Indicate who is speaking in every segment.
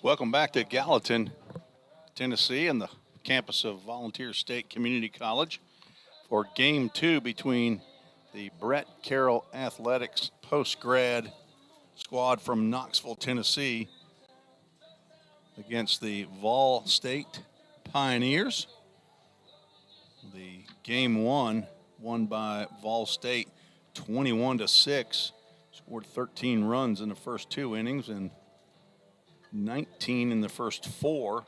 Speaker 1: Welcome back to Gallatin, Tennessee, and the campus of Volunteer State Community College for Game 2 between the Brett Carroll Athletics post-grad squad from Knoxville, Tennessee against the VolState Pioneers. The Game 1 won by VolState 21-6, scored 13 runs in the first 2 innings and 19 in the first 4,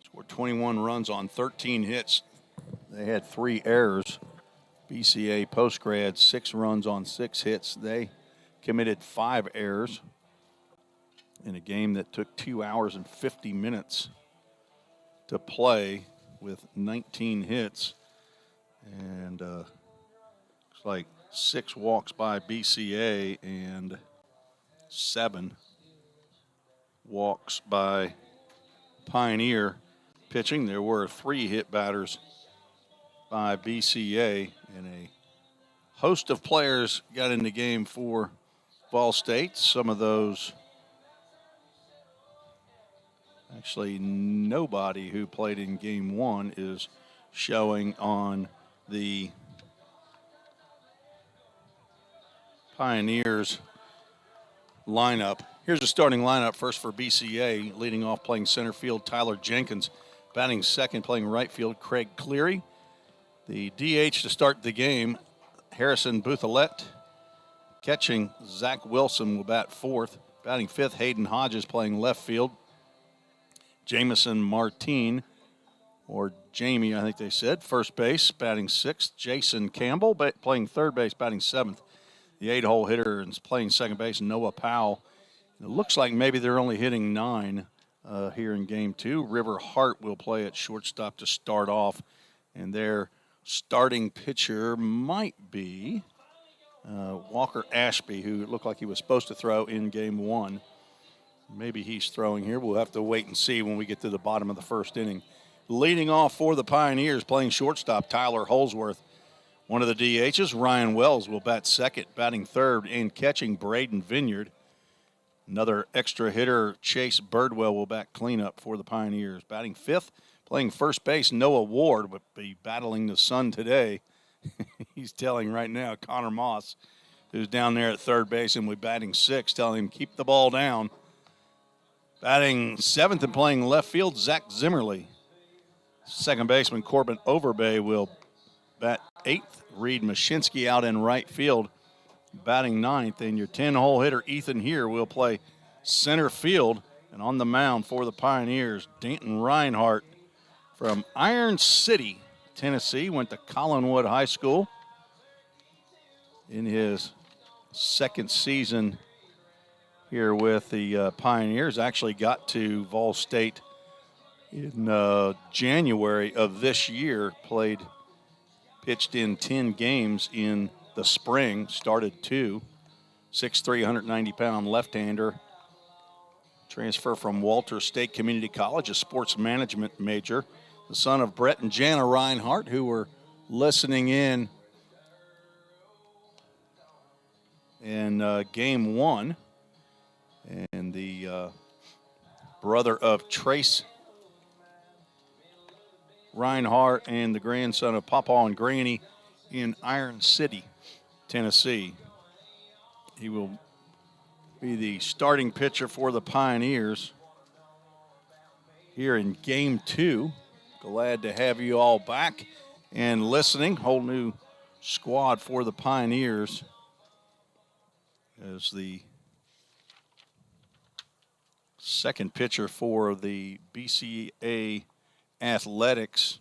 Speaker 1: scored 21 runs on 13 hits. They had 3 errors. BCA post-grad, 6 runs on 6 hits. They committed 5 errors in a game that took 2 hours and 50 minutes to play with 19 hits. And looks like 6 walks by BCA and 7 walks by Pioneer pitching. There were 3 hit batters by BCA, and a host of players got in the game for Vol State. Some of those, actually nobody who played in Game 1 is showing on the Pioneers lineup. Here's the starting lineup first for BCA. Leading off, playing center field, Tyler Jenkins. Batting second, playing right field, Craig Cleary. The DH to start the game, Harrison Bouthelet. Catching, Zach Wilson will bat fourth. Batting fifth, Hayden Hodges, playing left field. Jamison Martine, or Jamie, I think they said, first base, batting sixth. Jason Campbell, playing third base, batting seventh. The 8-hole hitter is playing second base, Noah Powell. It looks like maybe they're only hitting 9 here in Game 2. River Hart will play at shortstop to start off, and their starting pitcher might be Walker Ashby, who looked like he was supposed to throw in Game 1. Maybe he's throwing here. We'll have to wait and see when we get to the bottom of the first inning. Leading off for the Pioneers, playing shortstop, Tyler Holsworth. One of the DHs, Ryan Wells, will bat second. Batting third and catching, Braden Vineyard. Another extra hitter, Chase Birdwell, will bat cleanup for the Pioneers. Batting fifth, playing first base, Noah Ward will be battling the sun today. He's telling right now Connor Moss, who's down there at third base and will be batting sixth, telling him keep the ball down. Batting seventh and playing left field, Zach Zimmerly. Second baseman Corbin Overbay will bat eighth. Reed Mashinsky out in right field, batting ninth. And your 10-hole hitter, Ethan Here, will play center field. And on the mound for the Pioneers, Danton Reinhardt from Iron City, Tennessee, went to Collinwood High School. In his second season here with the Pioneers, actually got to Vol State in January of this year, pitched in 10 games in the spring, started 2. 6'3", 190-pound left-hander. Transfer from Walter State Community College, a sports management major. The son of Brett and Jana Reinhardt, who were listening in Game 1. And the brother of Trace Reinhardt and the grandson of Papa and Granny in Iron City, Tennessee. He will be the starting pitcher for the Pioneers here in Game 2. Glad to have you all back and listening. Whole new squad for the Pioneers as the second pitcher for the BCA Athletics,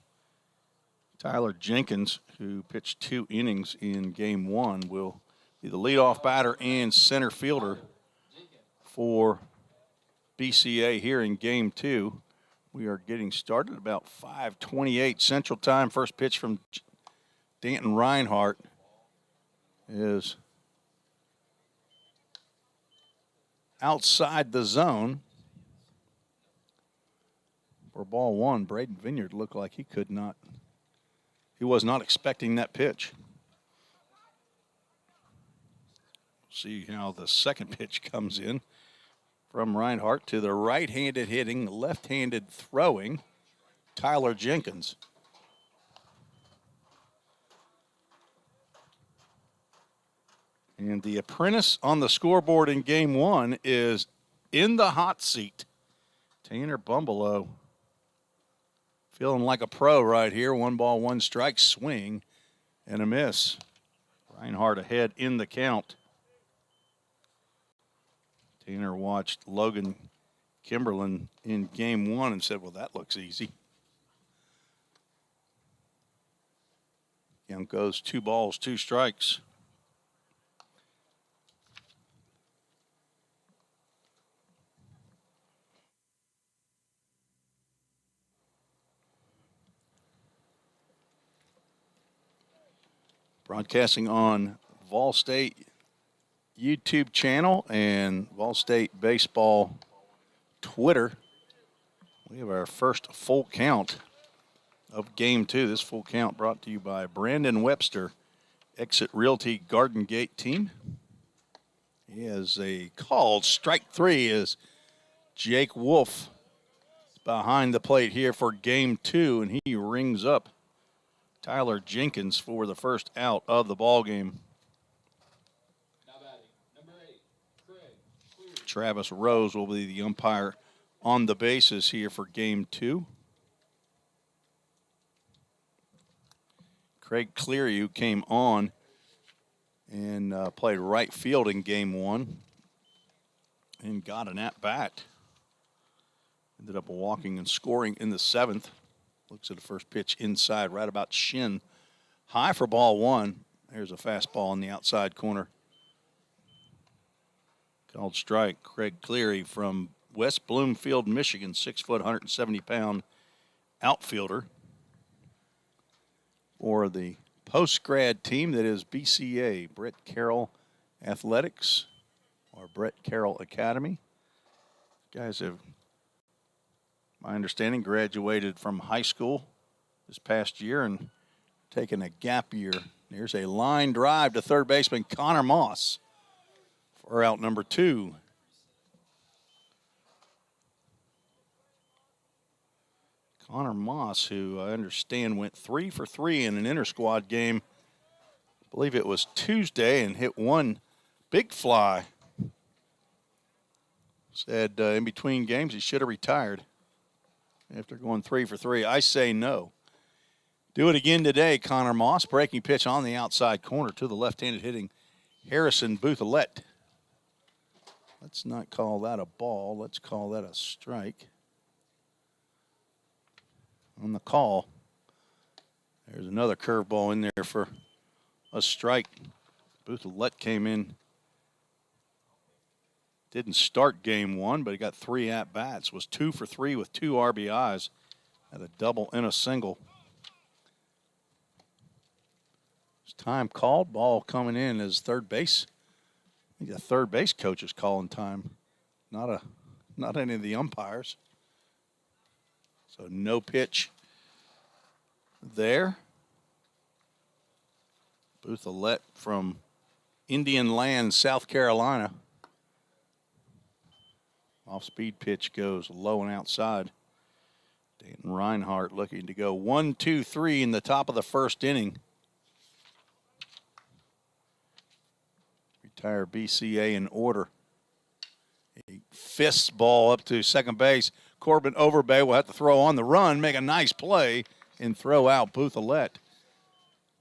Speaker 1: Tyler Jenkins, who pitched 2 innings in Game 1, will be the leadoff batter and center fielder for BCA here in Game 2. We are getting started about 5:28 Central Time. First pitch from Danton Reinhardt is outside the zone. For ball one, Braden Vineyard looked like he was not expecting that pitch. See how the second pitch comes in from Reinhardt to the right-handed hitting, left-handed throwing, Tyler Jenkins. And the apprentice on the scoreboard in game one is in the hot seat. Tanner Bumblelow feeling like a pro right here. 1 ball, 1 strike, swing and a miss. Reinhardt ahead in the count. Tanner watched Logan Kimberlin in game one and said, well, that looks easy. Young goes 2 balls, 2 strikes. Broadcasting on VolState YouTube channel and VolState Baseball Twitter. We have our first full count of game 2. This full count brought to you by Brandon Webster, Exit Realty Garden Gate team. He has a called strike 3 as Jake Wolf behind the plate here for game 2, and he rings up Tyler Jenkins for the first out of the ball game.
Speaker 2: Now batting, number 8, Craig.
Speaker 1: Travis Rose will be the umpire on the bases here for game 2. Craig Cleary, who came on and played right field in game 1 and got an at-bat. Ended up walking and scoring in the 7th. Looks at the first pitch inside, right about shin. High for ball 1. There's a fastball in the outside corner. Called strike. Craig Cleary from West Bloomfield, Michigan, 6 foot, 170-pound outfielder for the post-grad team that is BCA, Brett Carroll Athletics, or Brett Carroll Academy. Guys have, my understanding, graduated from high school this past year and taken a gap year. There's a line drive to third baseman Connor Moss for out number 2. Connor Moss, who I understand went 3 for 3 in an inter-squad game, I believe it was Tuesday, and hit 1 big fly. Said in between games he should have retired after going 3 for 3. I say no. Do it again today, Connor Moss. Breaking pitch on the outside corner to the left-handed hitting Harrison Bouthillette. Let's not call that a ball. Let's call that a strike. On the call, there's another curveball in there for a strike. Bouthillette came in. Didn't start game 1, but he got 3 at-bats. Was 2 for 3 with 2 RBIs. Had a double and a single. It's time called. Ball coming in as third base. I think the third base coach is calling time. Not any of the umpires. So no pitch there. Bouthillette from Indian Land, South Carolina. Off-speed pitch goes low and outside. Dan Reinhardt looking to go 1-2-3 in the top of the first inning. Retire BCA in order. A fist ball up to second base. Corbin Overbay will have to throw on the run, make a nice play, and throw out Bouthillette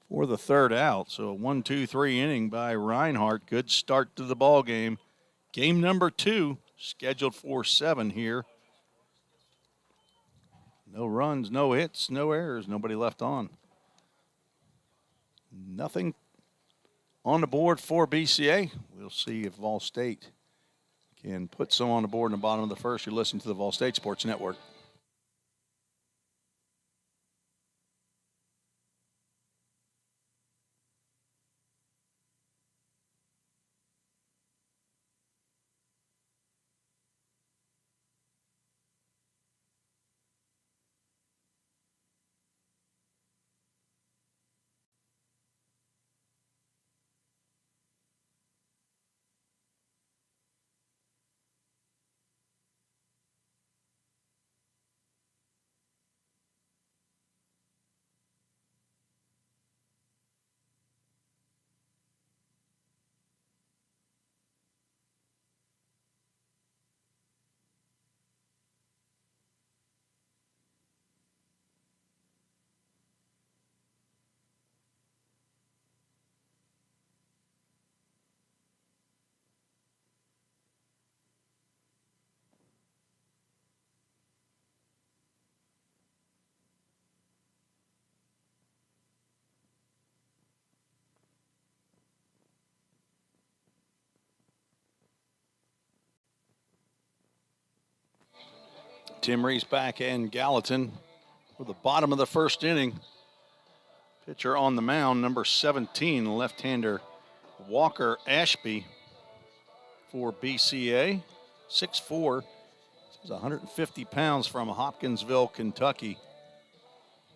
Speaker 1: for the third out. So a 1-2-3 inning by Reinhardt. Good start to the ball game. Game number 2 scheduled for 7 here. No runs, no hits, no errors, nobody left on. Nothing on the board for BCA. We'll see if VolState can put some on the board in the bottom of the first. You're listening to the VolState Sports Network. Timmery's back and Gallatin for the bottom of the first inning. Pitcher on the mound, number 17, left-hander Walker Ashby for BCA. 6'4", he's 150 pounds from Hopkinsville, Kentucky.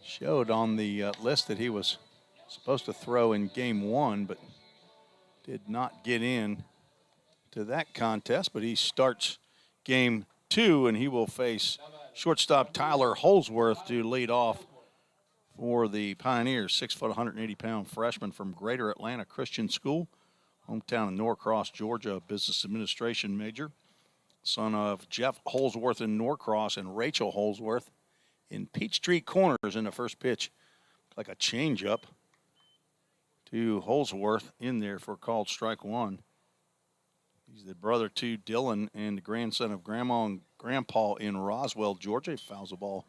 Speaker 1: Showed on the list that he was supposed to throw in game 1, but did not get in to that contest. But he starts game 2, and he will face shortstop Tyler Holsworth to lead off for the Pioneers. 6', 180-pound freshman from Greater Atlanta Christian School, hometown of Norcross, Georgia, business administration major. Son of Jeff Holsworth in Norcross and Rachel Holsworth in Peachtree Corners. In the first pitch, like a changeup to Holsworth in there for called strike one. He's the brother to Dylan and the grandson of Grandma and Grandpa in Roswell, Georgia. He fouls the ball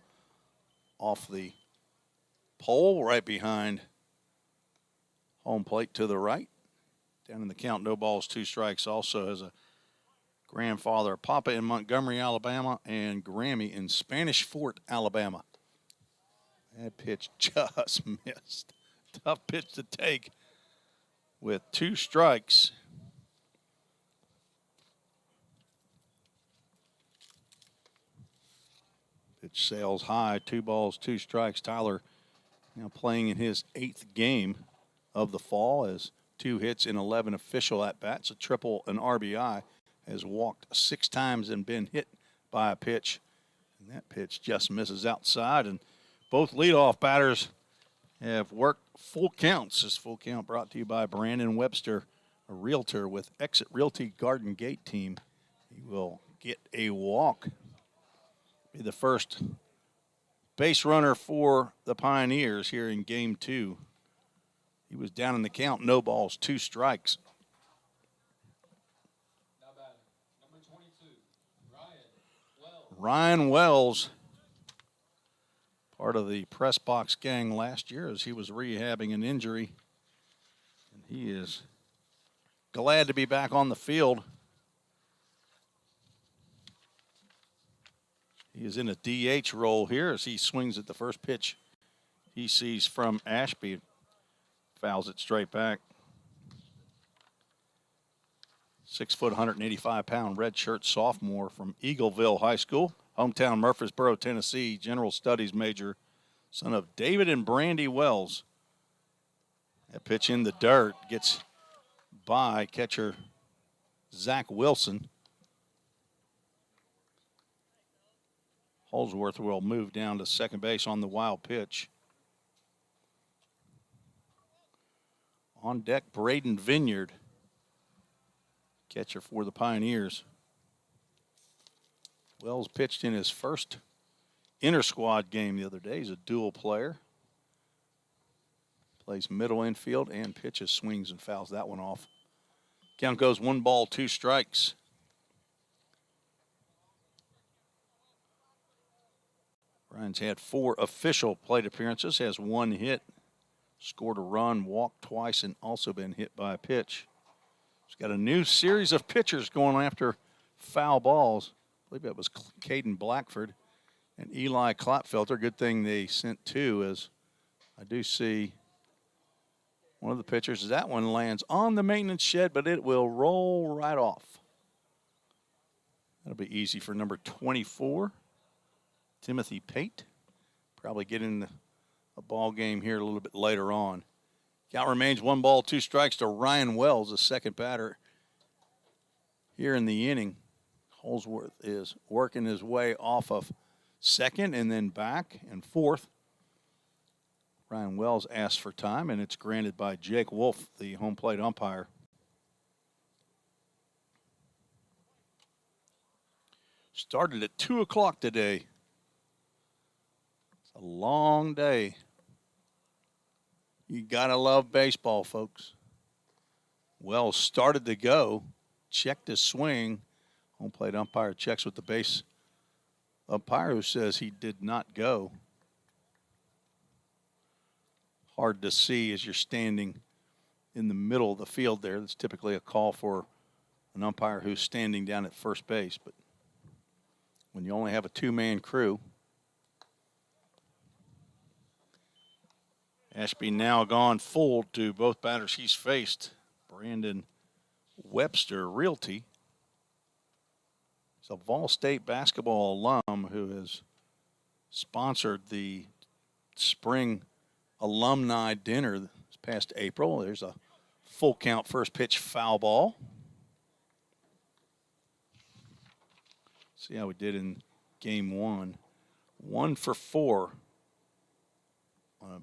Speaker 1: off the pole right behind home plate to the right. Down in the count, no balls, 2 strikes. Also has a grandfather, Papa in Montgomery, Alabama, and Grammy in Spanish Fort, Alabama. That pitch just missed. Tough pitch to take with 2 strikes. Pitch sails high, 2 balls, 2 strikes. Tyler now playing in his 8th game of the fall, as 2 hits in 11 official at-bats, a triple, an RBI, has walked 6 times and been hit by a pitch. And that pitch just misses outside. And both leadoff batters have worked full counts. This full count brought to you by Brandon Webster, a realtor with Exit Realty Garden Gate team. He will get a walk. Be the first base runner for the Pioneers here in game 2. He was down in the count, no balls, 2 strikes.
Speaker 2: Now batting, number 22, Ryan Wells.
Speaker 1: Ryan Wells, part of the press box gang last year as he was rehabbing an injury. And he is glad to be back on the field. He is in a DH role here as he swings at the first pitch he sees from Ashby. Fouls it straight back. 6', 185-pound redshirt sophomore from Eagleville High School, hometown Murfreesboro, Tennessee, general studies major, son of David and Brandy Wells. That pitch in the dirt gets by catcher Zach Wilson. Holsworth will move down to second base on the wild pitch. On deck, Braden Vineyard, catcher for the Pioneers. Wells pitched in his first inter-squad game the other day. He's a dual player. Plays middle infield and pitches, swings, and fouls that one off. Count goes 1 ball, 2 strikes. Ryan's had 4 official plate appearances, has 1 hit, scored a run, walked twice, and also been hit by a pitch. He's got a new series of pitchers going after foul balls. I believe that was Caden Blackford and Eli Klopfelter. Good thing they sent 2, as I do see one of the pitchers. That one lands on the maintenance shed, but it will roll right off. That'll be easy for number 24, Timothy Pate. Probably get in a ball game here a little bit later on. Count remains 1 ball, 2 strikes to Ryan Wells, the second batter here in the inning. Holsworth is working his way off of second and then back and fourth. Ryan Wells asks for time, and it's granted by Jake Wolf, the home plate umpire. Started at 2 o'clock today. It's a long day. You got to love baseball, folks. Wells started to go, checked his swing. Home plate umpire checks with the base umpire, who says he did not go. Hard to see as you're standing in the middle of the field there. That's typically a call for an umpire who's standing down at first base. But when you only have a two-man crew. Ashby now gone full to both batters he's faced. Brandon Webster Realty. He's a VolState basketball alum who has sponsored the spring alumni dinner this past April. There's a full count first pitch foul ball. See how we did in game one. 1 for 4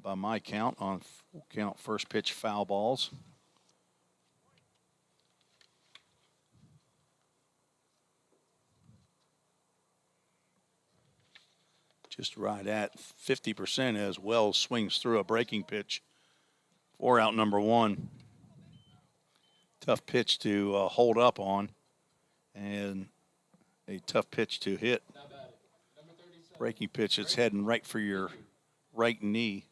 Speaker 1: by my count on full count first pitch foul balls. Just right at 50% as Wells swings through a breaking pitch. 4 out number 1. Tough pitch to hold up on, and a tough pitch to hit. Breaking pitch, it's heading right for your right knee.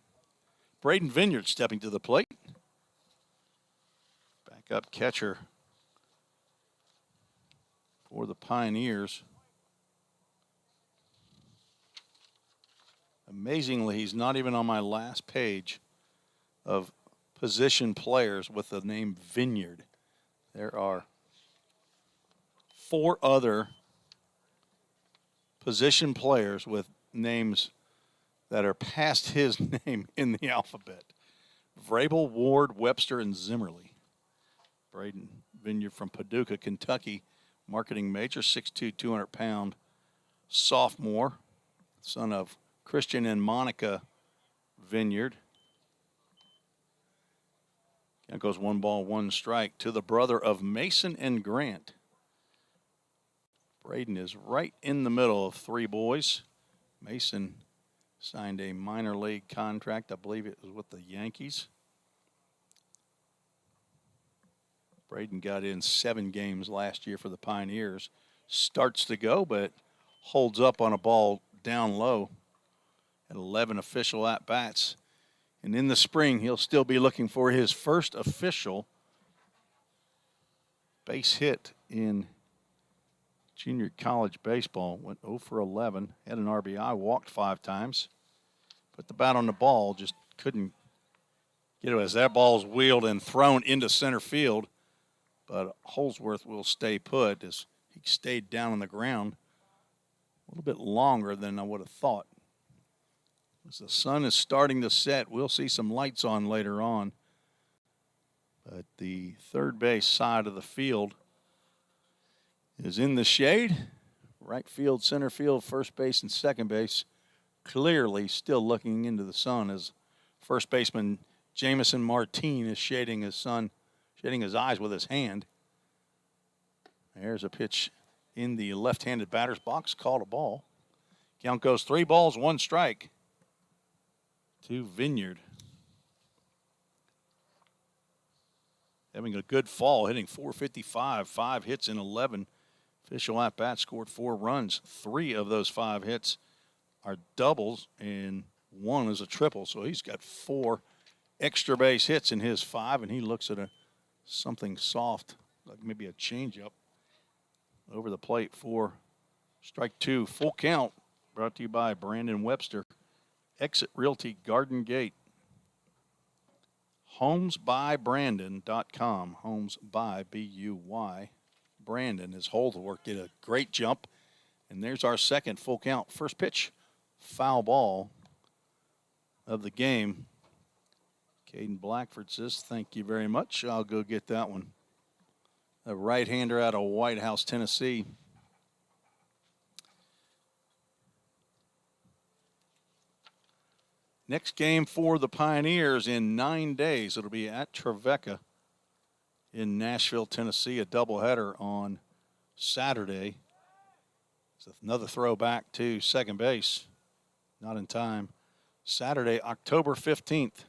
Speaker 1: Braden Vineyard stepping to the plate. Backup catcher for the Pioneers. Amazingly, he's not even on my last page of position players with the name Vineyard. There are 4 other position players with names that are past his name in the alphabet. Vrabel, Ward, Webster, and Zimmerly. Braden Vineyard from Paducah, Kentucky, marketing major, 6'2", 200-pound sophomore, son of Christian and Monica Vineyard. That goes 1 ball, 1 strike to the brother of Mason and Grant. Braden is right in the middle of 3 boys. Mason signed a minor league contract. I believe it was with the Yankees. Braden got in 7 games last year for the Pioneers. Starts to go, but holds up on a ball down low at 11 official at-bats. And in the spring, he'll still be looking for his first official base hit in junior college baseball. Went 0 for 11, had an RBI, walked 5 times. Put the bat on the ball, just couldn't get it as that ball's wheeled and thrown into center field. But Holsworth will stay put as he stayed down on the ground a little bit longer than I would have thought. As the sun is starting to set, we'll see some lights on later on. But the third base side of the field is in the shade. Right field, center field, first base, and second base clearly still looking into the sun as first baseman Jamison Martin is shading his eyes with his hand. There's a pitch in the left-handed batter's box, called a ball. Count goes 3 balls, 1 strike to Vineyard. Having a good fall, hitting .455, 5 hits in 11 official at-bats, scored 4 runs. 3 of those 5 hits are doubles, and 1 is a triple. So he's got 4 extra base hits in his 5, and he looks at something soft, like maybe a changeup, over the plate for strike 2. Full count, brought to you by Brandon Webster. Exit Realty Garden Gate. HomesByBrandon.com. Homes by B-U-Y. Brandon, his Holdsworth, did a great jump. And there's our second full count. First pitch, foul ball of the game. Caden Blackford says, thank you very much. I'll go get that one. A right-hander out of White House, Tennessee. Next game for the Pioneers in 9 days. It'll be at Trevecca in Nashville, Tennessee. A doubleheader on Saturday. It's another throwback to second base. Not in time. Saturday, October 15th.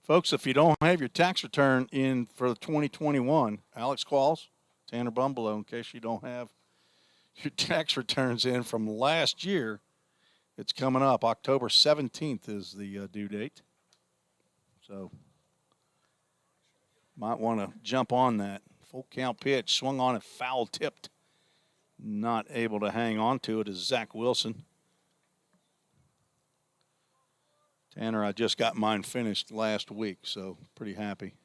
Speaker 1: Folks, if you don't have your tax return in for the 2021, Alex Qualls, Tanner Bumbelow, in case you don't have your tax returns in from last year, it's coming up. October 17th is the due date. So might want to jump on that. Full count pitch, swung on and foul tipped. Not able to hang on to it is Zach Wilson. Tanner, I just got mine finished last week, so pretty happy.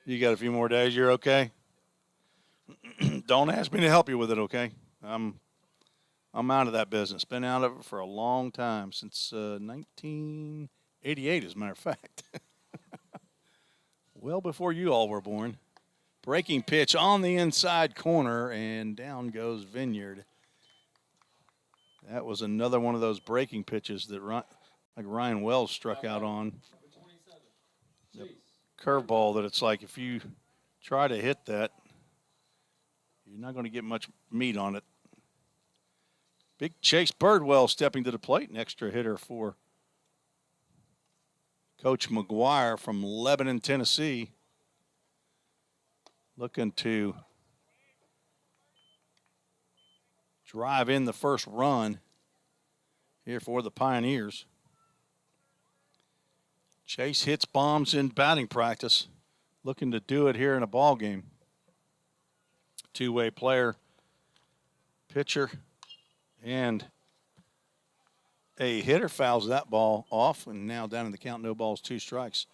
Speaker 1: You got a few more days, you're okay? Don't ask me to help you with it, okay? I'm out of that business. Been out of it for a long time, since 1988, as a matter of fact. Well before you all were born. Breaking pitch on the inside corner, and down goes Vineyard. That was another one of those breaking pitches that Ryan Wells struck out on. The curveball that it's like if you try to hit that, you're not going to get much meat on it. Big Chase Birdwell stepping to the plate, an extra hitter for Coach McGuire from Lebanon, Tennessee. Looking to drive in the first run here for the Pioneers. Chase hits bombs in batting practice, looking to do it here in a ball game. Two-way player, pitcher, and a hitter fouls that ball off, and now down in the count, no balls, 2 strikes.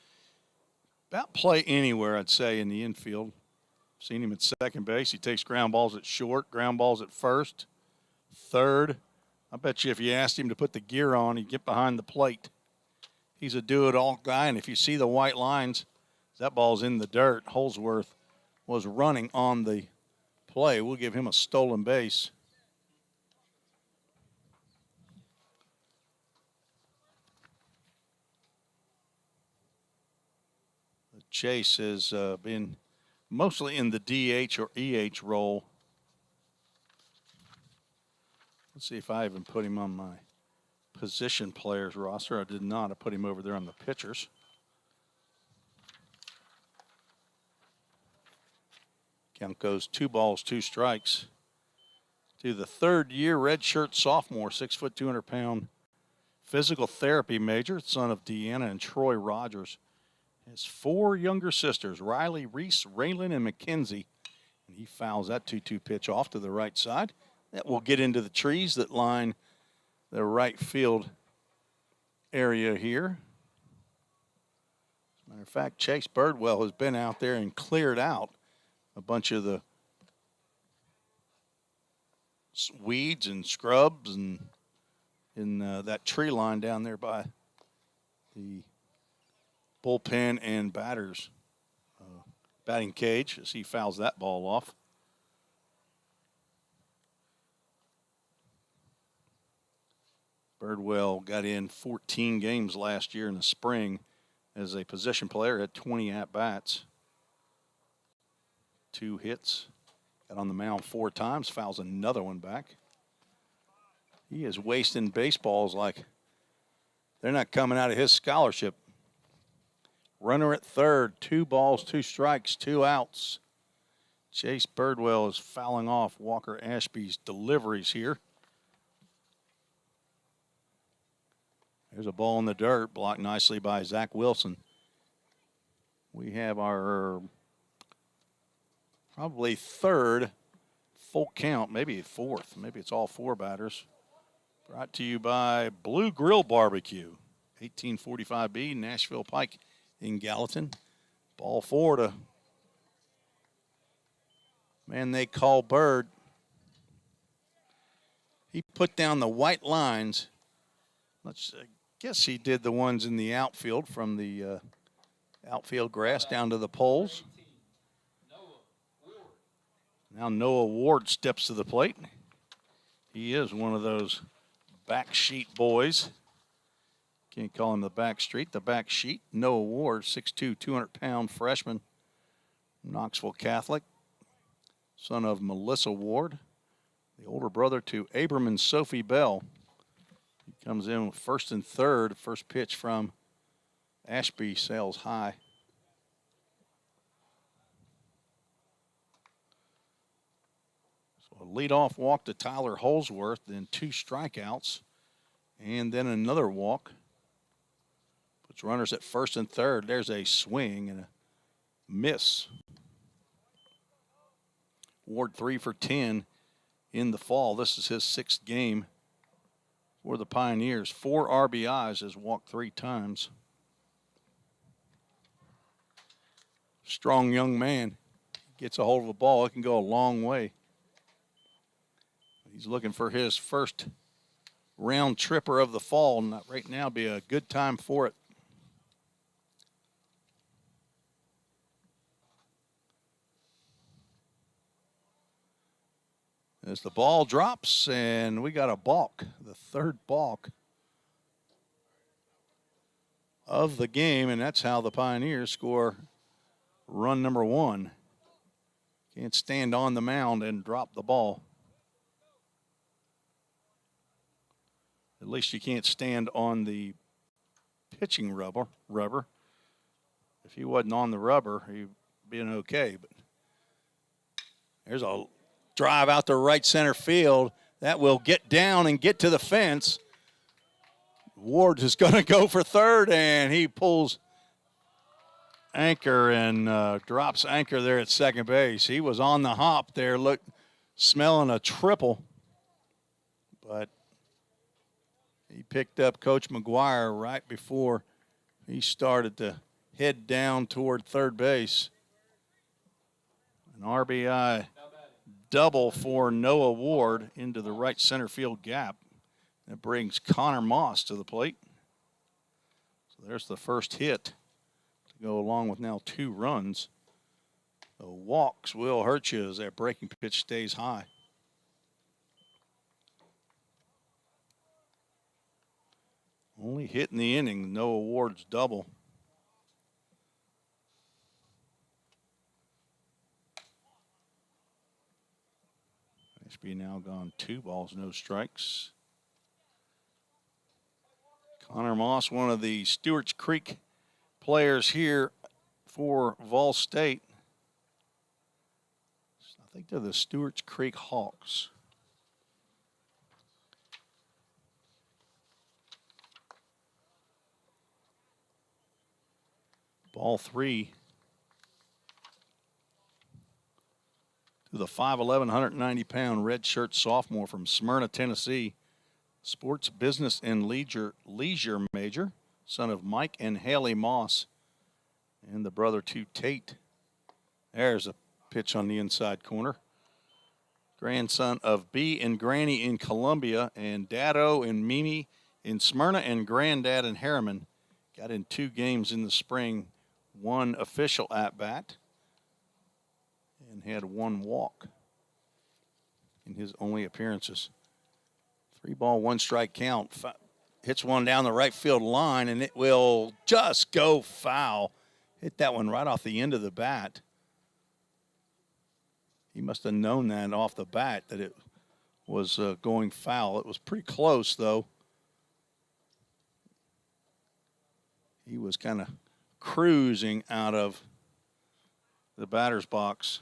Speaker 1: About play anywhere, I'd say, in the infield. Seen him at second base. He takes ground balls at short, ground balls at first, third. I bet you if you asked him to put the gear on, he'd get behind the plate. He's a do-it-all guy, and if you see the white lines, that ball's in the dirt. Holsworth was running on the play. We'll give him a stolen base. Chase has been mostly in the DH or EH role. Let's see if I even put him on my position players roster. I did not. I put him over there on the pitchers. Count goes 2 balls, 2 strikes to the third-year redshirt sophomore, 6 foot, 200-pound physical therapy major, son of Deanna and Troy Rogers. Has 4 younger sisters, Riley, Reese, Raylan, and Mackenzie. And he fouls that 2-2 pitch off to the right side. That will get into the trees that line the right field area here. As a matter of fact, Chase Birdwell has been out there and cleared out a bunch of the weeds and scrubs and in that tree line down there by the bullpen and batters batting cage as he fouls that ball off. Birdwell got in 14 games last year in the spring as a position player, had 20 at-bats, 2 hits, got on the mound 4 times, fouls another one back. He is wasting baseballs like they're not coming out of his scholarship. Runner at third, 2 balls, 2 strikes, 2 outs. Chase Birdwell is fouling off Walker Ashby's deliveries here. There's a ball in the dirt, blocked nicely by Zach Wilson. We have our probably third full count, maybe 4th. Maybe it's all 4 batters. Brought to you by Blue Grill Barbecue, 1845B Nashville Pike in Gallatin. Ball 4 to man they call Bird. He put down the white lines. I guess he did the ones in the outfield from the outfield grass down to the poles. Now Noah Ward steps to the plate. He is one of those back sheet boys. Can't call him the back street, the back sheet. Noah Ward, 6'2", 200-pound freshman, Knoxville Catholic, son of Melissa Ward, the older brother to Abram and Sophie Bell. He comes in with first and third. First pitch from Ashby sails high. So a leadoff walk to Tyler Holsworth, then 2 strikeouts, and then another walk. Puts runners at first and third. There's a swing and a miss. Ward 3 for 10 in the fall. This is his 6th game for the Pioneers. 4 RBIs, has walked 3 times. Strong young man. Gets a hold of a ball, it can go a long way. He's looking for his first round tripper of the fall, and right now be a good time for it. As the ball drops, and we got a balk, the 3rd balk of the game, and that's how the Pioneers score run number 1. Can't stand on the mound and drop the ball. At least you can't stand on the pitching rubber. If he wasn't on the rubber, he'd been okay. But there's a drive out to right center field. That will get down and get to the fence. Ward is going to go for 3rd, and he pulls Anchor and drops Anchor there at second base. He was on the hop there, smelling a triple. But he picked up Coach McGuire right before he started to head down toward third base. An RBI double for Noah Ward into the right center field gap. That brings Connor Moss to the plate. So there's the first hit to go along with now 2 runs. The walks will hurt you as that breaking pitch stays high. Only hit in the inning, Noah Ward's double. Ashby now gone 2 balls, no strikes. Connor Moss, one of the Stewart's Creek players here for VolState. I think they're the Stewart's Creek Hawks. Ball 3 to the 5'11", 190-pound redshirt sophomore from Smyrna, Tennessee. Sports Business and Leisure major, son of Mike and Haley Moss, and the brother to Tate. There's a pitch on the inside corner. Grandson of B and Granny in Columbia, and Dado and Mimi in Smyrna, and Granddad in Harriman. Got in 2 games in the spring, 1 official at-bat, and had 1 walk in his only appearances. 3 ball, 1 strike count. Hits one down the right field line, and it will just go foul. Hit that one right off the end of the bat. He must have known that off the bat that it was going foul. It was pretty close, though. He was kind of cruising out of the batter's box.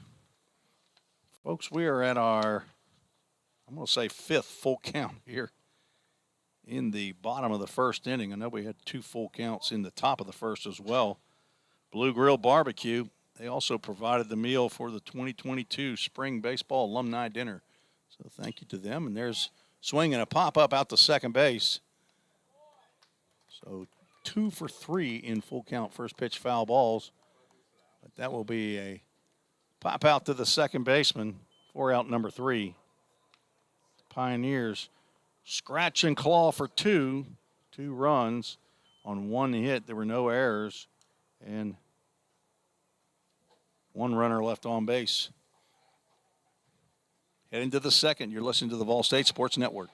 Speaker 1: Folks, we are at our, I'm going to say 5th full count here in the bottom of the first inning. I know we had 2 full counts in the top of the first as well. Blue Grill Barbecue, they also provided the meal for the 2022 Spring Baseball Alumni Dinner. So thank you to them. And there's swinging a pop-up out to second base. So 2 for 3 in full count first pitch foul balls. But that will be a pop out to the second baseman for out number 3. Pioneers scratch and claw for 2 runs on 1 hit. There were no errors and 1 runner left on base. Heading to the second, you're listening to the VolState Sports Network.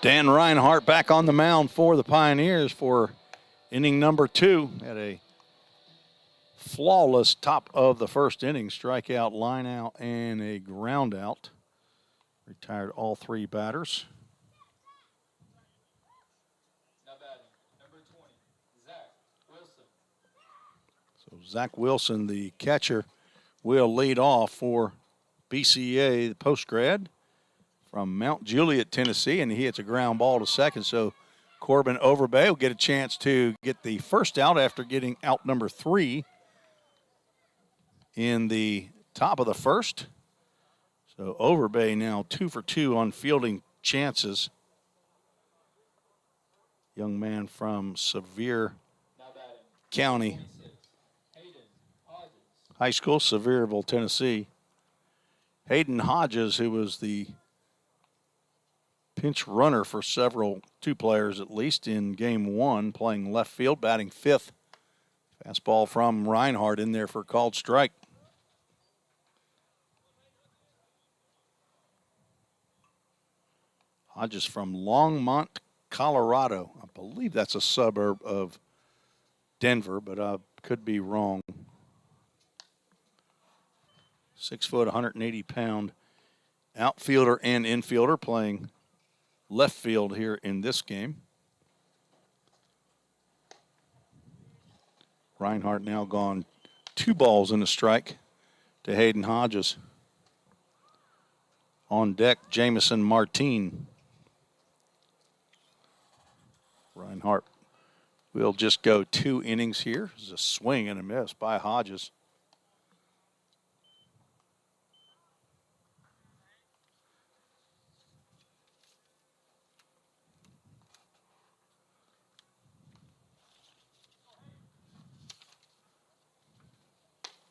Speaker 1: Dan Reinhardt back on the mound for the Pioneers for inning number 2. Had a flawless top of the first inning, strikeout, line out, and a ground out. Retired all 3 batters.
Speaker 2: Now batting, number 20, Zach Wilson.
Speaker 1: So Zach Wilson, the catcher, will lead off for BCA, the post-grad from Mount Juliet, Tennessee, and he hits a ground ball to second. So Corbin Overbay will get a chance to get the first out after getting out number 3 in the top of the first. So Overbay now 2 for 2 on fielding chances. Young man from Sevier
Speaker 2: Now batting,
Speaker 1: County
Speaker 2: 26, Hayden Hodges.
Speaker 1: High School, Sevierville, Tennessee. Hayden Hodges, who was the pinch runner for 2 players at least in game 1, playing left field, batting 5th. Fastball from Reinhardt in there for a called strike. Hodges from Longmont, Colorado. I believe that's a suburb of Denver, but I could be wrong. 6 foot, 180-pound outfielder and infielder playing left field here in this game. Reinhardt now gone 2 balls and a strike to Hayden Hodges. On deck, Jamison Martin. Reinhardt will just go 2 innings here. There's a swing and a miss by Hodges.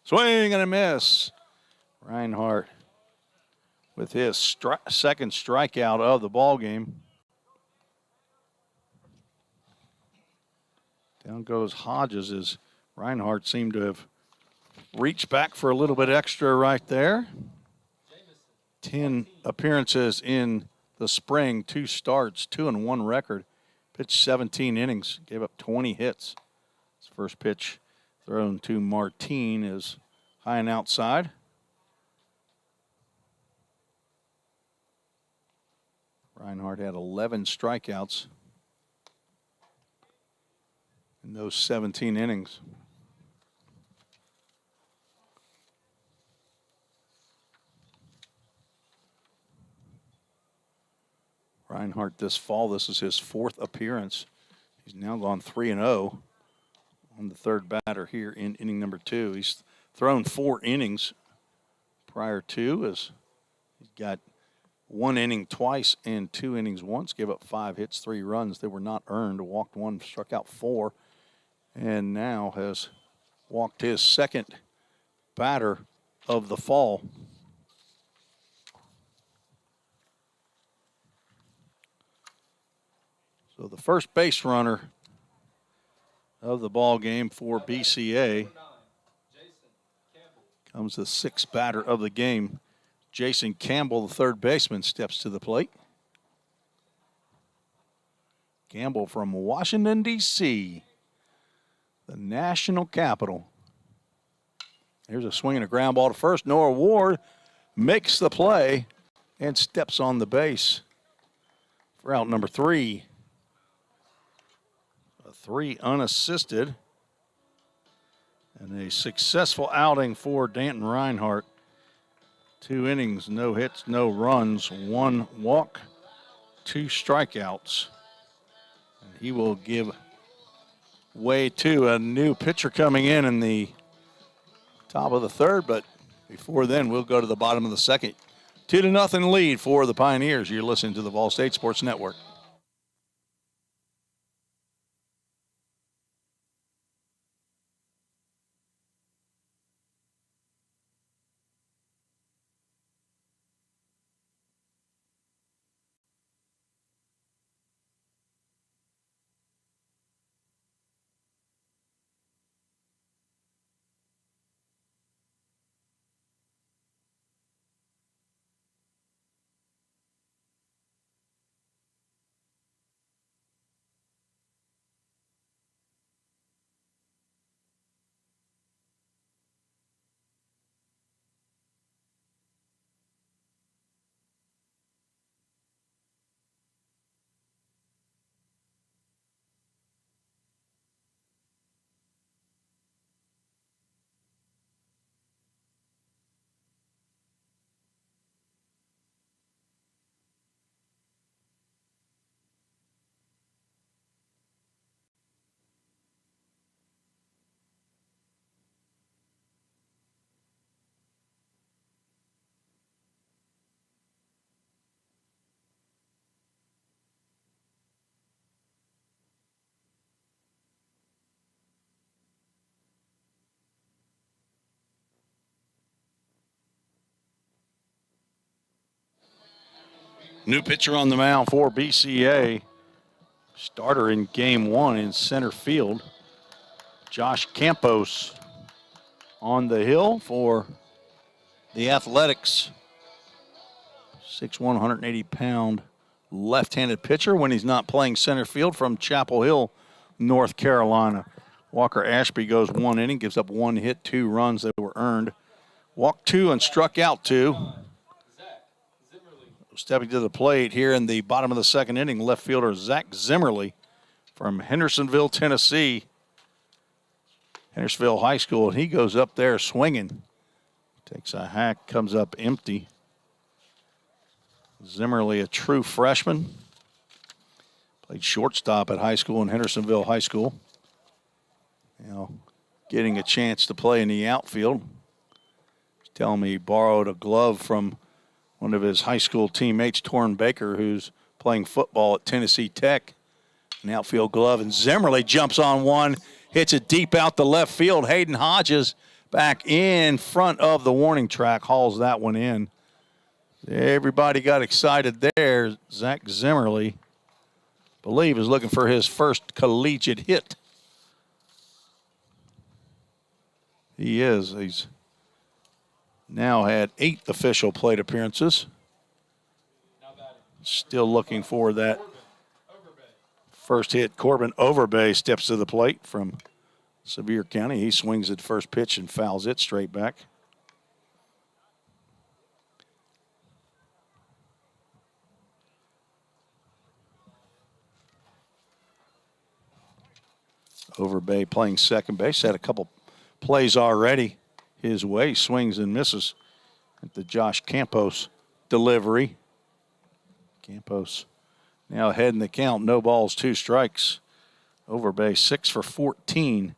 Speaker 1: Swing and a miss. Reinhardt with his second strikeout of the ball game. Down goes Hodges as Reinhardt seemed to have reached back for a little bit extra right there. 10 appearances in the spring, 2 starts, 2-1 record. Pitched 17 innings, gave up 20 hits. His first pitch thrown to Martin is high and outside. Reinhardt had 11 strikeouts in those 17 innings. Reinhardt this fall, this is his 4th appearance. He's now gone 3-0 on the third batter here in inning number 2. He's thrown 4 innings prior to, as he's got 1 inning twice and 2 innings once, gave up 5 hits, 3 runs. They were not earned, walked 1, struck out 4, and now has walked his second batter of the fall. So the first base runner of the ball game for BCA comes the 6th batter of the game. Jason Campbell, the third baseman, steps to the plate. Campbell from Washington, D.C., the national capital. Here's a swing and a ground ball to first. Noah Ward makes the play and steps on the base for out number 3. 3 unassisted, and a successful outing for Danton Reinhardt. 2 innings, no hits, no runs, 1 walk, 2 strikeouts. And he will give way to a new pitcher coming in the top of the third, but before then, we'll go to the bottom of the second. 2-0 lead for the Pioneers. You're listening to the VolState Sports Network. New pitcher on the mound for BCA. Starter in game one in center field. Josh Campos on the hill for the Athletics. 6'1", 180-pound left-handed pitcher when he's not playing center field from Chapel Hill, North Carolina. Walker Ashby goes 1 inning, gives up 1 hit, 2 runs that were earned. Walked 2 and struck out 2. Stepping to the plate here in the bottom of the second inning, left fielder Zach Zimmerly from Hendersonville, Tennessee. Hendersonville High School, and he goes up there swinging. Takes a hack, comes up empty. Zimmerly, a true freshman. Played shortstop at high school in Hendersonville High School. Now getting a chance to play in the outfield. He's telling me he borrowed a glove from one of his high school teammates, Torrin Baker, who's playing football at Tennessee Tech. An outfield glove, and Zimmerly jumps on one, hits it deep out the left field. Hayden Hodges back in front of the warning track, hauls that one in. Everybody got excited there. Zach Zimmerly, believe, is looking for his first collegiate hit. He is. He's now had 8 official plate appearances. Still looking for that first hit. Corbin Overbay steps to the plate from Sevier County. He swings at first pitch and fouls it straight back. Overbay playing second base. Had a couple plays already his way. Swings and misses at the Josh Campos delivery. Campos now ahead in the count. No balls, 2 strikes. Overbay 6 for 14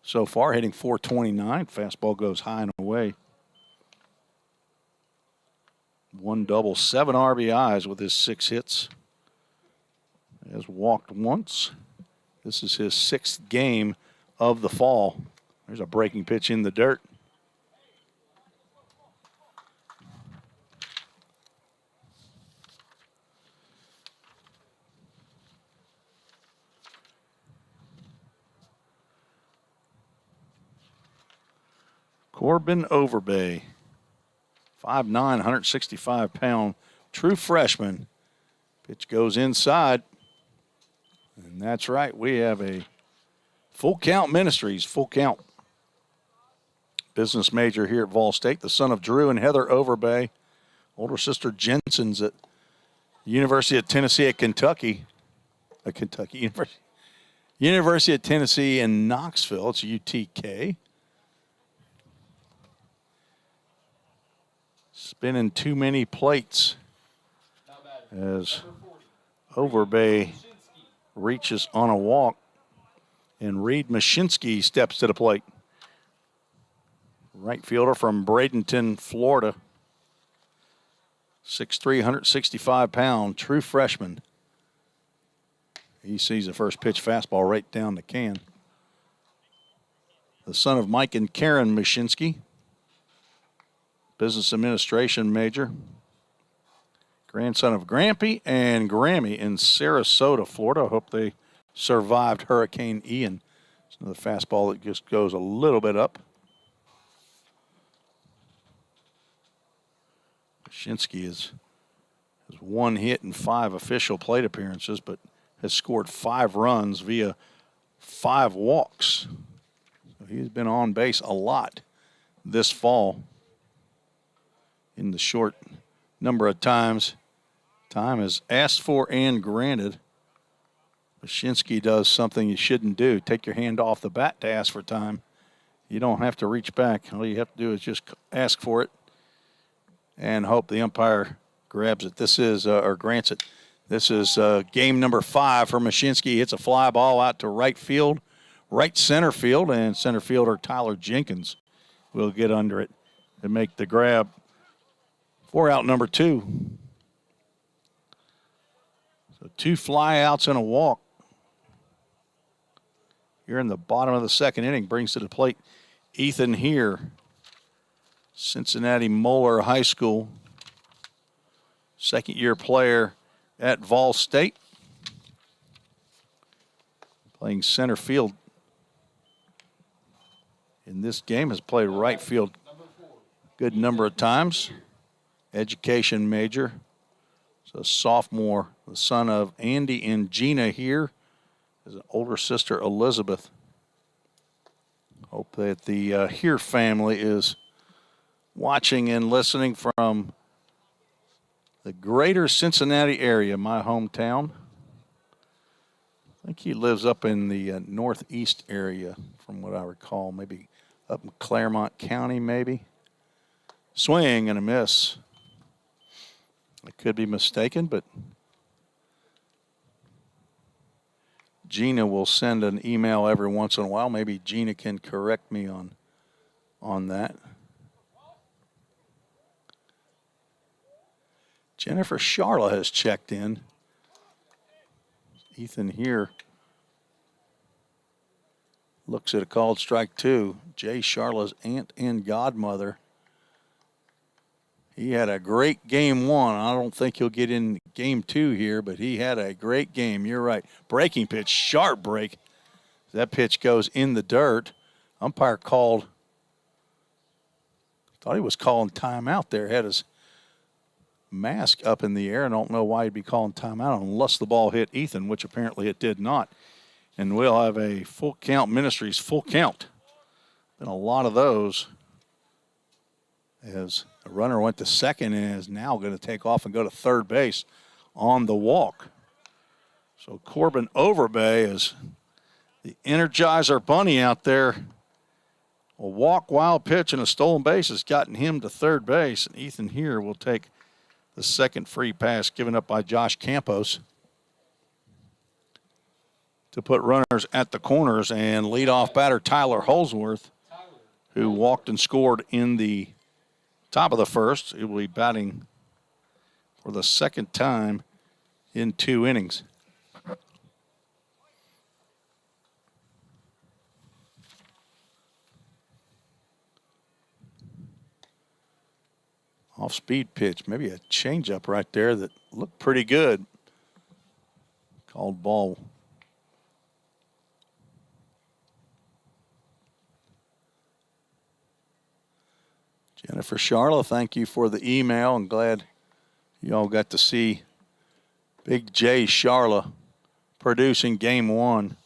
Speaker 1: so far, hitting .429. Fastball goes high and away. 1 double, 7 RBIs with his 6 hits. Has walked once. This is his 6th game of the fall. There's a breaking pitch in the dirt. Corbin Overbay, 5'9", 165-pound true freshman. Pitch goes inside. And that's right, we have a Full Count Ministries, full count. Business major here at VolState, the son of Drew and Heather Overbay. Older sister Jensen's at the University of Tennessee at Kentucky. University of Tennessee in Knoxville. It's UTK. Spinning too many plates as Overbay reaches on a walk, and Reed Mashinsky steps to the plate. Right fielder from Bradenton, Florida. 6'3", 165-pound true freshman. He sees the first pitch fastball right down the can. The son of Mike and Karen Mashinsky. Business administration major. Grandson of Grampy and Grammy in Sarasota, Florida. I hope they survived Hurricane Ian. It's another fastball that just goes a little bit up. Mashinsky has 1 hit and 5 official plate appearances, but has scored 5 runs via 5 walks. So he's been on base a lot this fall. In the short number of times time is asked for and granted. Mashinsky does something you shouldn't do. Take your hand off the bat to ask for time. You don't have to reach back. All you have to do is just ask for it and hope the umpire grabs it. This is, or grants it. This is game number 5 for Mashinsky. He hits a fly ball out to right field, right center field, and center fielder Tyler Jenkins will get under it and make the grab for out number 2. So 2 fly outs and a walk. Here in the bottom of the second inning, brings to the plate Ethan here, Cincinnati Moeller High School. second-year player at VolState, playing center field in this game, has played right field a good number of times. Education major. So sophomore, the son of Andy and Gina here, his older sister Elizabeth. Hope that the Here family is watching and listening from the greater Cincinnati area, my hometown. I think he lives up in the northeast area, from what I recall, maybe up in Claremont County, maybe. Swing and a miss. I could be mistaken, but Gina will send an email every once in a while. Maybe Gina can correct me on that. Jennifer Charla has checked in. Ethan here looks at a called strike two. Jay Charla's aunt and godmother. He had a great game one. I don't think he'll get in game two here, but he had a great game. You're right. Breaking pitch, sharp break. That pitch goes in the dirt. Umpire called, thought he was calling timeout there. Had his mask up in the air. I don't know why he'd be calling timeout unless the ball hit Ethan, which apparently it did not. And we'll have a full count Ministries full count. Been a lot of those, as a runner went to second and is now going to take off and go to third base on the walk. So Corbin Overbay is the Energizer Bunny out there. A walk, wild pitch, and a stolen base has gotten him to third base. And Ethan here will take the second free pass given up by Josh Campos to put runners at the corners, and leadoff batter Tyler Holsworth, who walked and scored in the top of the first. He will be batting for the second time in 2 innings. Off-speed pitch, maybe a changeup right there that looked pretty good. Called ball. Jennifer Charla, thank you for the email. I'm glad you all got to see Big J Charla producing game one.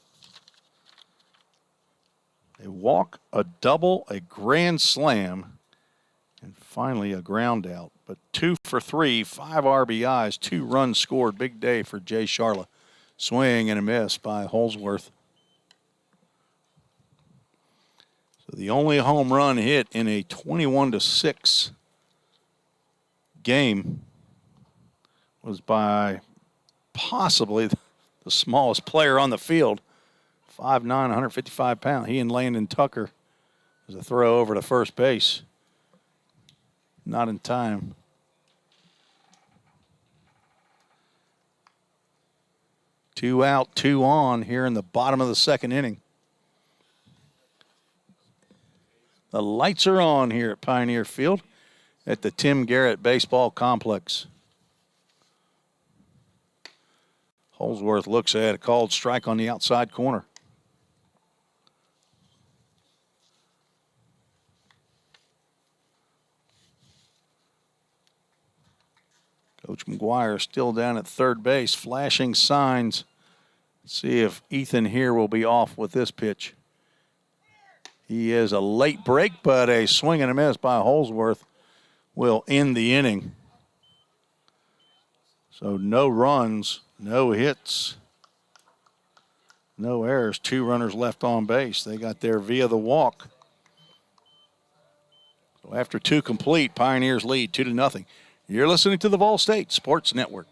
Speaker 1: A walk, a double, a grand slam, and finally a ground out. But 2 for 3, 5 RBIs, 2 runs scored. Big day for Jay Charla. Swing and a miss by Holsworth. So the only home run hit in a 21-6 game was by possibly the smallest player on the field, 5'9", 155 pounds. He and Landon Tucker. There's a throw over to first base. Not in time. Two out, 2 on here in the bottom of the second inning. The lights are on here at Pioneer Field at the Tim Garrett Baseball Complex. Holsworth looks at a called strike on the outside corner. Coach McGuire still down at third base, flashing signs. See if Ethan here will be off with this pitch. He is a late break, but a swing and a miss by Holsworth will end the inning. So no runs, no hits, no errors, 2 runners left on base. They got there via the walk. So after 2 complete, Pioneers lead 2-0. You're listening to the VolState Sports Network.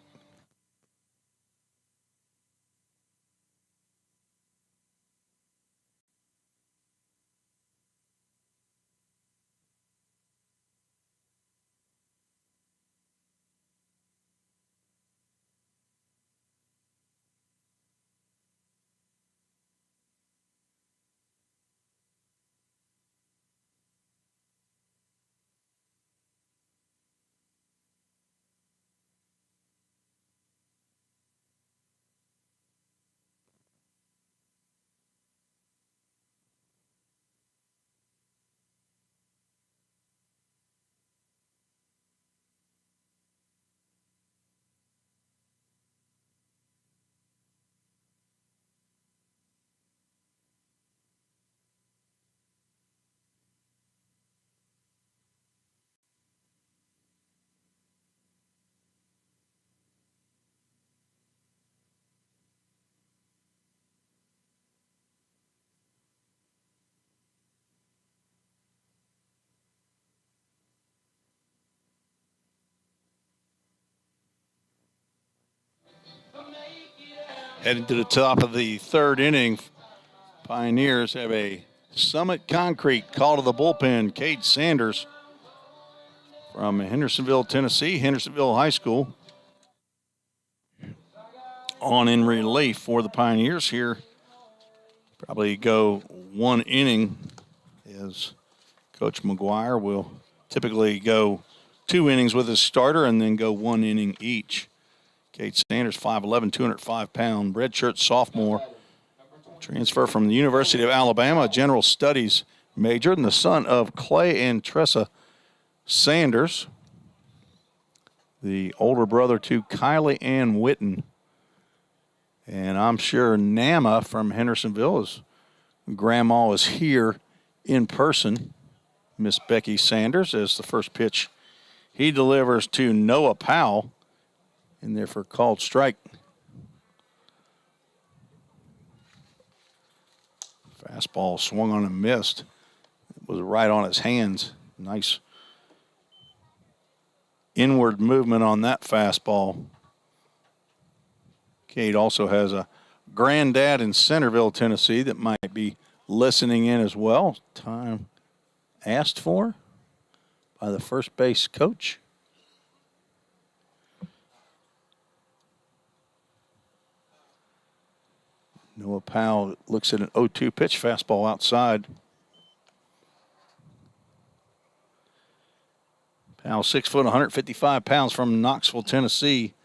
Speaker 1: Heading to the top of the third inning, Pioneers have a Summit Concrete call to the bullpen. Cade Sanders from Hendersonville, Tennessee, Hendersonville High School. On in relief for the Pioneers here. Probably go one inning, as Coach McGuire will typically go 2 innings with his starter and then go 1 inning each. Cade Sanders, 5'11", 205-pound, redshirt sophomore. Transfer from the University of Alabama, general studies major, and the son of Clay and Tressa Sanders, the older brother to Kylie Ann Witten. And I'm sure Nama from Hendersonville, his grandma is here in person. Miss Becky Sanders as the first pitch he delivers to Noah Powell in there for a called strike. Fastball swung on and missed. It was right on his hands. Nice inward movement on that fastball. Cade also has a granddad in Centerville, Tennessee that might be listening in as well. Time asked for by the first base coach. Noah Powell looks at an 0-2 pitch, fastball outside. Powell, 6 foot, 155 pounds from Knoxville, Tennessee.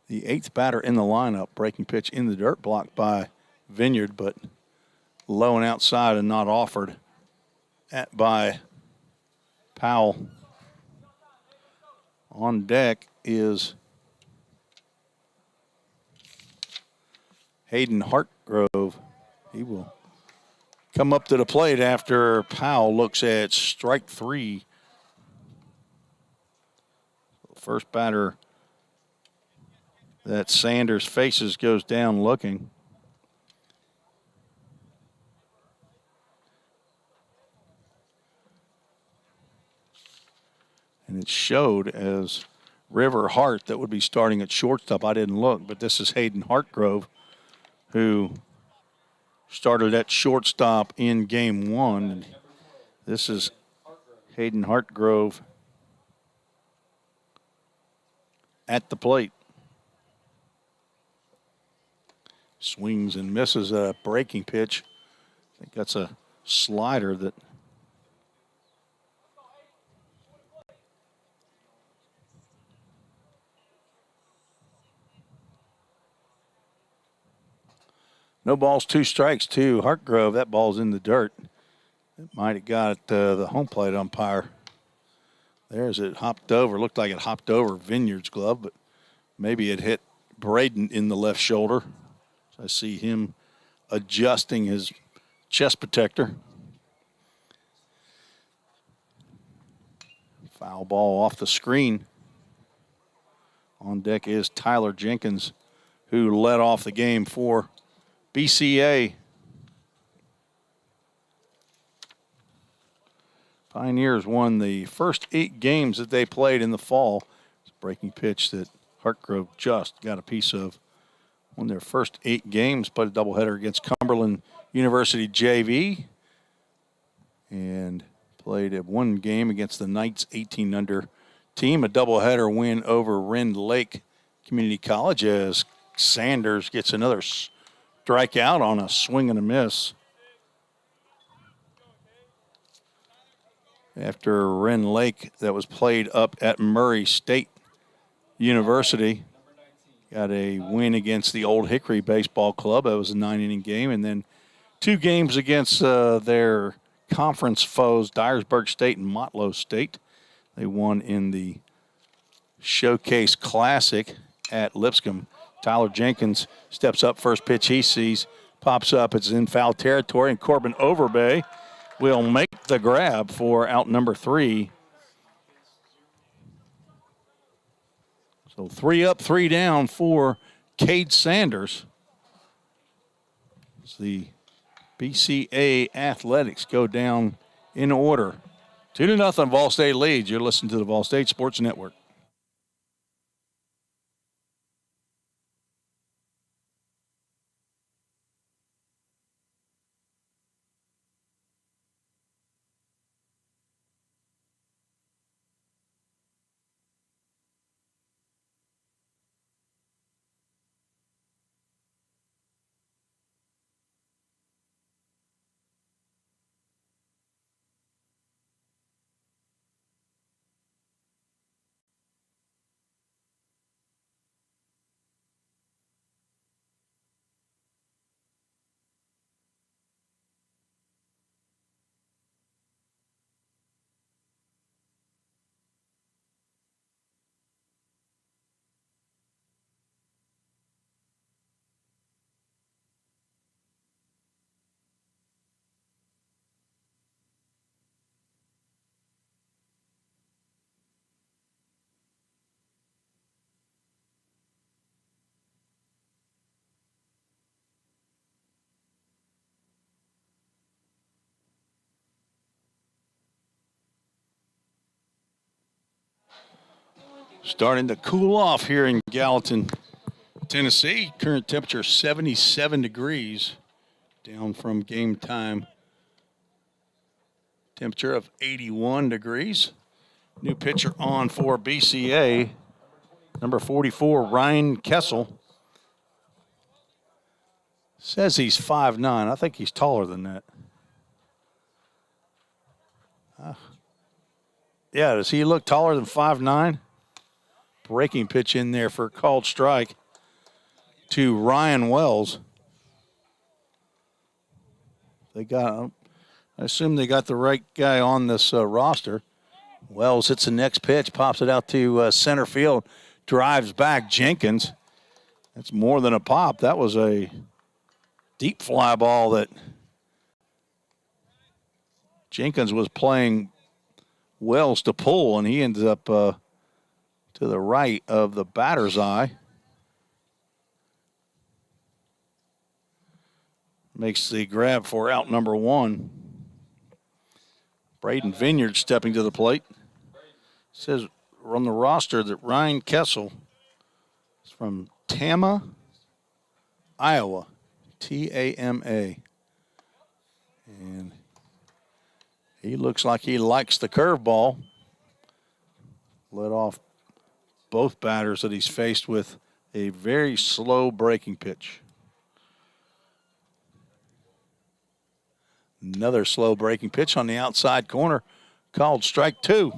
Speaker 1: The 8th batter in the lineup, breaking pitch in the dirt, blocked by Vineyard, but low and outside and not offered by Powell. On deck is Hayden Hartgrove. He will come up to the plate after Powell looks at strike 3. First batter that Sanders faces goes down looking. And it showed as River Hart that would be starting at shortstop. I didn't look, but this is Hayden Hartgrove, who started at shortstop in game 1. And this is Hayden Hartgrove at the plate. Swings and misses a breaking pitch. I think that's a slider that no balls, 2 strikes to Hartgrove. That ball's in the dirt. It might have got the home plate umpire. There's it hopped over. Looked like it hopped over Vineyard's glove, but maybe it hit Braden in the left shoulder. So I see him adjusting his chest protector. Foul ball off the screen. On deck is Tyler Jenkins, who led off the game for BCA. Pioneers won the first 8 games that they played in the fall. It's a breaking pitch that Hartgrove just got a piece of. Won their first 8 games, played a doubleheader against Cumberland University JV, and played 1 game against the Knights 18-under team, a doubleheader win over Rend Lake Community College as Sanders gets another strikeout on a swing and a miss. After Rend Lake, that was played up at Murray State University. Got a win against the Old Hickory Baseball Club. That was a 9-inning game. And then 2 games against their conference foes, Dyersburg State and Motlow State. They won in the Showcase Classic at Lipscomb. Tyler Jenkins steps up, first pitch he sees, pops up. It's in foul territory, and Corbin Overbay will make the grab for out number 3. So 3 up, 3 down for Cade Sanders. As the BCA Athletics go down in order. 2-0, VolState leads. You're listening to the VolState Sports Network. Starting to cool off here in Gallatin, Tennessee. Current temperature 77 degrees, down from game time temperature of 81 degrees. New pitcher on for BCA, number 44, Ryan Kessel. Says he's 5'9". I think he's taller than that. Yeah, does he look taller than 5'9"? Breaking pitch in there for a called strike to Ryan Wells. I assume they got the right guy on this roster. Wells hits the next pitch, pops it out to center field, drives back Jenkins. That's more than a pop. That was a deep fly ball that Jenkins was playing Wells to pull, and he ends up to the right of the batter's eye. Makes the grab for out number one. Braden Vineyard stepping to the plate. Says on the roster that Ryan Kessel is from Tama, Iowa. Tama. And he looks like he likes the curveball. Led off both batters that he's faced with a very slow breaking pitch. Another slow breaking pitch on the outside corner, called strike two.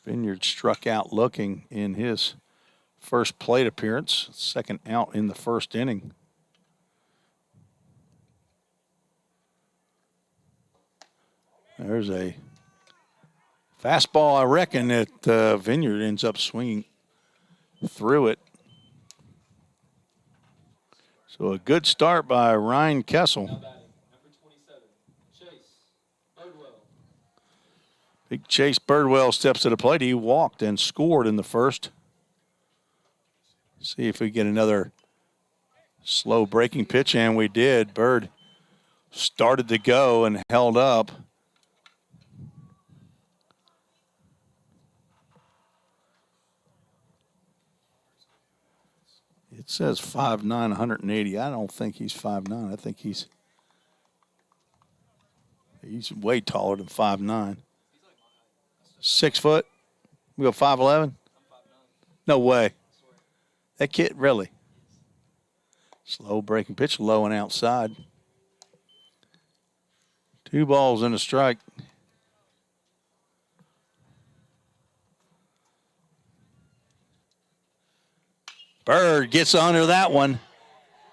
Speaker 1: Vineyard struck out looking in his first plate appearance, second out in the first inning. There's a fastball, I reckon, that Vineyard ends up swinging through it. So a good start by Ryan Kessel.
Speaker 2: Now batting, number 27, Chase Birdwell.
Speaker 1: Big Chase Birdwell steps to the plate. He walked and scored in the first. See if we get another slow breaking pitch, and we did. Bird started to go and held up. It says 5'9", 180. I don't think he's 5'9". I think he's way taller than 5'9". 6 foot? We go 5'11"? No way. That kid, really? Slow breaking pitch, low and outside. 2 balls and a strike. Bird gets under that one,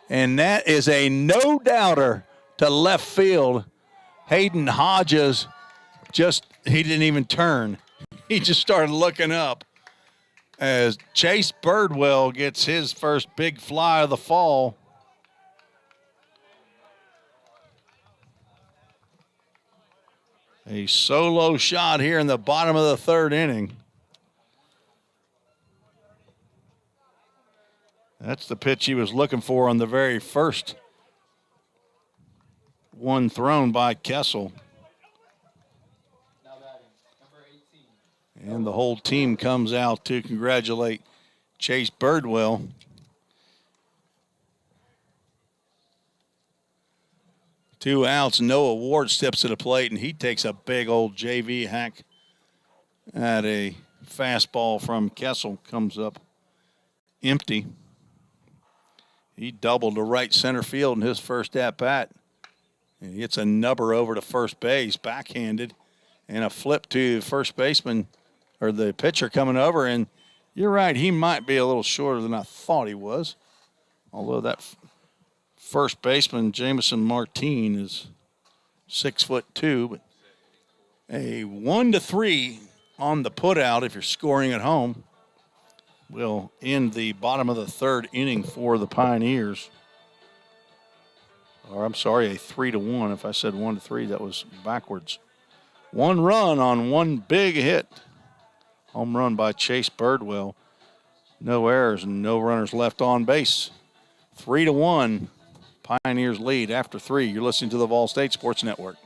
Speaker 1: and that is a no-doubter to left field. Hayden Hodges he didn't even turn. He just started looking up as Chase Birdwell gets his first big fly of the fall. A solo shot here in the bottom of the third inning. That's the pitch he was looking for on the very first one thrown by Kessel.
Speaker 2: Now batting, number 18.
Speaker 1: And the whole team comes out to congratulate Chase Birdwell. Two outs, Noah Ward steps to the plate, and he takes a big old JV hack at a fastball from Kessel. Comes up empty. He doubled to right center field in his first at-bat. And he hits a nubber over to first base, backhanded, and a flip to first baseman, or the pitcher coming over. And you're right, he might be a little shorter than I thought he was. Although that first baseman, Jamison Martin, is 6'2", but a 1-3 on the putout if you're scoring at home will end the bottom of the third inning for the Pioneers. Or I'm sorry, a 3-1. If I said 1-3, that was backwards. 1 run on 1 big hit. Home run by Chase Pioneers lead after 3. You're listening to the VolState Sports Network.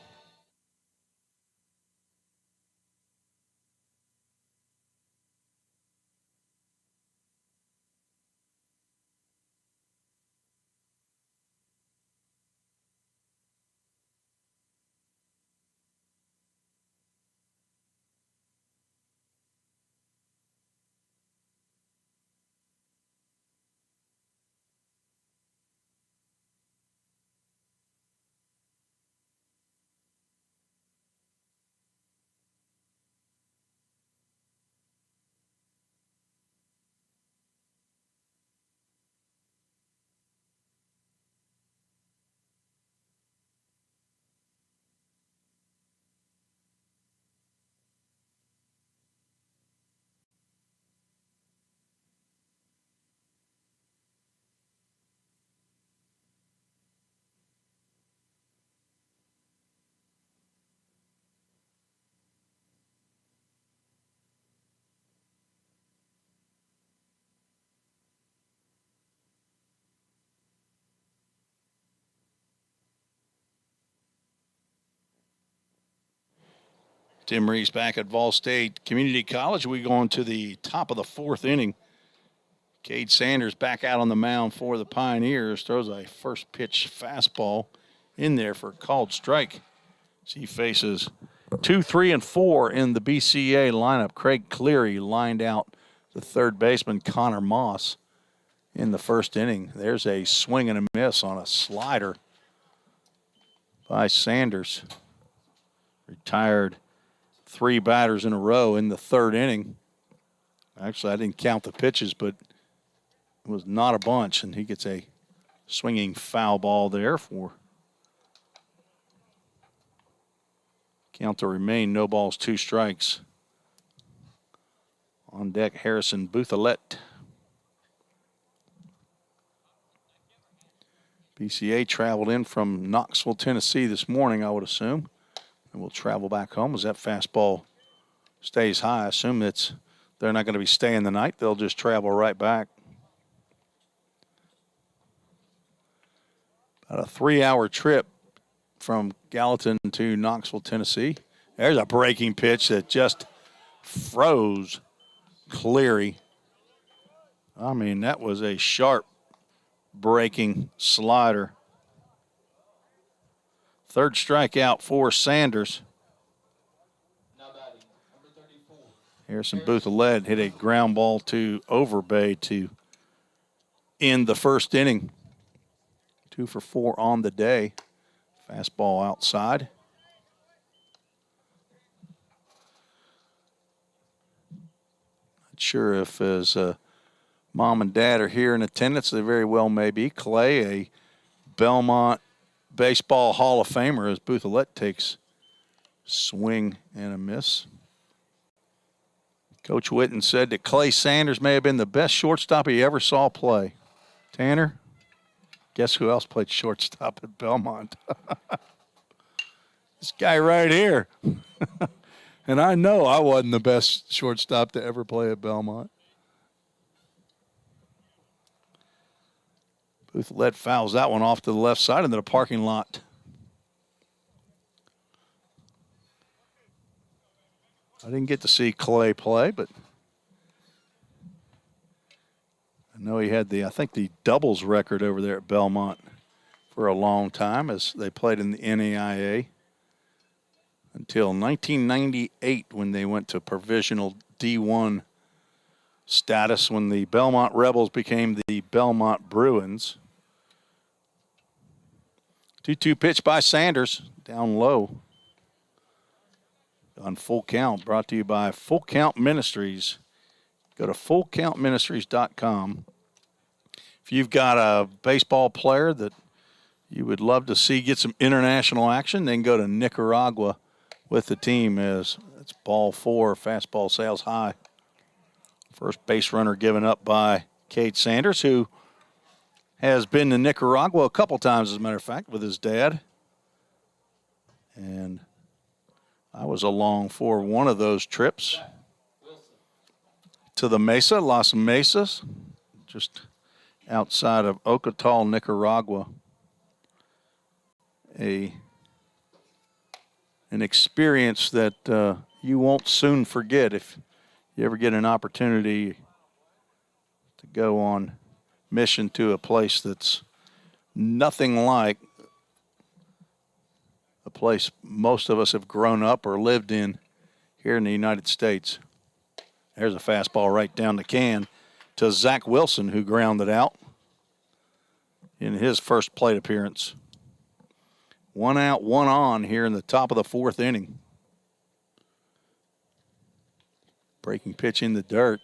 Speaker 1: Tim Reese back at VolState Community College. We go on to the top of the 4th inning. Cade Sanders back out on the mound for the Pioneers. Throws a first pitch fastball in there for a called strike. As he faces 2, 3, and 4 in the BCA lineup. Craig Cleary lined out the third baseman Connor Moss in the first inning. There's a swing and a miss on a slider by Sanders. Retired 3 batters in a row in the third inning. Actually, I didn't count the pitches, but it was not a bunch, and he gets a swinging foul ball there for count to remain. No balls, 2 strikes. On deck, Harrison Buthelette. BCA traveled in from Knoxville, Tennessee this morning, I would assume. And we'll travel back home as that fastball stays high. I assume they're not going to be staying the night. They'll just travel right back. About a 3-hour trip from Gallatin to Knoxville, Tennessee. There's a breaking pitch that just froze Cleary. I mean, that was a sharp breaking slider. Third strikeout for Sanders.
Speaker 2: Now batting, number 34.
Speaker 1: Harrison Buthelette hit a ground ball to Overbay to end the first inning. 2 for 4 on the day. Fastball outside. Not sure if his mom and dad are here in attendance. They very well may be. Clay, a Belmont Baseball Hall of Famer, as Buthelette takes swing and a miss. Coach Witten said that Clay Sanders may have been the best shortstop he ever saw play. Tanner, guess who else played shortstop at Belmont? This guy right here. And I know I wasn't the best shortstop to ever play at Belmont. Buthelette fouls that one off to the left side into the parking lot. I didn't get to see Clay play, but I know he had I think the doubles record over there at Belmont for a long time as they played in the NAIA until 1998 when they went to provisional D1 status when the Belmont Rebels became the Belmont Bruins. 2-2 pitch by Sanders, down low. On Full Count, brought to you by Full Count Ministries. Go to fullcountministries.com. If you've got a baseball player that you would love to see get some international action, then go to Nicaragua with the team as it's ball 4, fastball sails high. First base runner given up by Cade Sanders, who has been to Nicaragua a couple times, as a matter of fact, with his dad. And I was along for one of those trips to the Mesa, Las Mesas, just outside of Ocotal, Nicaragua. an experience that you won't soon forget if you ever get an opportunity to go on mission to a place that's nothing like a place most of us have grown up or lived in here in the United States. There's a fastball right down the can to Zach Wilson, who grounded out in his first plate appearance. 1 out, 1 on here in the top of the 4th inning. Breaking pitch in the dirt.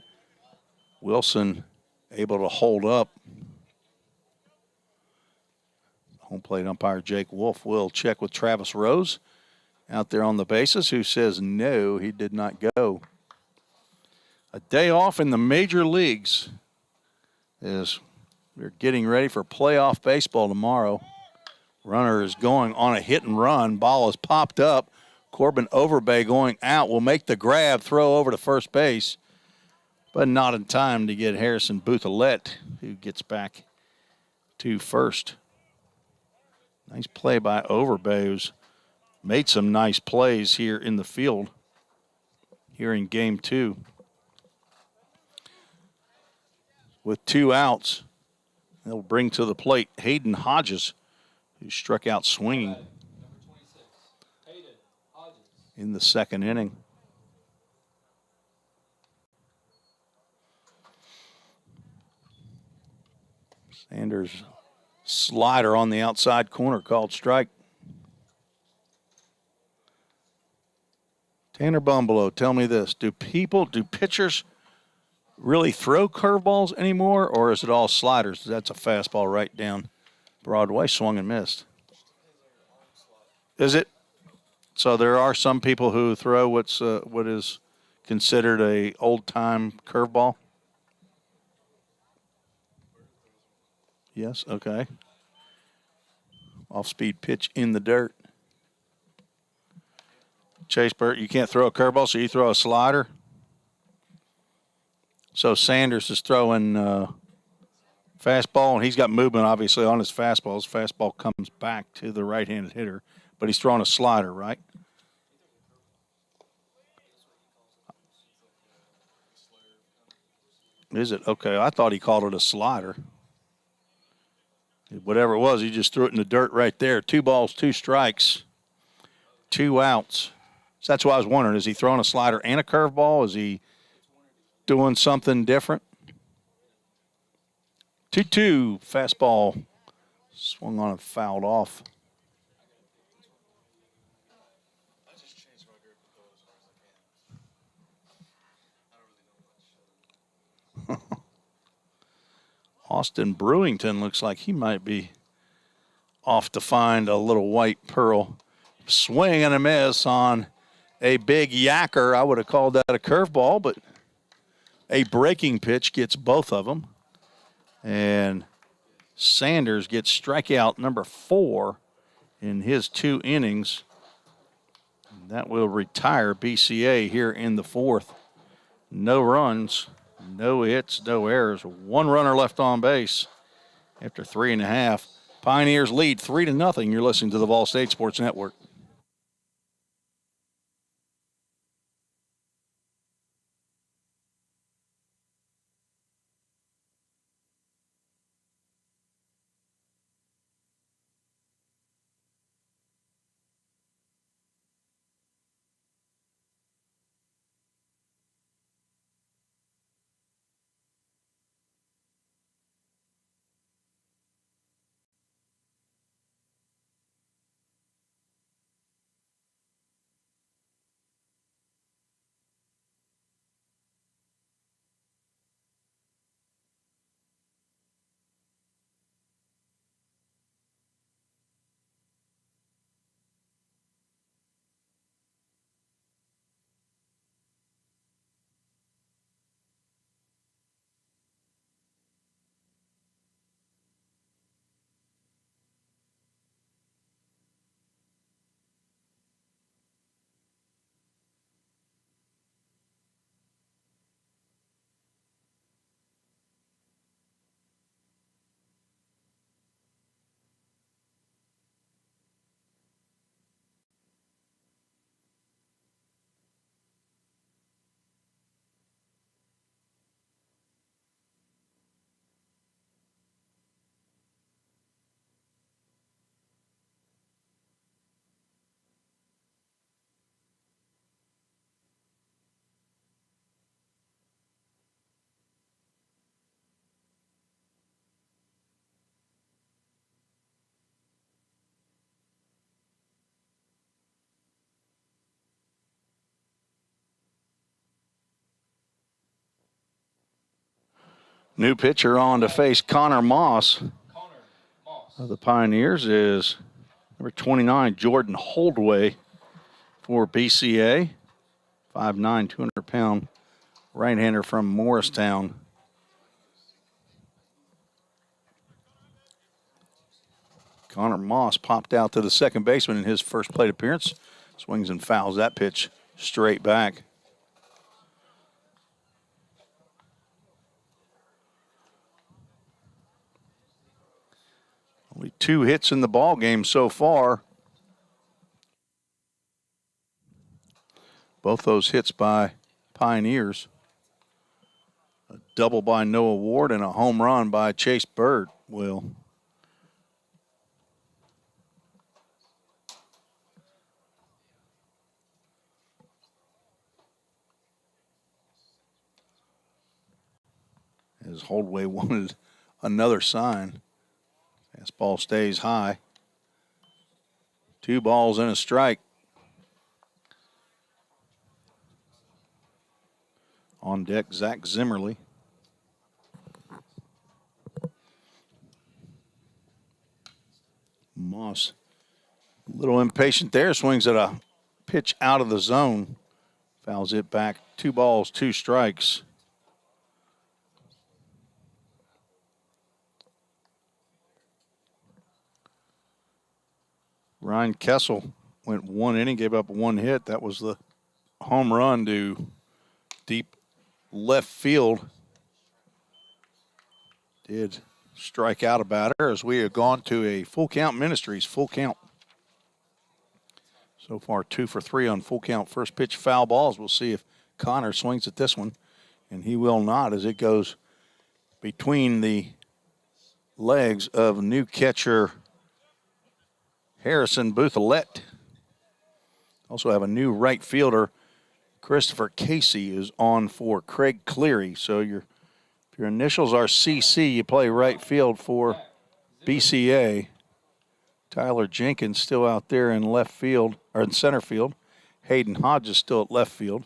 Speaker 1: Wilson able to hold up. Home plate umpire Jake Wolf will check with Travis Rose out there on the bases, who says no, he did not go. A day off in the major leagues as we're getting ready for playoff baseball tomorrow. Runner is going on a hit and run. Ball is popped up. Corbin Overbay going out will make the grab, throw over to first base, but not in time to get Harrison Bouthelette, who gets back to first. Nice play by Overbay, who's made some nice plays here in the field here in game 2. With 2 outs, they'll bring to the plate Hayden Hodges, who struck out swinging in the 2nd inning. Sanders slider on the outside corner called strike. Tanner Bumbleau, tell me this. Do pitchers really throw curveballs anymore, or is it all sliders? That's a fastball right down Broadway, swung and missed. Is it? So there are some people who throw what is considered a old-time curveball? Yes, okay. Off-speed pitch in the dirt. Chase Burt, you can't throw a curveball, so you throw a slider. So Sanders is throwing fastball, and he's got movement, obviously, on his fastball. His fastball comes back to the right-handed hitter, but he's throwing a slider, right? Is it? Okay, I thought he called it a slider. Whatever it was, he just threw it in the dirt right there. 2 balls, 2 strikes, 2 outs. So that's why I was wondering, is he throwing a slider and a curveball? Is he doing something different? 2-2, fastball swung on and fouled off. Austin Brewington looks like he might be off to find a little white pearl. Swing and a miss on a big yacker. I would have called that a curveball, but a breaking pitch gets both of them. And Sanders gets strikeout number 4 in his 2 innings. That will retire BCA here in the 4th. No runs, no hits, no errors. 1 runner left on base after 3.5. Pioneers lead 3-0. You're listening to the VolState Sports Network. New pitcher on to face Connor Moss
Speaker 2: Connor Moss.
Speaker 1: of the Pioneers is number 29, Jordan Holdway for BCA. 5'9", 200-pound right-hander from Morristown. Connor Moss popped out to the second baseman in his first plate appearance. Swings and fouls that pitch straight back. Only 2 hits in the ball game so far. Both those hits by Pioneers. A double by Noah Ward and a home run by Chase Bird. Will. As Holdway wanted another sign. Fastball stays high. 2 balls and a strike. On deck, Zach Zimmerly. Moss, a little impatient there, swings at a pitch out of the zone. Fouls it back. 2 balls, 2 strikes. Ryan Kessel went 1 inning, gave up 1 hit. That was the home run to deep left field. Did strike out a batter as we have gone to a full count Ministries, full count. So far 2 for 3 on full count first pitch foul balls. We'll see if Connor swings at this one, and he will not as it goes between the legs of new catcher Harrison Bouthillette. Also have a new right fielder, Christopher Casey, is on for Craig Cleary. So if your initials are CC, you play right field for BCA. Tyler Jenkins still out there in left field, or in center field. Hayden Hodges still at left field.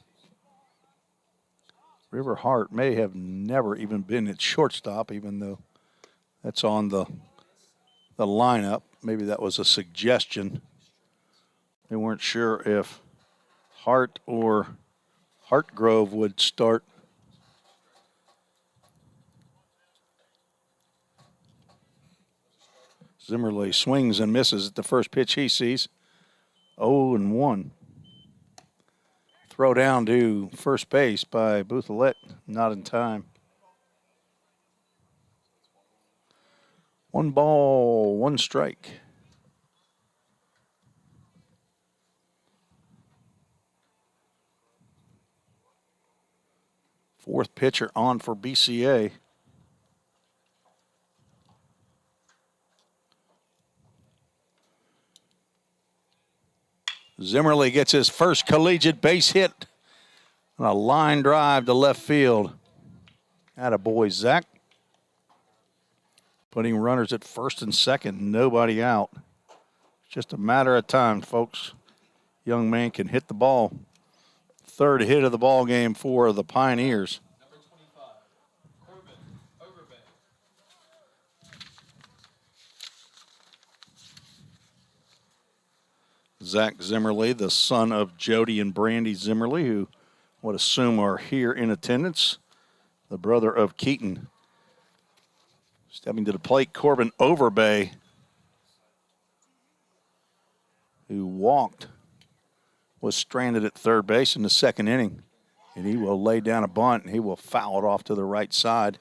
Speaker 1: River Hart may have never even been at shortstop, even though that's on the lineup. Maybe that was a suggestion. They weren't sure if Hart or Hartgrove would start. Zimmerly swings and misses at the first pitch he sees. 0-1. Throw down to first base by Bouthillette, not in time. 1 ball, 1 strike. Fourth pitcher on for BCA. Zimmerly gets his first collegiate base hit on a line drive to left field. Attaboy, Zach. Putting runners at first and second, nobody out. It's just a matter of time, folks. Young man can hit the ball. Third hit of the ball game for the Pioneers.
Speaker 2: Number 25, Corbin Overbay.
Speaker 1: Zach Zimmerly, the son of Jody and Brandy Zimmerly, who I would assume are here in attendance. The brother of Keaton. Stepping to the plate, Corbin Overbay, who walked, was stranded at third base in the second inning. And he will lay down a bunt, and he will foul it off to the right side.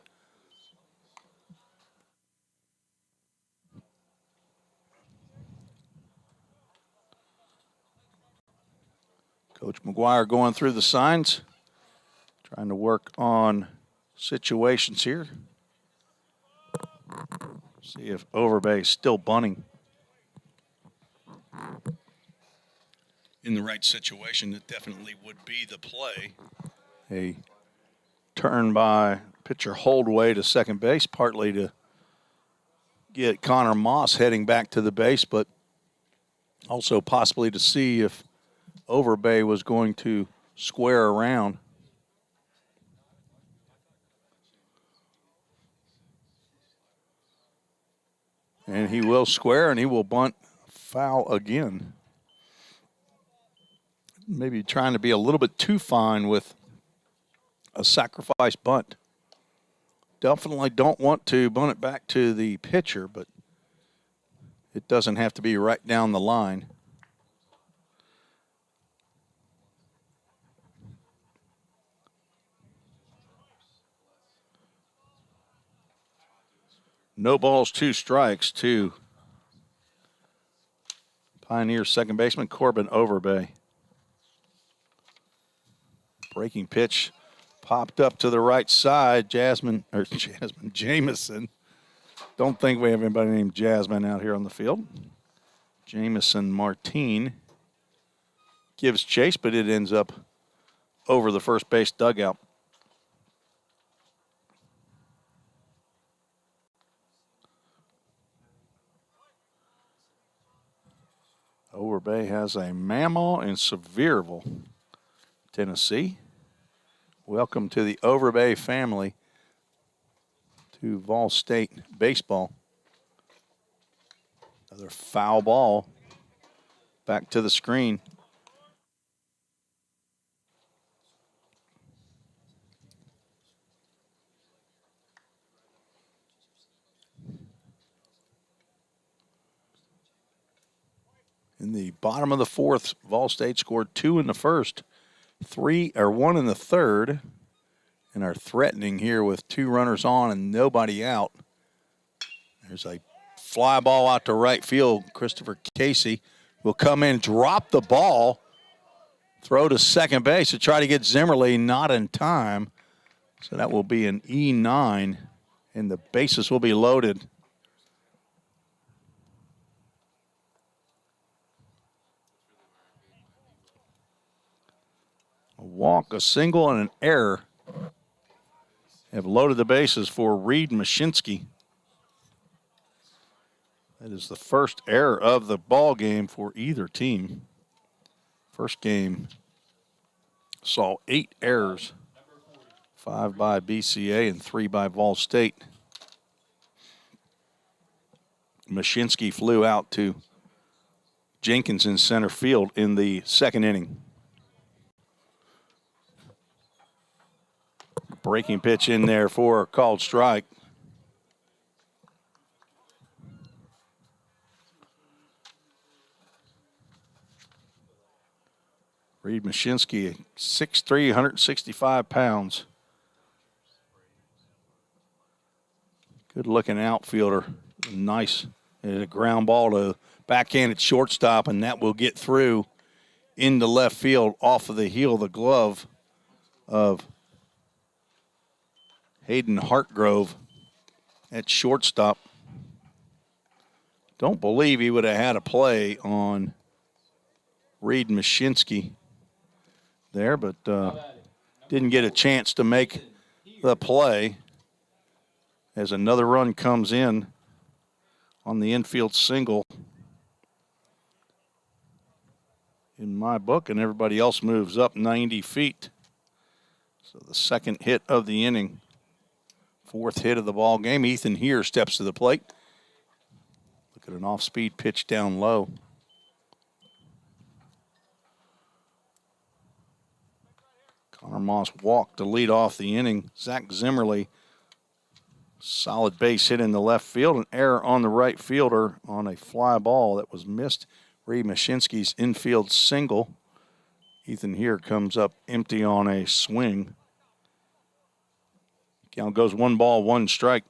Speaker 1: Coach McGuire going through the signs, trying to work on situations here. See if Overbay is still bunting. In the right situation, it definitely would be the play. A turn by pitcher Holdway to second base, partly to get Connor Moss heading back to the base, but also possibly to see if Overbay was going to square around. And he will square, and he will bunt foul again. Maybe trying to be a little bit too fine with a sacrifice bunt. Definitely don't want to bunt it back to the pitcher, but it doesn't have to be right down the line. No balls, 2 strikes to Pioneer second baseman Corbin Overbay. Breaking pitch popped up to the right side. Jameson. Don't think we have anybody named Jasmine out here on the field. Jameson Martine gives chase, but it ends up over the first base dugout. Overbay has a Mamaw in Sevierville, Tennessee. Welcome to the Overbay family to VolState baseball. Another foul ball back to the screen. In the bottom of the fourth, VolState scored 2 in the first, 1 in the third, and are threatening here with 2 runners on and nobody out. There's a fly ball out to right field. Christopher Casey will come in, drop the ball, throw to second base to try to get Zimmerly, not in time. So that will be an E9, and the bases will be loaded. A walk, a single, and an error have loaded the bases for Reed Mashinsky. That is the first error of the ball game for either team. First game saw 8 errors, 5 by BCA and 3 by VolState. Mashinsky flew out to Jenkins in center field in the second inning. Breaking pitch in there for a called strike. Reed Mashinsky, 6'3", 165 pounds. Good-looking outfielder. Nice. A ground ball to backhanded shortstop, and that will get through into left field off of the heel of the glove of Hayden Hartgrove at shortstop. Don't believe he would have had a play on Reed Mashinsky there, but didn't get a chance to make the play as another run comes in on the infield single in my book, and everybody else moves up 90 feet. So the second hit of the inning. 4th hit of the ball game. Ethan here steps to the plate. Look at an off-speed pitch down low. Connor Moss walked to lead off the inning. Zach Zimmerly, solid base hit in the left field. An error on the right fielder on a fly ball that was missed. Reed Mashinsky's infield single. Ethan here comes up empty on a swing. Count goes 1 ball, 1 strike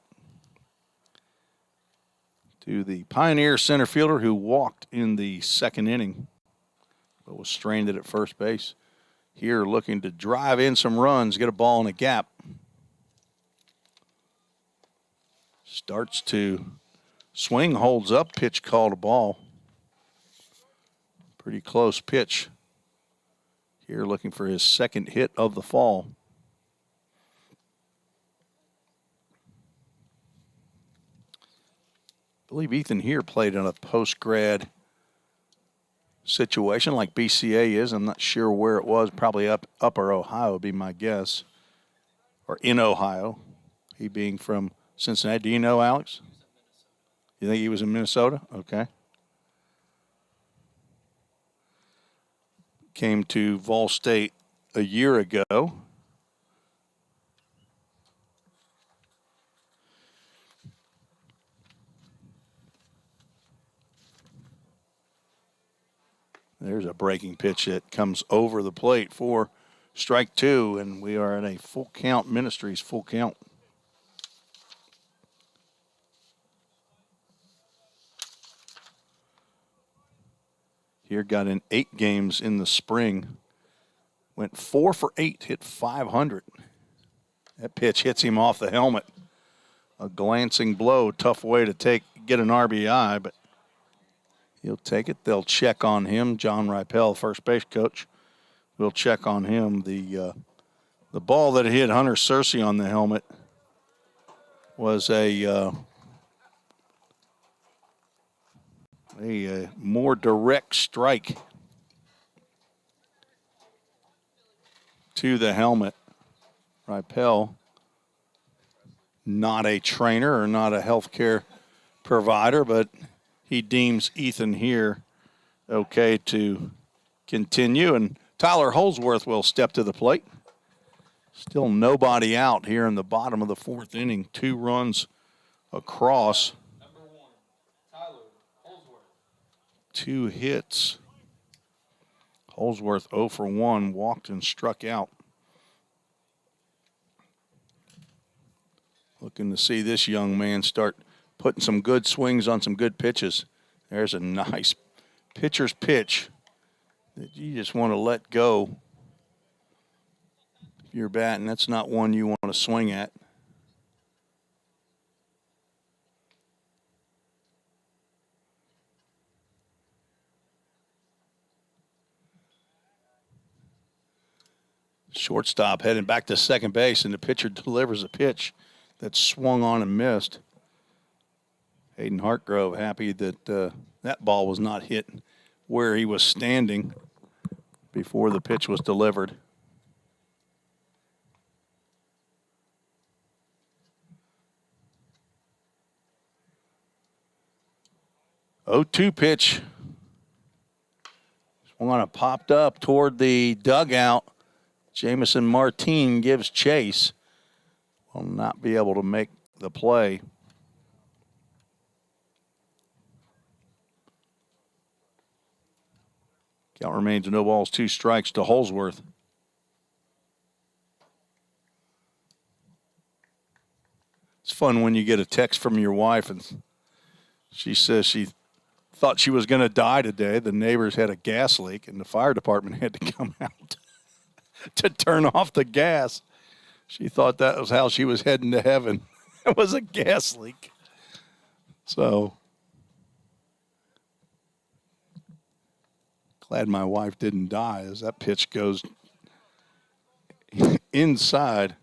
Speaker 1: to the Pioneer center fielder who walked in the second inning but was stranded at first base. Here looking to drive in some runs, get a ball in a gap. Starts to swing, holds up, pitch called a ball. Pretty close pitch. Here looking for his second hit of the fall. I believe Ethan here played in a post-grad situation like BCA is. I'm not sure where it was. Probably upper Ohio would be my guess. Or in Ohio. He being from Cincinnati. Do you know, Alex? You think he was in Minnesota? Okay. Came to VolState a year ago. There's a breaking pitch that comes over the plate for strike two, and we are at a full count. Ministries full count. Here got in 8 games in the spring. Went 4 for 8, hit .500. That pitch hits him off the helmet. A glancing blow, tough way to get an RBI, but he'll take it. They'll check on him. John Ripel, first base coach, will check on him. The ball that hit Hunter Cersei on the helmet was a more direct strike to the helmet. Ripel, not a trainer or not a healthcare provider, but he deems Ethan here okay to continue. And Tyler Holsworth will step to the plate. Still nobody out here in the bottom of the 4th inning. 2 runs across.
Speaker 2: Number 1, Tyler Holsworth.
Speaker 1: 2 hits. Holsworth 0 for 1, walked and struck out. Looking to see this young man start putting some good swings on some good pitches. There's a nice pitcher's pitch that you just want to let go. If you're batting, that's not one you want to swing at. Shortstop heading back to second base, and the pitcher delivers a pitch that swung on and missed. Hayden Hartgrove happy that that ball was not hit where he was standing before the pitch was delivered. 0-2 pitch. Swung on, popped up toward the dugout. Jamison Martin gives chase. Will not be able to make the play. Count remains 0 balls, 2 strikes to Holsworth. It's fun when you get a text from your wife and she says she thought she was going to die today. The neighbors had a gas leak and the fire department had to come out to turn off the gas. She thought that was how she was heading to heaven. It was a gas leak. So glad my wife didn't die as that pitch goes inside.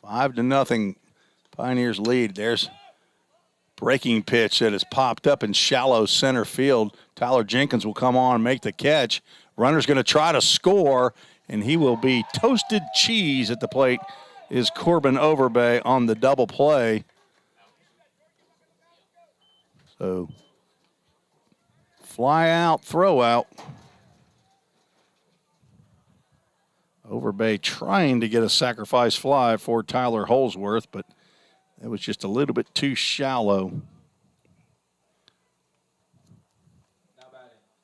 Speaker 1: Five to nothing, Pioneers lead. There's breaking pitch that has popped up in shallow center field. Tyler Jenkins will come on and make the catch. Runner's going to try to score, and he will be toasted cheese at the plate. Is Corbin Overbay on the double play. So fly out, throw out. Overbay trying to get a sacrifice fly for Tyler Holsworth, but that was just a little bit too shallow.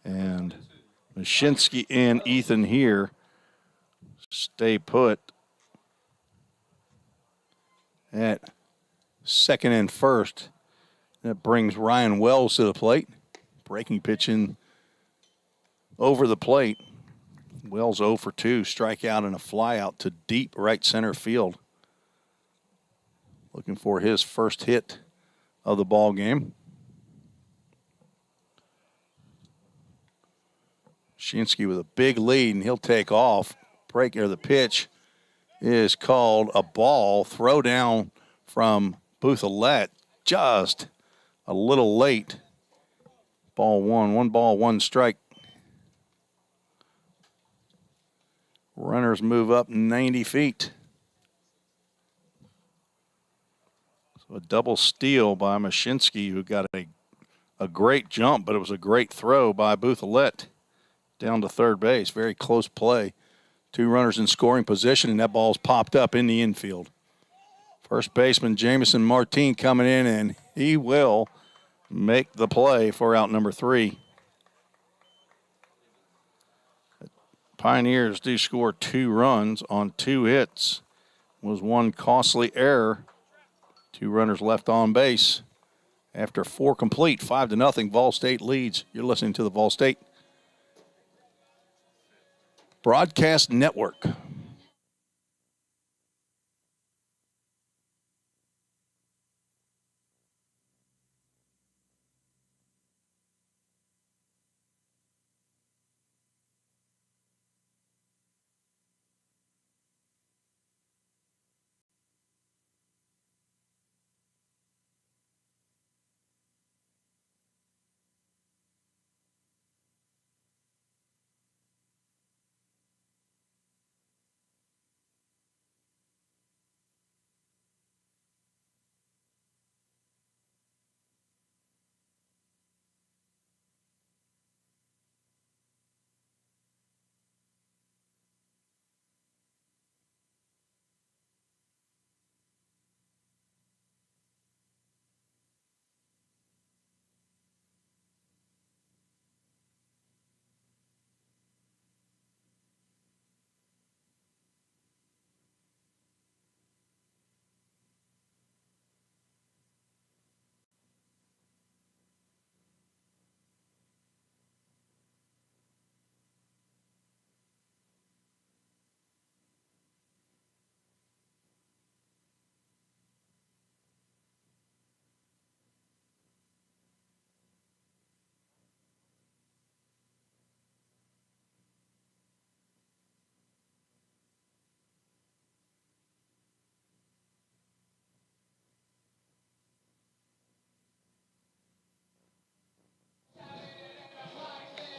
Speaker 1: And Mashinsky and Ethan here stay put at second and first. That brings Ryan Wells to the plate. Breaking pitch in over the plate. Wells 0 for 2, strikeout and a flyout to deep right center field. Looking for his first hit of the ball game. Shinsky with a big lead, and he'll take off. The pitch is called a ball. Throw down from Booth-Alette, just a little late. Ball one. 1 ball, 1 strike. Runners move up 90 feet. So a double steal by Mashinsky, who got a great jump, but it was a great throw by Bouthelet down to third base. Very close play. 2 runners in scoring position, and that ball's popped up in the infield. First baseman Jamison Martin coming in, and he will make the play for out number 3. Pioneers do score 2 runs on 2 hits. Was 1 costly error. 2 runners left on base. After 4 complete, 5-0, VolState leads. You're listening to the VolState Broadcast Network.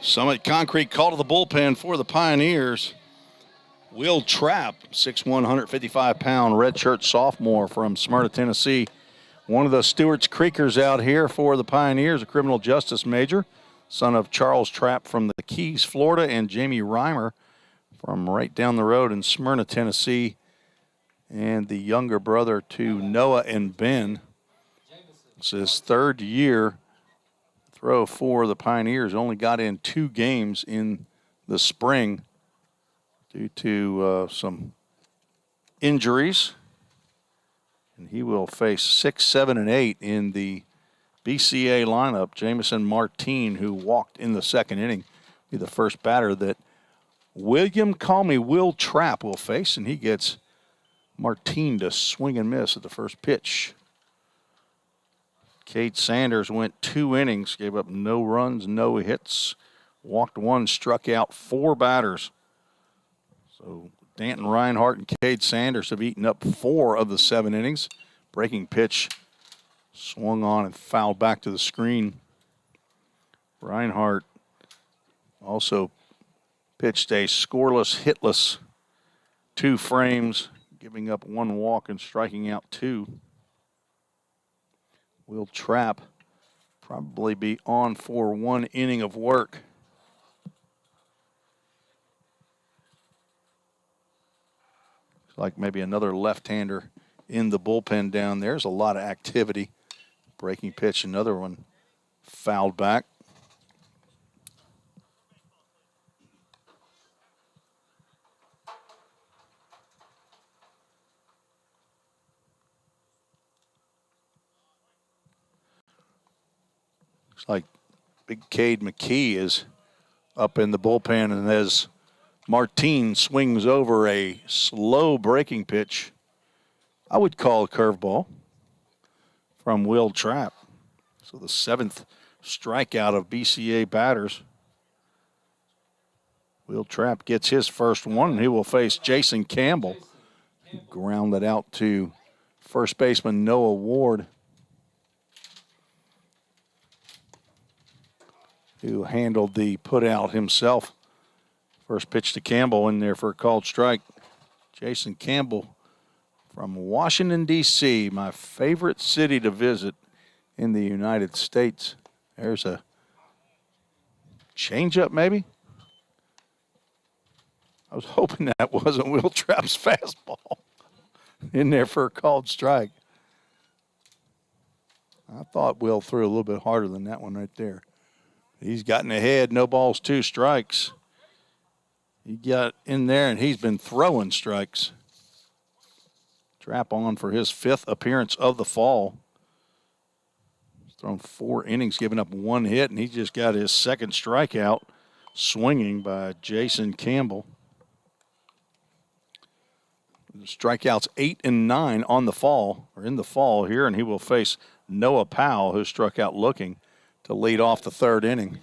Speaker 1: Summit Concrete call to the bullpen for the Pioneers. Will Trapp, 6'1", 155-pound redshirt sophomore from Smyrna, Tennessee. One of the Stewart's Creekers out here for the Pioneers, a criminal justice major, son of Charles Trapp from the Keys, Florida, and Jamie Reimer from right down the road in Smyrna, Tennessee, and the younger brother to Noah and Ben. It's his 3rd year throw for the Pioneers. Only got in 2 games in the spring due to some injuries. And he will face 6, 7, and 8 in the BCA lineup. Jamison Martin, who walked in the 2nd inning, be the first batter that Will Trapp will face, and he gets Martin to swing and miss at the first pitch. Cade Sanders went 2 innings, gave up no runs, no hits, walked 1, struck out 4 batters. So Danton Reinhardt and Cade Sanders have eaten up 4 of the 7 innings. Breaking pitch swung on and fouled back to the screen. Reinhardt also pitched a scoreless, hitless 2 frames, giving up 1 walk and striking out 2. Will Trapp probably be on for 1 inning of work. Looks like maybe another left-hander in the bullpen down there. There's a lot of activity. Breaking pitch, another one fouled back. Looks like Big Cade McKee is up in the bullpen, and as Martin swings over a slow breaking pitch, I would call a curveball from Will Trapp. So the 7th strikeout of BCA batters. Will Trapp gets his first one, and he will face Jason Campbell. He grounded out to first baseman Noah Ward. who handled the put out himself. First pitch to Campbell in there for a called strike. Jason Campbell from Washington, D.C., my favorite city to visit in the United States. There's a changeup, maybe? I was hoping that wasn't Will Trapp's fastball in there for a called strike. I thought Will threw a little bit harder than that one right there. He's gotten ahead, no balls, 2 strikes. He got in there, and he's been throwing strikes. Trapp on for his 5th appearance of the fall. He's thrown 4 innings, giving up 1 hit, and he just got his 2nd strikeout swinging by Jason Campbell. The strikeouts 8 and 9 on the fall, or in the fall here, and he will face Noah Powell, who struck out looking to lead off the 3rd inning.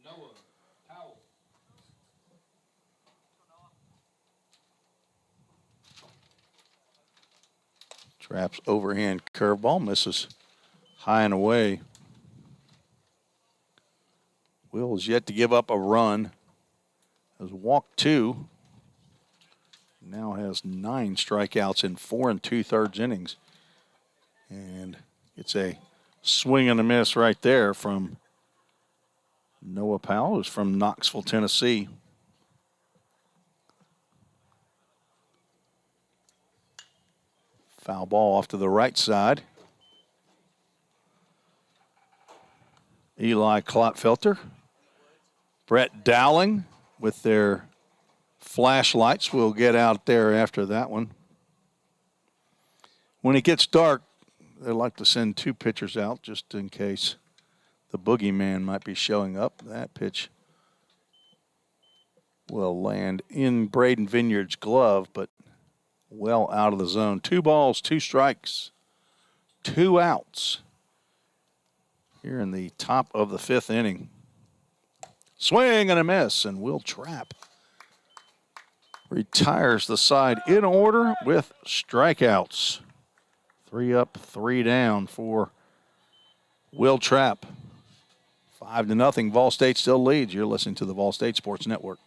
Speaker 2: Noah Powell.
Speaker 1: Trapp's overhand curveball misses high and away. Will is yet to give up a run. Has walked 2. Now has 9 strikeouts in 4 2/3 innings. And it's a swing and a miss right there from Noah Powell, who's from Knoxville, Tennessee. Foul ball off to the right side. Eli Klotfelter, Brett Dowling with their flashlights will get out there after that one. When it gets dark, they like to send 2 pitchers out just in case the boogeyman might be showing up. That pitch will land in Braden Vineyard's glove, but well out of the zone. 2 balls, 2 strikes, 2 outs here in the top of the 5th inning. Swing and a miss, and Will Trapp retires the side in order with strikeouts. 3 up, 3 down for Will Trapp. 5-0. VolState still leads. You're listening to the VolState Sports Network.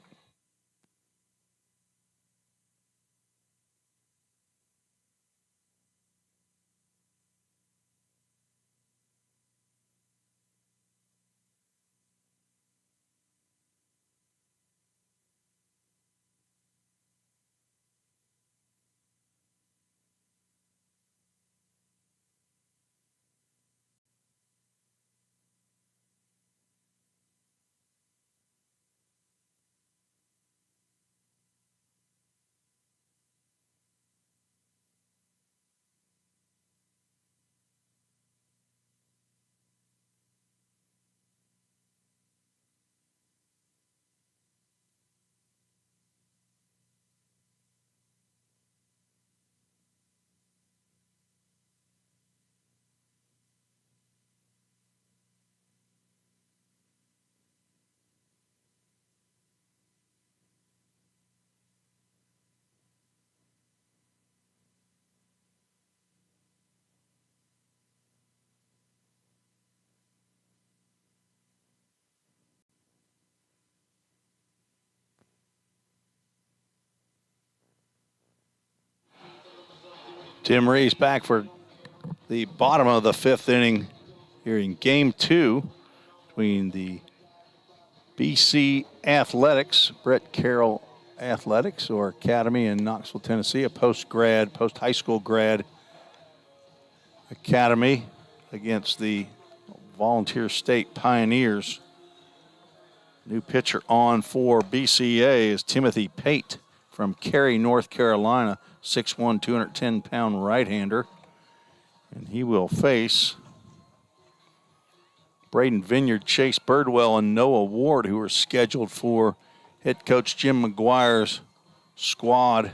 Speaker 1: Tim Reeves back for the bottom of the 5th inning here in Game 2 between the BC Athletics, Brett Carroll Athletics, or Academy in Knoxville, Tennessee, a post-high school grad academy against the Volunteer State Pioneers. New pitcher on for BCA is Timothy Pate from Cary, North Carolina, 6'1", 210-pound right-hander. And he will face Braden Vineyard, Chase Birdwell, and Noah Ward, who are scheduled for head coach Jim McGuire's squad.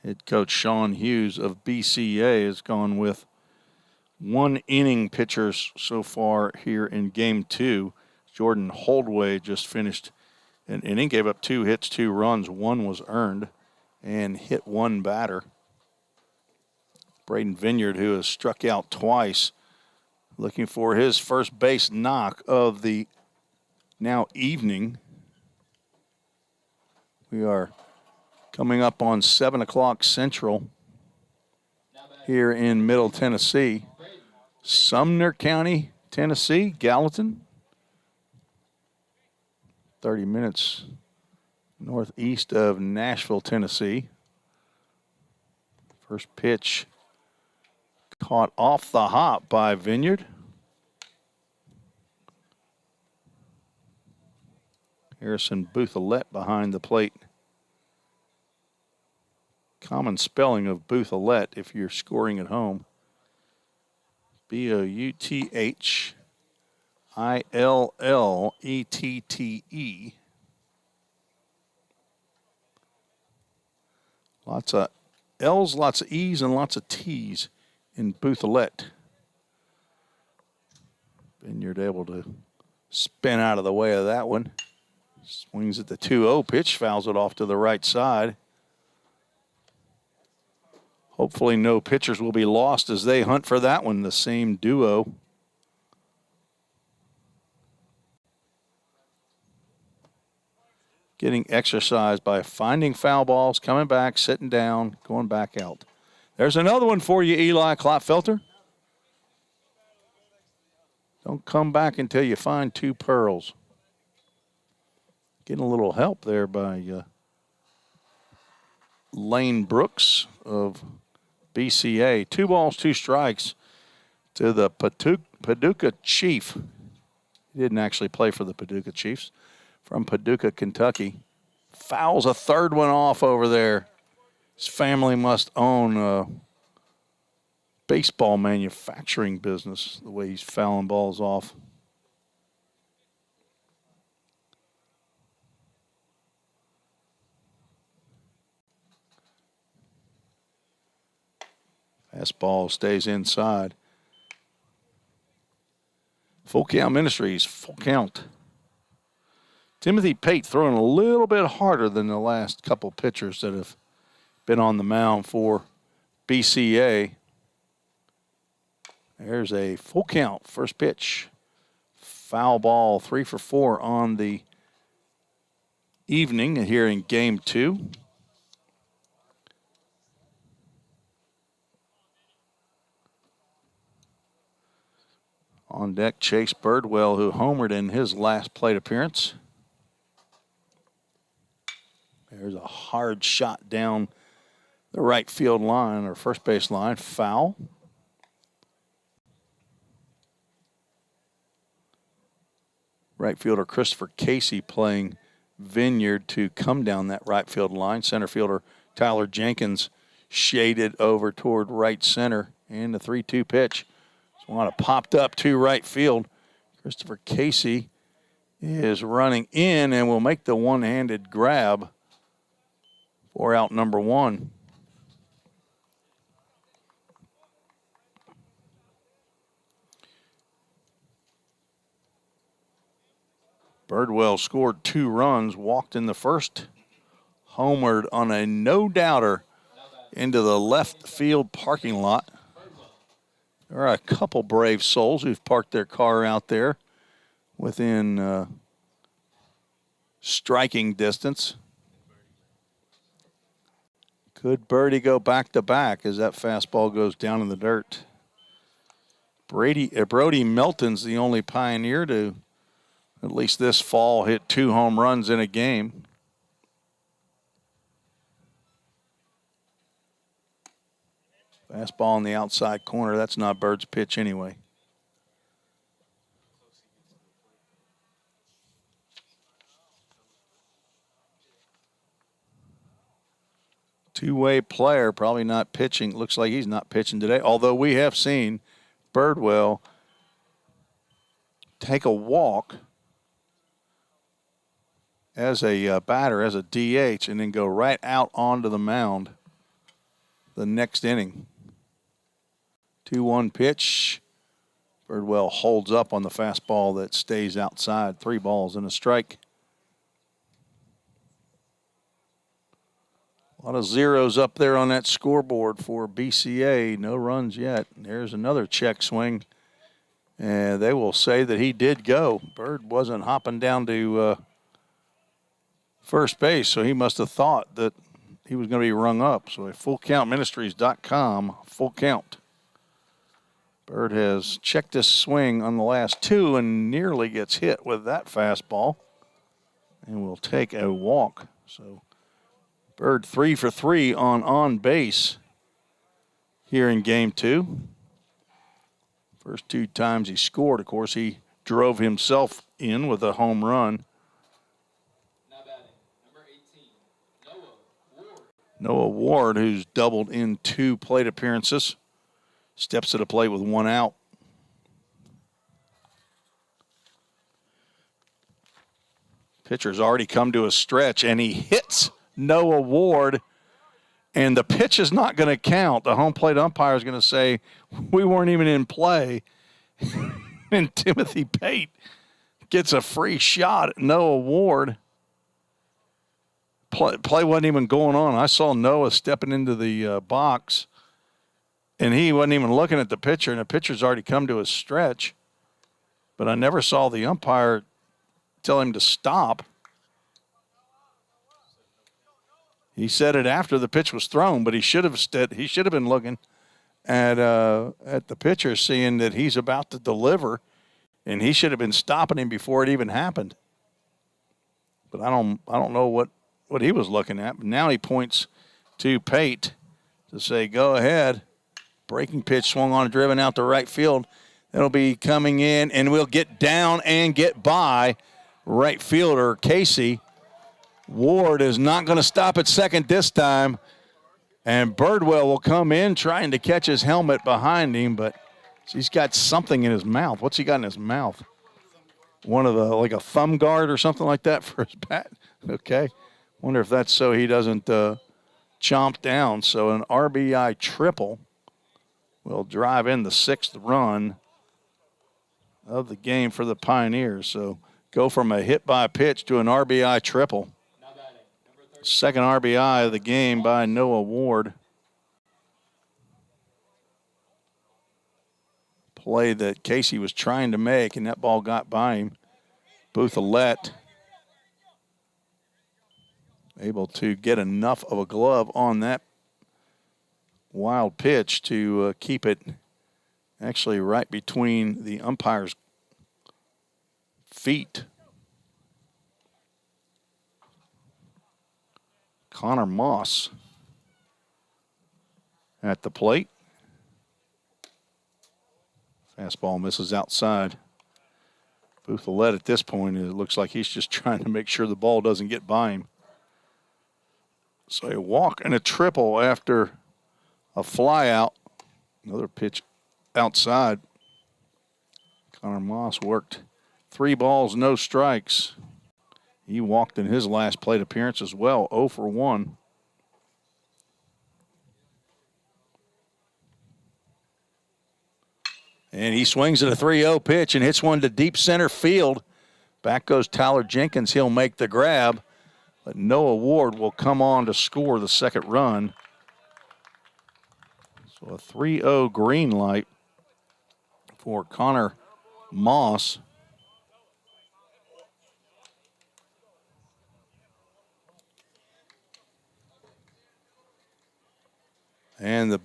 Speaker 1: Head coach Sean Hughes of BCA has gone with 1 inning pitchers so far here in Game 2. Jordan Holdway just finished an inning, gave up 2 hits, 2 runs. 1 was earned and hit 1 batter. Braden Vineyard, who has struck out twice, looking for his first base knock of the now evening. We are coming up on 7 o'clock Central here in Middle Tennessee. Sumner County, Tennessee, Gallatin. 30 minutes northeast of Nashville, Tennessee. First pitch caught off the hop by Vineyard. Harrison Bouthelette behind the plate. Common spelling of Bouthelette if you're scoring at home. Bouthillette. Lots of L's, lots of E's, and lots of T's in Bouthelette. Vineyard able to spin out of the way of that one. Swings at the 2-0 pitch, fouls it off to the right side. Hopefully no pitchers will be lost as they hunt for that one, the same duo. Getting exercise by finding foul balls, coming back, sitting down, going back out. There's another one for you, Eli Klotfelter. Don't come back until you find two pearls. Getting a little help there by Lane Brooks of BCA. 2 balls, 2 strikes to the Paducah Chief. He didn't actually play for the Paducah Chiefs. From Paducah, Kentucky. Fouls a third one off over there. His family must own a baseball manufacturing business, the way he's fouling balls off. Fastball stays inside. Full Count Ministries, full count. Timothy Pate throwing a little bit harder than the last couple pitchers that have been on the mound for BCA. There's a full count, first pitch. Foul ball, 3 for 4 on the evening here in Game 2. On deck, Chase Birdwell, who homered in his last plate appearance. There's a hard shot down the right field line, or first base line, foul. Right fielder Christopher Casey playing Vineyard to come down that right field line. Center fielder Tyler Jenkins shaded over toward right center. And the 3-2 pitch. One popped up to right field. Christopher Casey is running in and will make the one-handed grab for out number 1. Birdwell scored 2 runs, walked in the first, homered on a no-doubter into the left field parking lot. There are a couple brave souls who've parked their car out there within striking distance. Could Birdie go back-to-back as that fastball goes down in the dirt? Brody Melton's the only Pioneer to, at least this fall, hit 2 home runs in a game. Fastball in the outside corner. That's not Bird's pitch anyway. Two-way player, probably not pitching. Looks like he's not pitching today, although we have seen Birdwell take a walk as a batter, as a DH, and then go right out onto the mound the next inning. 2-1 pitch. Birdwell holds up on the fastball that stays outside. 3 balls and a strike. A lot of zeros up there on that scoreboard for BCA. No runs yet. There's another check swing. And they will say that he did go. Bird wasn't hopping down to first base, so he must have thought that he was going to be rung up. So a fullcountministries.com, full count. Bird has checked his swing on the last two and nearly gets hit with that fastball. And will take a walk. So Bird 3 for 3 on base here in game 2. First 2 times he scored, of course, he drove himself in with a home run.
Speaker 2: Now batting, number 18, Noah Ward.
Speaker 1: Noah Ward, who's doubled in 2 plate appearances, steps to the plate with 1 out. Pitcher's already come to a stretch, and he hits Noah Ward, and the pitch is not going to count. The home plate umpire is going to say, we weren't even in play. And Timothy Pate gets a free shot at Noah Ward. Play wasn't even going on. I saw Noah stepping into the box, and he wasn't even looking at the pitcher, and the pitcher's already come to a stretch. But I never saw the umpire tell him to stop. He said it after the pitch was thrown, but he should have been looking at the pitcher, seeing that he's about to deliver, and he should have been stopping him before it even happened. But I don't know what he was looking at. But now he points to Pate to say, go ahead. Breaking pitch swung on, driven out to right field. That'll be coming in, and we'll get down and get by right fielder Casey. Ward is not going to stop at second this time, and Birdwell will come in trying to catch his helmet behind him, but he's got something in his mouth. What's he got in his mouth? One of the, like a thumb guard or something like that for his bat? Okay. Wonder if that's so he doesn't chomp down. So an RBI triple will drive in the 6th run of the game for the Pioneers. So go from a hit by pitch to an RBI triple. Second RBI of the game by Noah Ward. Play that Casey was trying to make, and that ball got by him. Bouthillette able to get enough of a glove on that wild pitch to keep it actually right between the umpire's feet. Connor Moss at the plate. Fastball misses outside. Bouthillette at this point, it looks like he's just trying to make sure the ball doesn't get by him. So a walk and a triple after a fly out. Another pitch outside. Connor Moss worked 3 balls, no strikes. He walked in his last plate appearance as well, 0 for 1. And he swings at a 3-0 pitch and hits one to deep center field. Back goes Tyler Jenkins. He'll make the grab, but Noah Ward will come on to score the 2nd run. So a 3-0 green light for Connor Moss. And the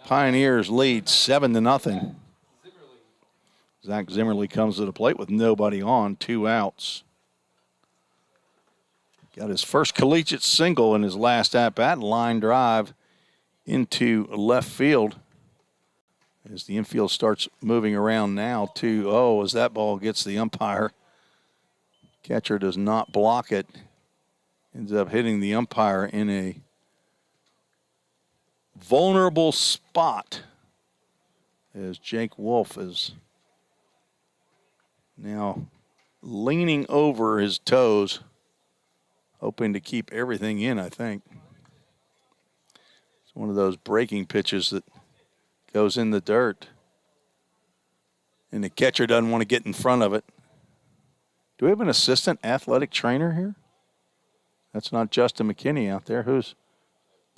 Speaker 1: Pioneers lead 7-0. Zach Zimmerly comes to the plate with nobody on, 2 outs. Got his first collegiate single in his last at-bat, line drive into left field. As the infield starts moving around now, as that ball gets the umpire. Catcher does not block it. Ends up hitting the umpire in a vulnerable spot as Jake Wolf is now leaning over his toes, hoping to keep everything in, I think. It's one of those breaking pitches that goes in the dirt, and the catcher doesn't want to get in front of it. Do we have an assistant athletic trainer here? That's not Justin McKinney out there. Who's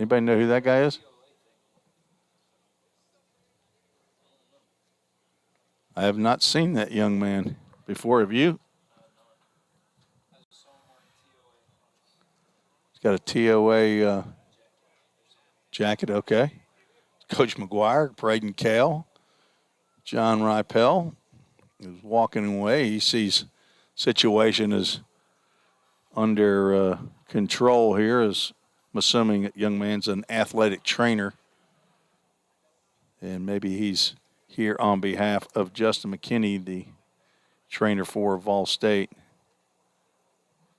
Speaker 1: Anybody know who that guy is? I have not seen that young man before. Have you? He's got a TOA jacket. Okay. Coach McGuire, Braden Kale, John Ripel is walking away. He sees situation is under control here, as I'm assuming that young man's an athletic trainer. And maybe he's here on behalf of Justin McKinney, the trainer for VolState.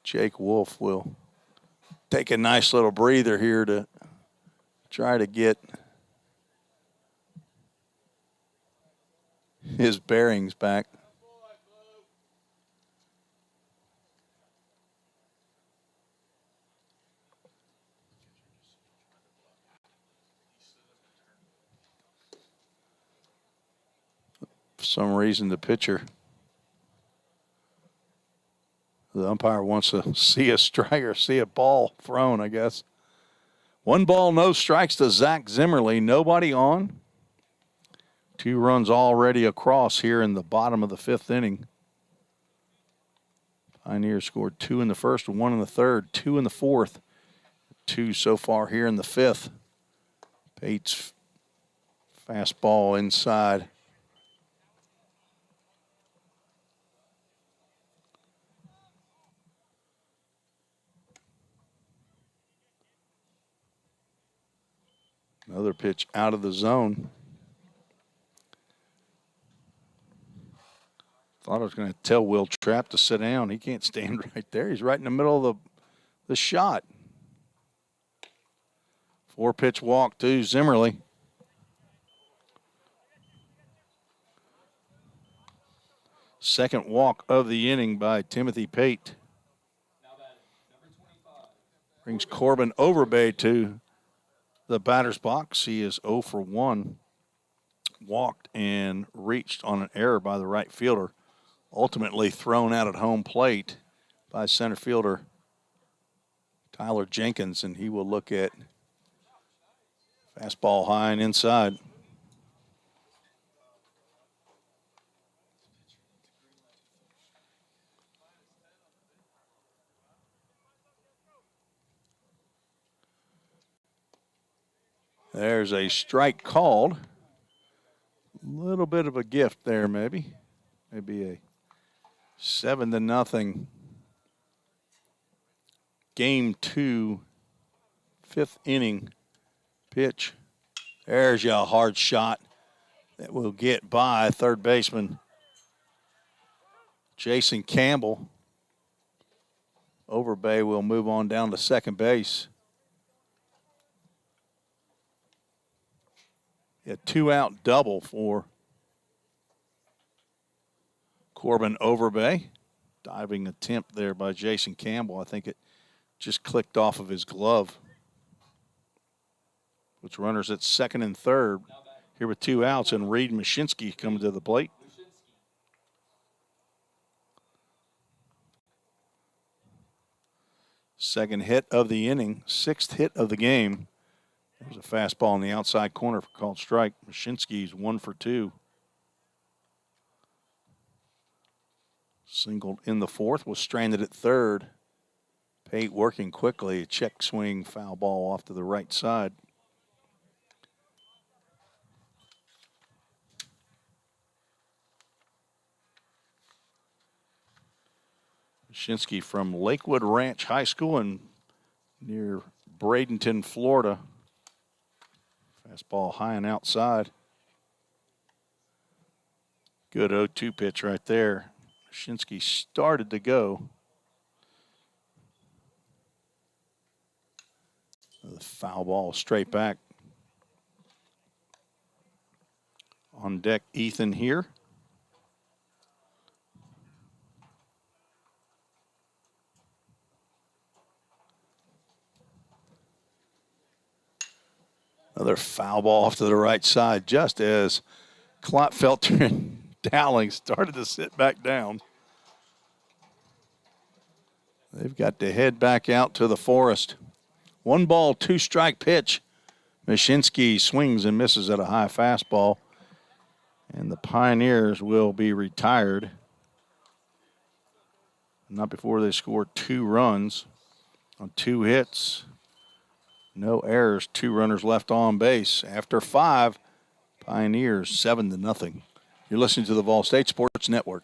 Speaker 1: Jake Wolf will take a nice little breather here to try to get his bearings back. For some reason, the pitcher, the umpire wants to see a strike or see a ball thrown, I guess. 1 ball, no strikes to Zach Zimmerly. Nobody on. 2 runs already across here in the bottom of the 5th inning. Pioneers scored 2 in the first, 1 in the third, 2 in the fourth, 2 so far here in the 5th. Pate's fastball inside. Another pitch out of the zone. Thought I was going to tell Will Trapp to sit down. He can't stand right there. He's right in the middle of the shot. 4-pitch walk to Zimmerly. Second walk of the inning by Timothy Pate. Brings Corbin Overbay to the batter's box. He is 0 for 1. Walked and reached on an error by the right fielder. Ultimately thrown out at home plate by center fielder Tyler Jenkins, and he will look at fastball high and inside. There's a strike called. A little bit of a gift there, maybe. Maybe a 7-0 game 2, 5th inning pitch. There's a hard shot that will get by third baseman Jason Campbell. Overbay will move on down to second base. A 2-out double for Corbin Overbay. Diving attempt there by Jason Campbell. I think it just clicked off of his glove. With runners at second and third. Here with 2 outs, and Reed Mashinsky coming to the plate. Second hit of the inning, 6th hit of the game. There's a fastball in the outside corner for called strike. Mashinsky's 1 for 2. Singled in the 4th, was stranded at third. Pate working quickly, a check swing, foul ball off to the right side. Mashinsky from Lakewood Ranch High School in near Bradenton, Florida. Fastball high and outside. Good 0-2 pitch right there. Mashinsky started to go. The foul ball straight back. On deck, Ethan here. Another foul ball off to the right side, just as Klotfelter and Dowling started to sit back down. They've got to head back out to the forest. 1 ball, 2 strike pitch. Mashinsky swings and misses at a high fastball. And the Pioneers will be retired. Not before they score 2 runs on 2 hits. No errors, 2 runners left on base. After 5, Pioneers 7-0. You're listening to the VolState Sports Network.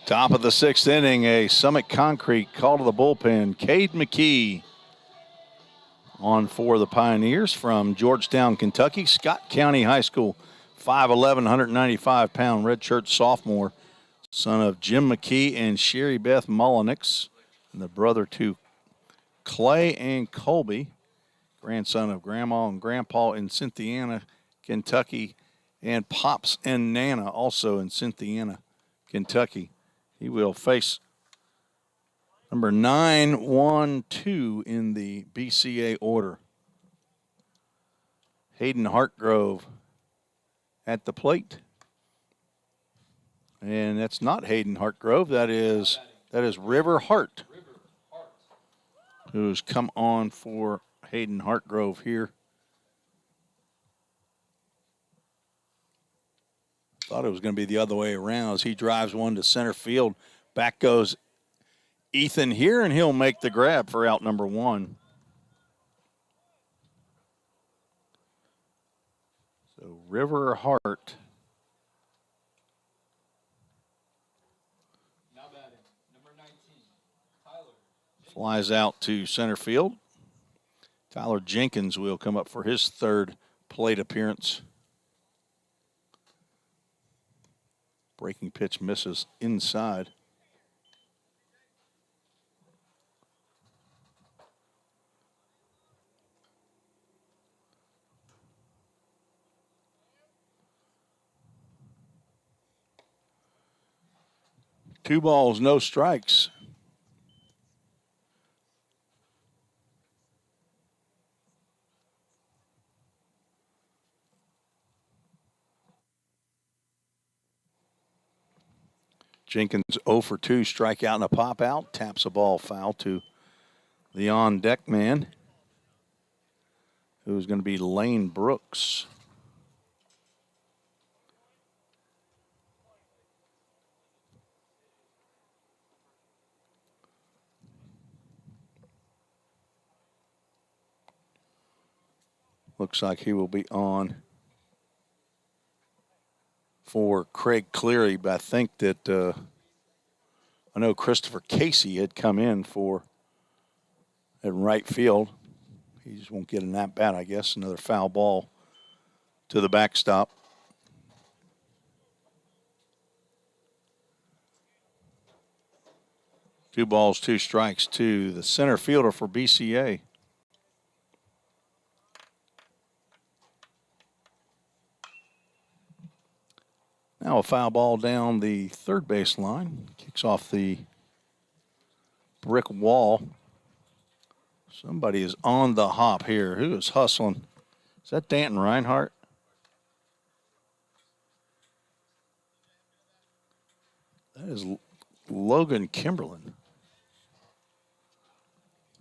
Speaker 1: Top of the 6th inning, a Summit Concrete call to the bullpen. Cade McKee on for the Pioneers from Georgetown, Kentucky. Scott County High School, 5'11", 195-pound redshirt sophomore. Son of Jim McKee and Sherry Beth Mullenix, and the brother to Clay and Colby. Grandson of Grandma and Grandpa in Cynthiana, Kentucky. And Pops and Nana also in Cynthiana, Kentucky. He will face number 912 in the BCA order. Hayden Hartgrove at the plate. And that's not Hayden Hartgrove. That is River Hart, who's come on for Hayden Hartgrove here. Thought it was going to be the other way around as he drives one to center field. Back goes Ethan here, and he'll make the grab for out number 1. So River Hart.
Speaker 2: Now batting, number 19, Tyler.
Speaker 1: Flies out to center field. Tyler Jenkins will come up for his 3rd plate appearance. Breaking pitch misses inside. Two balls, no strikes. Jenkins 0 for 2, strikeout and a pop out. Taps a ball foul to the on deck man, who's going to be Lane Brooks. Looks like he will be on for Craig Cleary, but I think that I know Christopher Casey had come in for at right field. He just won't get an at bat, I guess. Another foul ball to the backstop. Two balls, 2 strikes to the center fielder for BCA. Now a foul ball down the third base line. Kicks off the brick wall. Somebody is on the hop here. Who is hustling? Is that Danton Reinhardt? That is Logan Kimberlin.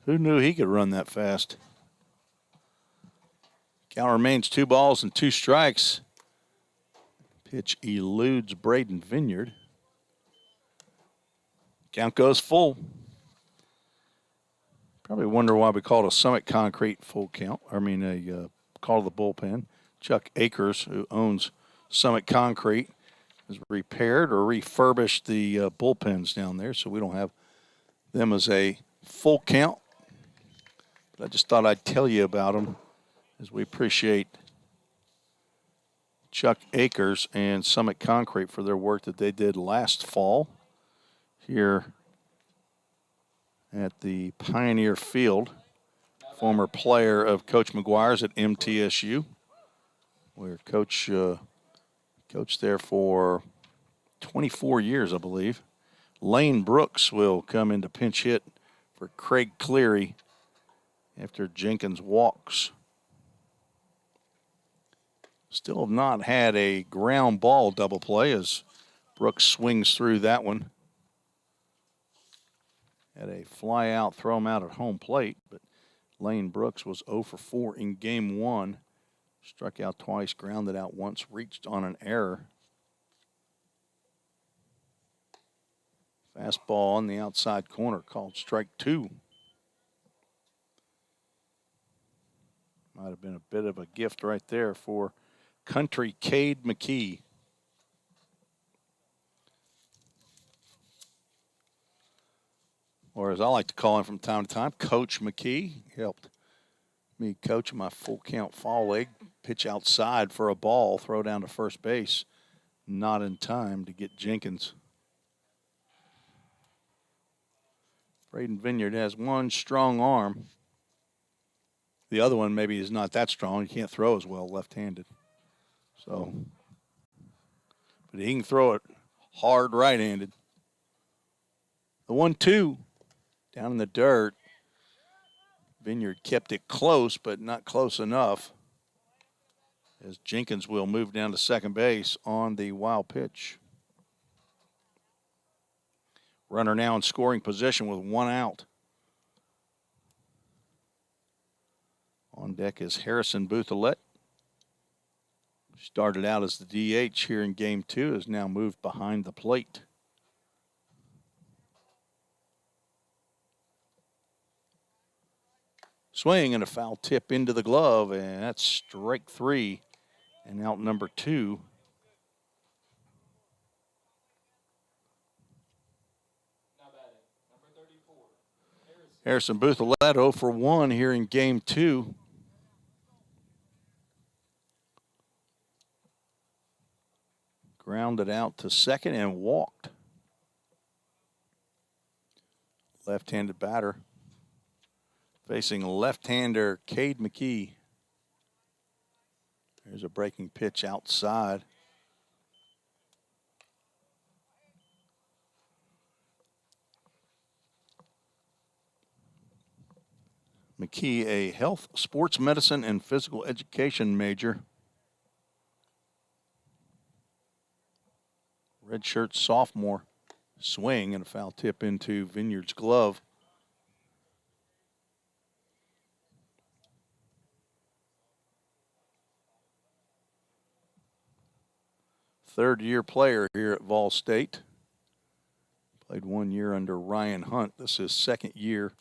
Speaker 1: Who knew he could run that fast? Count remains 2 balls and 2 strikes. Pitch eludes Braden Vineyard. Count goes full. Probably wonder why we called a Summit Concrete full count. A call to the bullpen. Chuck Akers, who owns Summit Concrete, has repaired or refurbished the bullpens down there, so we don't have them as a full count. But I just thought I'd tell you about them, as we appreciate Chuck Akers and Summit Concrete for their work that they did last fall here at the Pioneer Field. Former player of Coach McGuire's at MTSU, where Coach coached there for 24 years, I believe. Lane Brooks will come in to pinch hit for Craig Cleary after Jenkins walks. Still have not had a ground ball double play as Brooks swings through that one. Had a fly out, throw him out at home plate, but Lane Brooks was 0 for 4 in game 1. Struck out twice, grounded out once, reached on an error. Fastball on the outside corner called strike 2. Might have been a bit of a gift right there for Country Cade McKee. Or as I like to call him from time to time, Coach McKee. He helped me coach my full count foul leg, pitch outside for a ball, throw down to first base. Not in time to get Jenkins. Braden Vineyard has one strong arm. The other one maybe is not that strong. He can't throw as well left-handed. So, but he can throw it hard right-handed. The 1-2 down in the dirt. Vineyard kept it close, but not close enough, as Jenkins will move down to second base on the wild pitch. Runner now in scoring position with 1 out. On deck is Harrison Buthelette. Started out as the DH here in game 2, has now moved behind the plate. Swing and a foul tip into the glove, and that's strike 3 and out number 2.
Speaker 2: Now batting, number 34,
Speaker 1: Harrison Buthelette 0 for 1 here in game 2. Grounded out to second and walked. Left-handed batter facing left-hander Cade McKee. There's a breaking pitch outside. McKee, a health, sports medicine, and physical education major. Redshirt sophomore. Swing and a foul tip into Vineyard's glove. Third-year player here at VolState. Played 1 year under Ryan Hunt. This is second year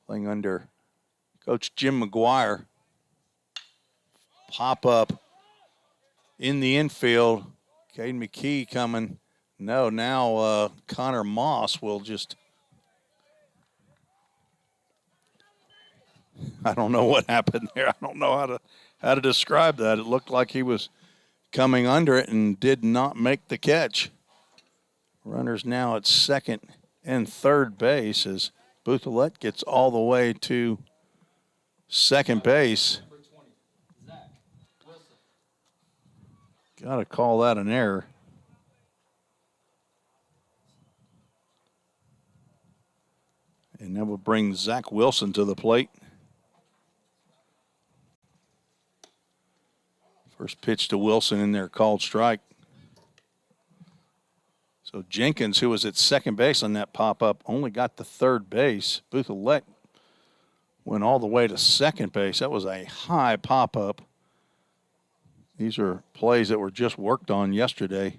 Speaker 1: playing under Coach Jim McGuire. Pop up in the infield. Cade McKee coming. No, now Connor Moss will just, I don't know what happened there. I don't know how to describe that. It looked like he was coming under it and did not make the catch. Runners now at second and third base as Buthelette gets all the way to second base.
Speaker 2: number 20, Zach Wilson.
Speaker 1: Got to call that an error. And that will bring Zach Wilson to the plate. First pitch to Wilson in there, called strike. So Jenkins, who was at second base on that pop-up, only got to third base. Booth-Elect went all the way to second base. That was a high pop-up. These are plays that were just worked on yesterday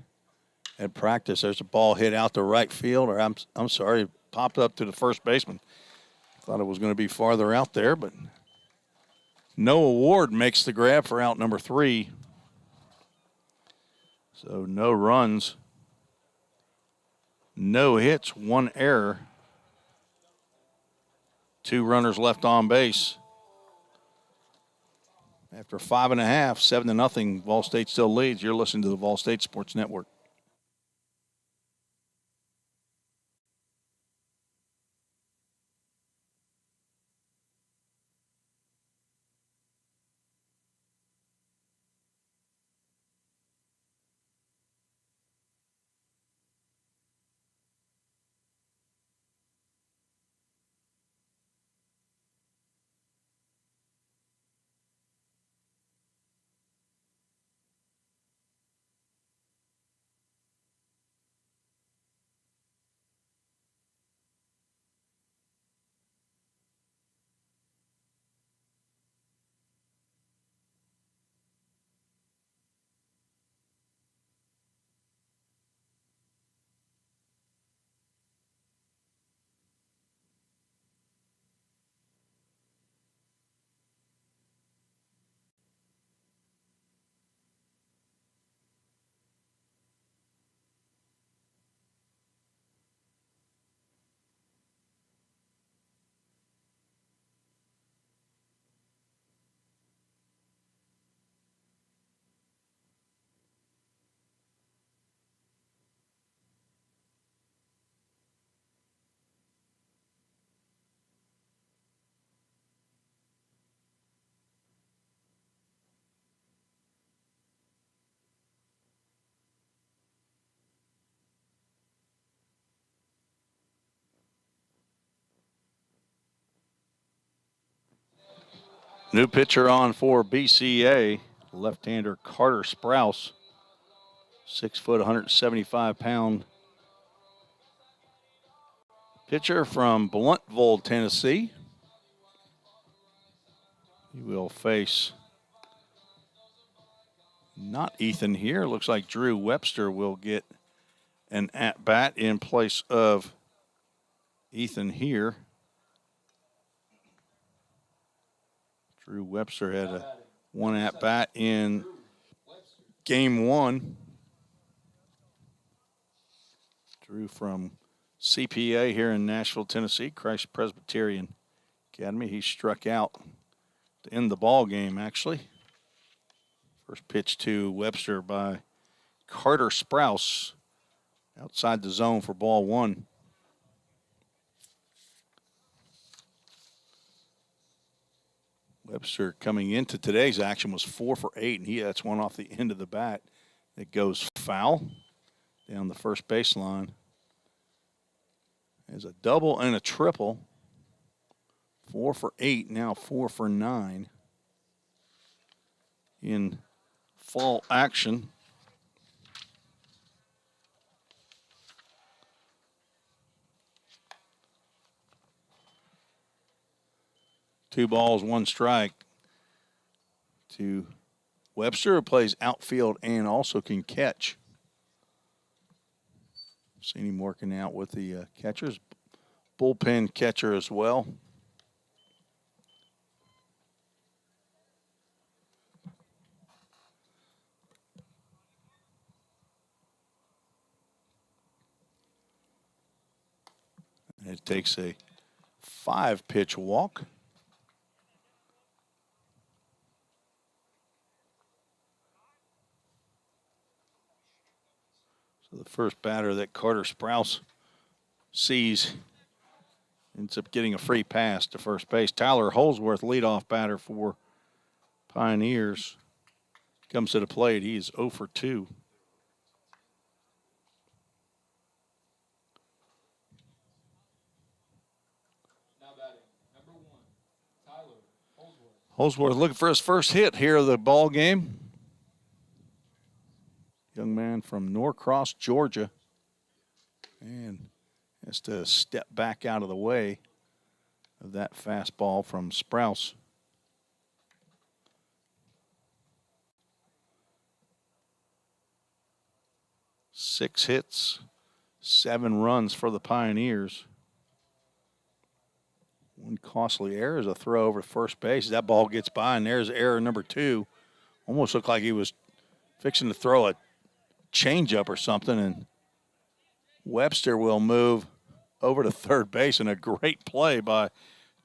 Speaker 1: at practice. There's a ball hit out to right field, or I'm sorry, popped up to the first baseman. Thought it was going to be farther out there, but Noah Ward makes the grab for out number 3. So no runs, no hits, 1 error. 2 runners left on base. After 5 1/2, 7-0, VolState still leads. You're listening to the VolState Sports Network. New pitcher on for BCA, left-hander Carter Sprouse, 6 foot, 175-pound pitcher from Blountville, Tennessee. He will face not Ethan here. Looks like Drew Webster will get an at-bat in place of Ethan here. Drew Webster had a 1 at-bat in game 1. Drew from CPA here in Nashville, Tennessee, Christ Presbyterian Academy. He struck out to end the ball game, actually. First pitch to Webster by Carter Sprouse outside the zone for ball 1. Webster coming into today's action was 4 for 8, and that's one off the end of the bat. It goes foul down the first baseline. As a double and a triple. 4 for 8, now 4 for 9 in fall action. Two balls, 1 strike to Webster, who plays outfield and also can catch. Seen him working out with the catchers. Bullpen catcher as well. And it takes a 5-pitch walk. So the first batter that Carter Sprouse sees ends up getting a free pass to first base. Tyler Holsworth, leadoff batter for Pioneers, comes to the plate. He is 0 for 2.
Speaker 2: Now batting, number 1, Tyler Holsworth.
Speaker 1: Holsworth looking for his first hit here of the ball game. Young man from Norcross, Georgia. And has to step back out of the way of that fastball from Sprouse. Six hits, 7 runs for the Pioneers. One costly error is a throw over first base. That ball gets by, and there's error number 2. Almost looked like he was fixing to throw a changeup or something, and Webster will move over to third base, and a great play by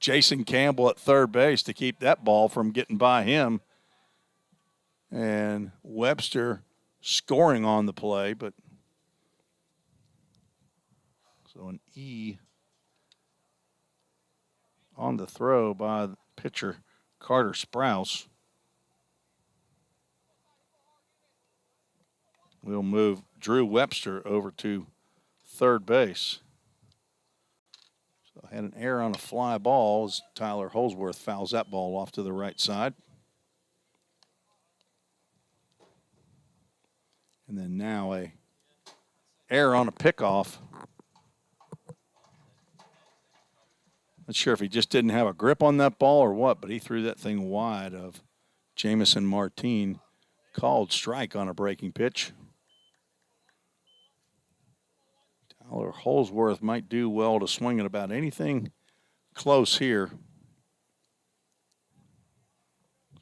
Speaker 1: Jason Campbell at third base to keep that ball from getting by him. And Webster scoring on the play, but so an E on the throw by the pitcher Carter Sprouse. We'll move Drew Webster over to third base. So had an error on a fly ball as Tyler Holsworth fouls that ball off to the right side. And then now a error on a pickoff. Not sure if he just didn't have a grip on that ball or what, but he threw that thing wide of Jamison Martin. Called strike on a breaking pitch. Tyler Holsworth might do well to swing at about anything close here.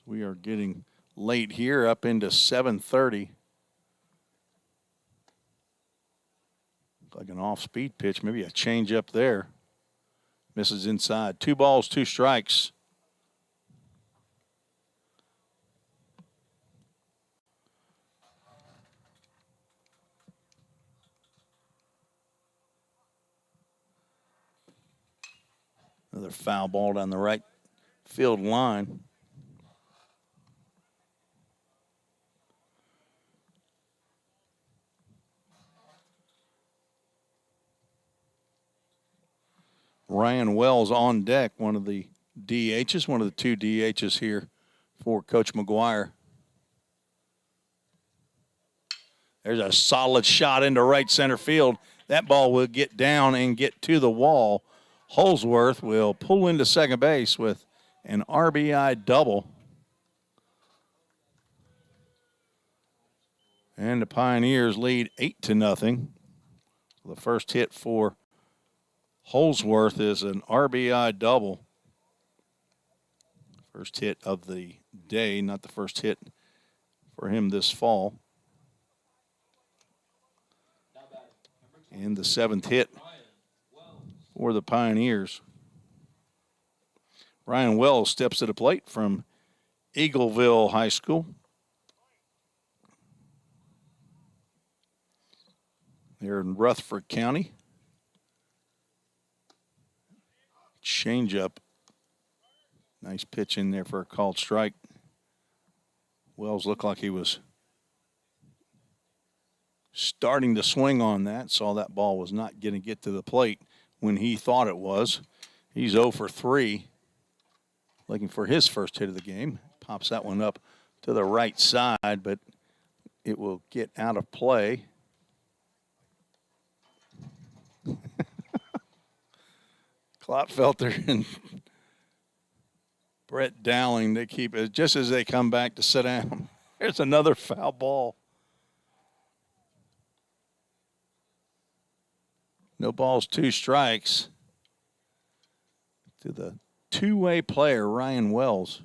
Speaker 1: We are getting late here, up into 7:30. Like an off-speed pitch, maybe a change up there. Misses inside. 2 balls, 2 strikes. Another foul ball down the right field line. Ryan Wells on deck, one of the DHs, one of the 2 DHs here for Coach McGuire. There's a solid shot into right center field. That ball will get down and get to the wall. Holsworth will pull into second base with an RBI double. And the Pioneers lead 8-0. The first hit for Holsworth is an RBI double. First hit of the day, not the first hit for him this fall. And the 7th hit for the Pioneers. Ryan Wells steps to the plate from Eagleville High School. They're in Rutherford County. Changeup. Nice pitch in there for a called strike. Wells looked like he was starting to swing on that. Saw that ball was not going to get to the plate when he thought it was. He's 0 for 3. Looking for his first hit of the game. Pops that one up to the right side, but it will get out of play. Klopfelter and Brett Dowling, they keep it just as they come back to sit down. There's another foul ball. No balls, 2 strikes to the two-way player, Ryan Wells.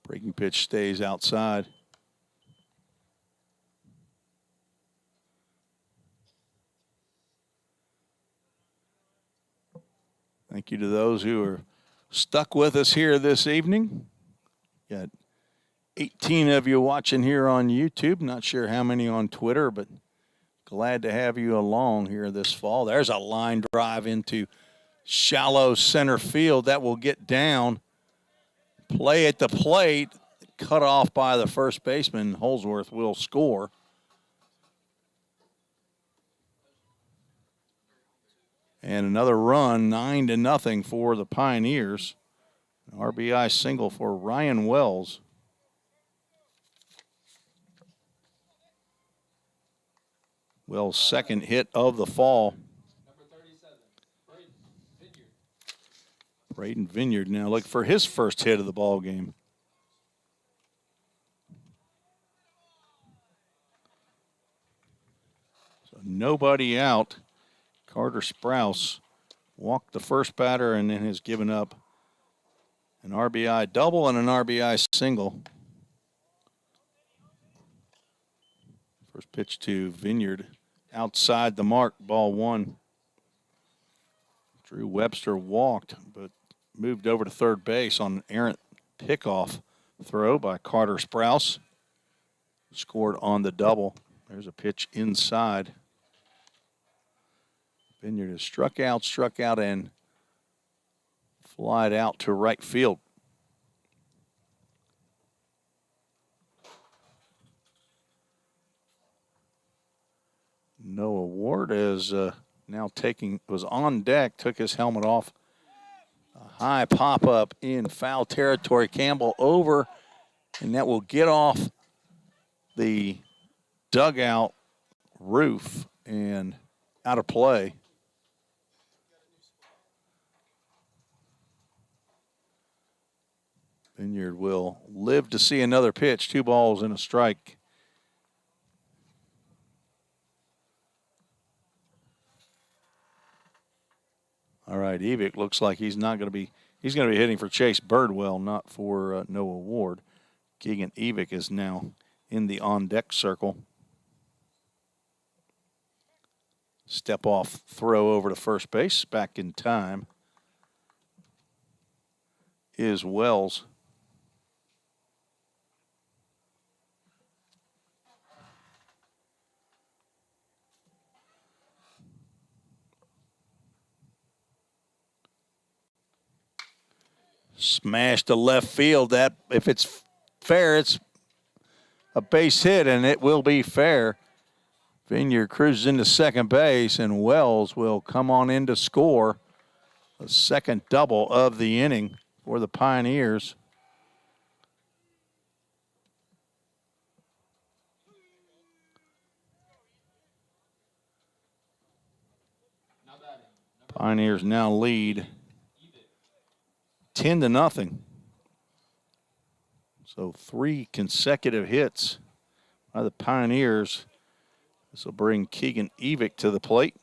Speaker 1: Breaking pitch stays outside. Thank you to those who are stuck with us here this evening. Got 18 of you watching here on YouTube. Not sure how many on Twitter, but glad to have you along here this fall. There's a line drive into shallow center field that will get down. Play at the plate, cut off by the first baseman. Holsworth will score. And another run, 9-0 for the Pioneers. An RBI single for Ryan Wells. Wells' second hit of the fall.
Speaker 2: Number 37, Vineyard.
Speaker 1: Braden Vineyard now looking for his first hit of the ball game. So nobody out. Carter Sprouse walked the first batter and then has given up an RBI double and an RBI single. First pitch to Vineyard, outside the mark, ball one. Drew Webster walked, but moved over to third base on an errant pickoff throw by Carter Sprouse. Scored on the double. There's a pitch inside. Vineyard has struck out, and flied out to right field. Noah Ward is now was on deck, took his helmet off. A high pop-up in foul territory. Campbell over, and that will get off the dugout roof and out of play. Vineyard will live to see another pitch. 2 balls and a strike. All right, Evick looks like he's going to be hitting for Chase Birdwell, not for Noah Ward. Keegan Evick is now in the on-deck circle. Step off throw over to first base, back in time is Wells. Smashed to left field. That, if it's fair, it's a base hit, and it will be fair. Vineyard cruises into second base, and Wells will come on in to score. The second double of the inning for the Pioneers. Pioneers now lead 10-0. So 3 consecutive hits by the Pioneers. This will bring Keegan Evick to the plate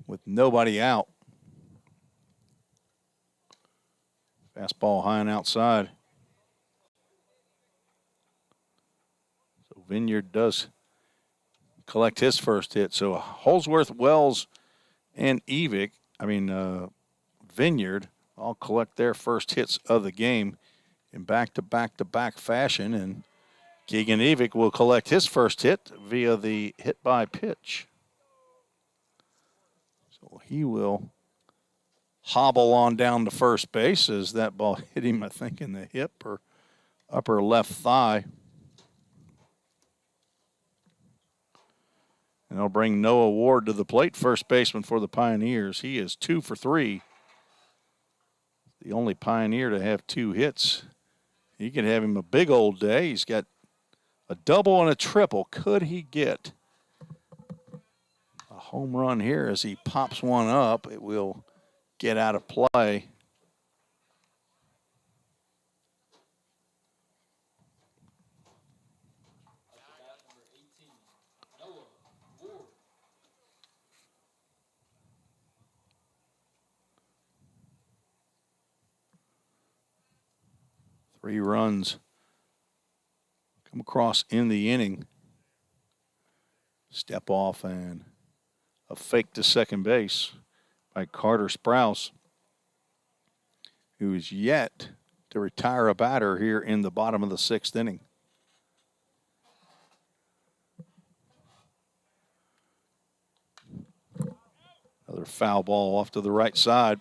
Speaker 1: with nobody out. Fastball high and outside. So Vineyard does collect his first hit. So Holsworth, Wells, and Vineyard all collect their first hits of the game in back-to-back fashion, and Keegan Evick will collect his first hit via the hit by pitch. So he will hobble on down to first base as that ball hit him, I think, in the hip or upper left thigh. And they'll bring Noah Ward to the plate, first baseman for the Pioneers. He is 2 for 3. The only Pioneer to have 2 hits. He could have him a big old day. He's got a double and a triple. Could he get a home run here as he pops one up? It will get out of play.
Speaker 2: Number 18, Noah Ward.
Speaker 1: 3 runs come across in the inning. Step off and a fake to second base by Carter Sprouse, who is yet to retire a batter here in the bottom of the 6th inning. Another foul ball off to the right side.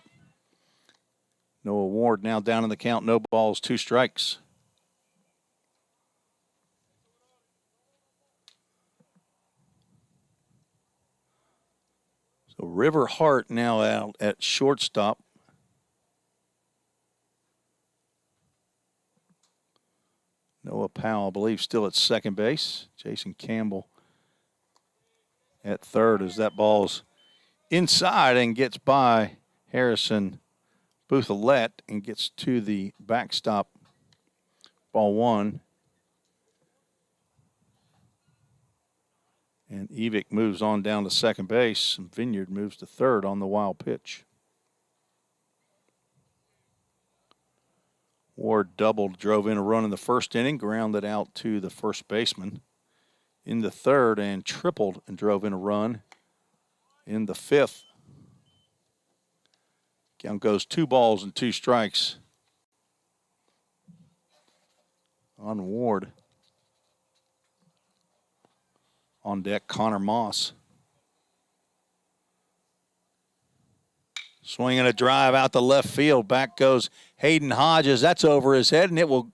Speaker 1: Noah Ward now down in the count. No balls, 2 strikes. So River Hart now out at shortstop. Noah Powell, I believe, still at second base. Jason Campbell at third as that ball's inside and gets by Harrison Bouthelet and gets to the backstop. Ball one. And Evick moves on down to second base. And Vineyard moves to third on the wild pitch. Ward doubled, drove in a run in the first inning, grounded out to the first baseman in the third, and tripled and drove in a run in the fifth. Count goes 2 balls and 2 strikes on Ward. On deck, Connor Moss. Swinging a drive out the left field. Back goes Hayden Hodges. That's over his head, and it will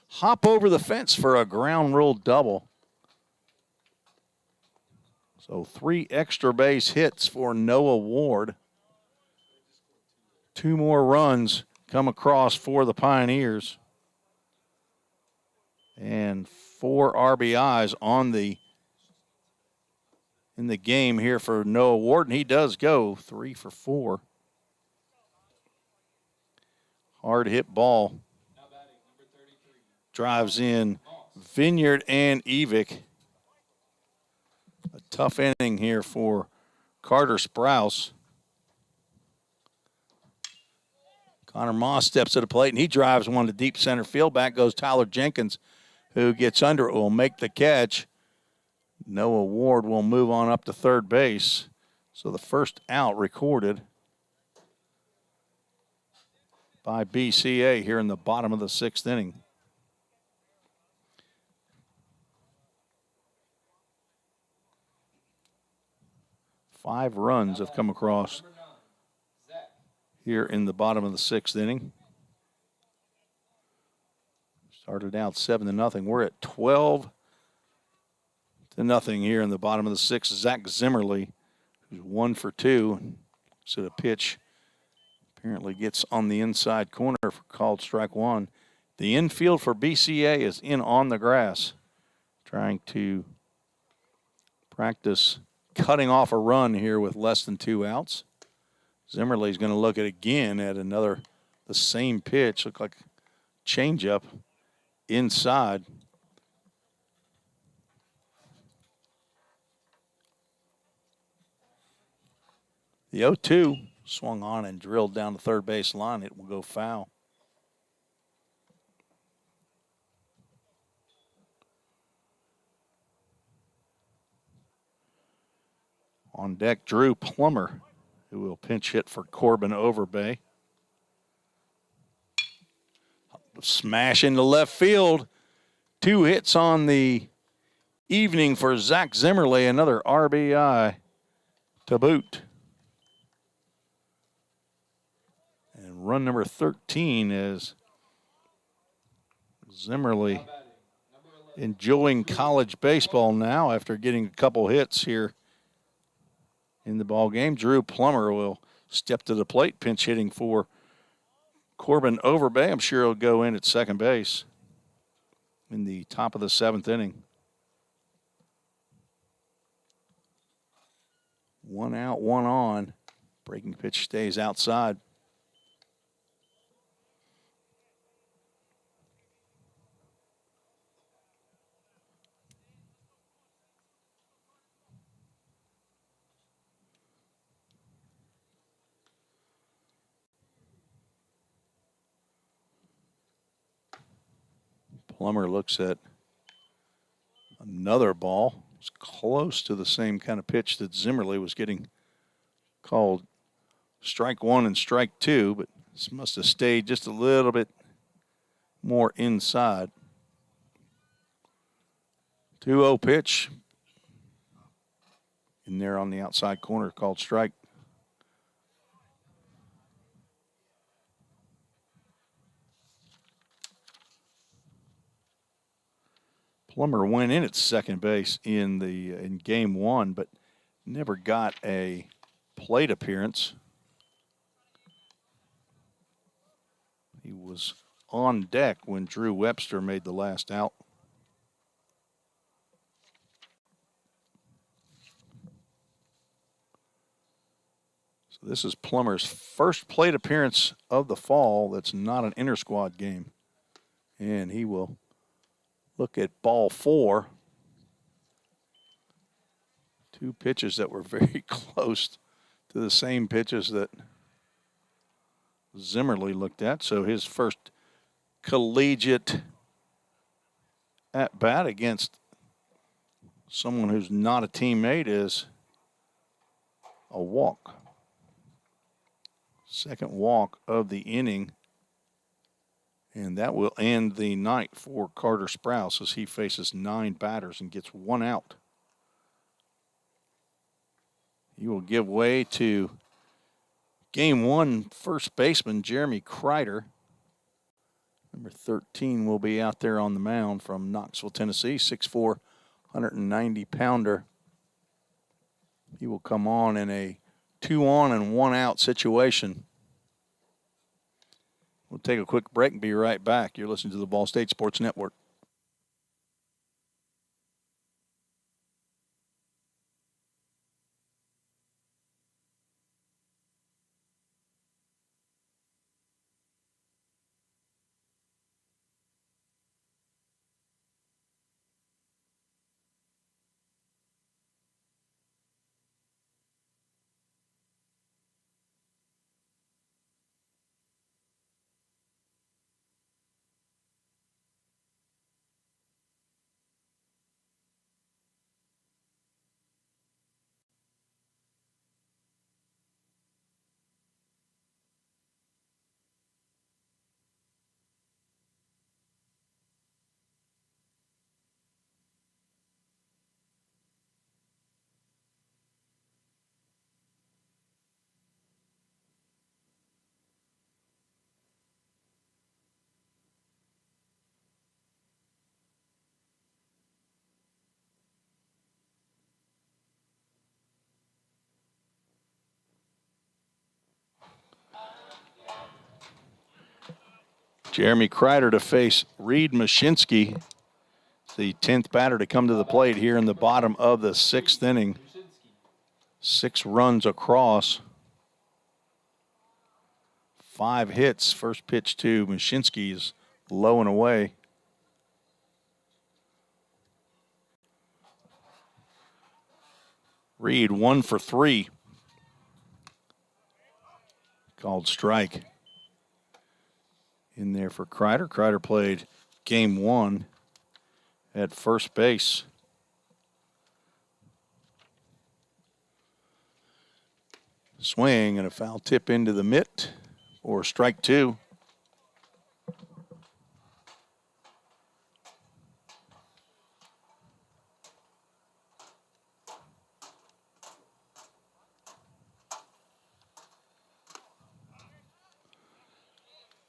Speaker 1: hop over the fence for a ground rule double. So 3 extra base hits for Noah Ward. 2 more runs come across for the Pioneers. And 4 RBIs in the game here for Noah Ward, and he does go 3 for 4. Hard hit ball. Drives in Vineyard and Evick. A tough inning here for Carter Sprouse. Connor Moss steps to the plate, and he drives one to deep center field. Back goes Tyler Jenkins, who gets under it, will make the catch. Noah Ward will move on up to third base. So the first out recorded by BCA here in the bottom of the 6th inning. Five runs have come across here in the bottom of the 6th inning. Started out 7-0. We're at 12-0 here in the bottom of the 6th. Zach Zimmerly, who's 1 for 2. So the pitch apparently gets on the inside corner for called strike 1. The infield for BCA is in on the grass, trying to practice cutting off a run here with less than 2 outs. Zimmerly's going to look at again at the same pitch, look like changeup inside. The 0-2 swung on and drilled down the third base line. It will go foul. On deck, Drew Plummer, who will pinch hit for Corbin Overbay. Smash into left field. 2 hits on the evening for Zach Zimmerly. Another RBI to boot. And run number 13 is Zimmerly enjoying college baseball now after getting a couple hits here in the ball game. Drew Plummer will step to the plate, pinch hitting for Corbin Overbay. I'm sure he'll go in at second base in the top of the 7th inning. 1 out, 1 on. Breaking pitch stays outside. Plummer looks at another ball. It's close to the same kind of pitch that Zimmerly was getting called strike 1 and strike 2, but this must have stayed just a little bit more inside. 2-0 pitch in there on the outside corner called strike. Plummer went in at second base in game 1, but never got a plate appearance. He was on deck when Drew Webster made the last out. So this is Plummer's first plate appearance of the fall that's not an inter-squad game. And he will look at ball 4. 2 pitches that were very close to the same pitches that Zimmerly looked at. So his first collegiate at bat against someone who's not a teammate is a walk. Second walk of the inning. And that will end the night for Carter Sprouse as he faces 9 batters and gets 1 out. He will give way to Game 1 first baseman Jeremy Kreider. Number 13 will be out there on the mound from Knoxville, Tennessee, 6'4", 190-pounder. He will come on in a 2-on and 1-out situation. We'll take a quick break and be right back. You're listening to the VolState Sports Network. Jeremy Kreider to face Reed Mashinsky, the 10th batter to come to the plate here in the bottom of the 6th inning. 6 runs across. 5 hits. First pitch to Mashinsky is low and away. Reed 1 for 3. Called strike. In there for Kreider. Kreider played Game 1 at first base. Swing and a foul tip into the mitt for strike 2.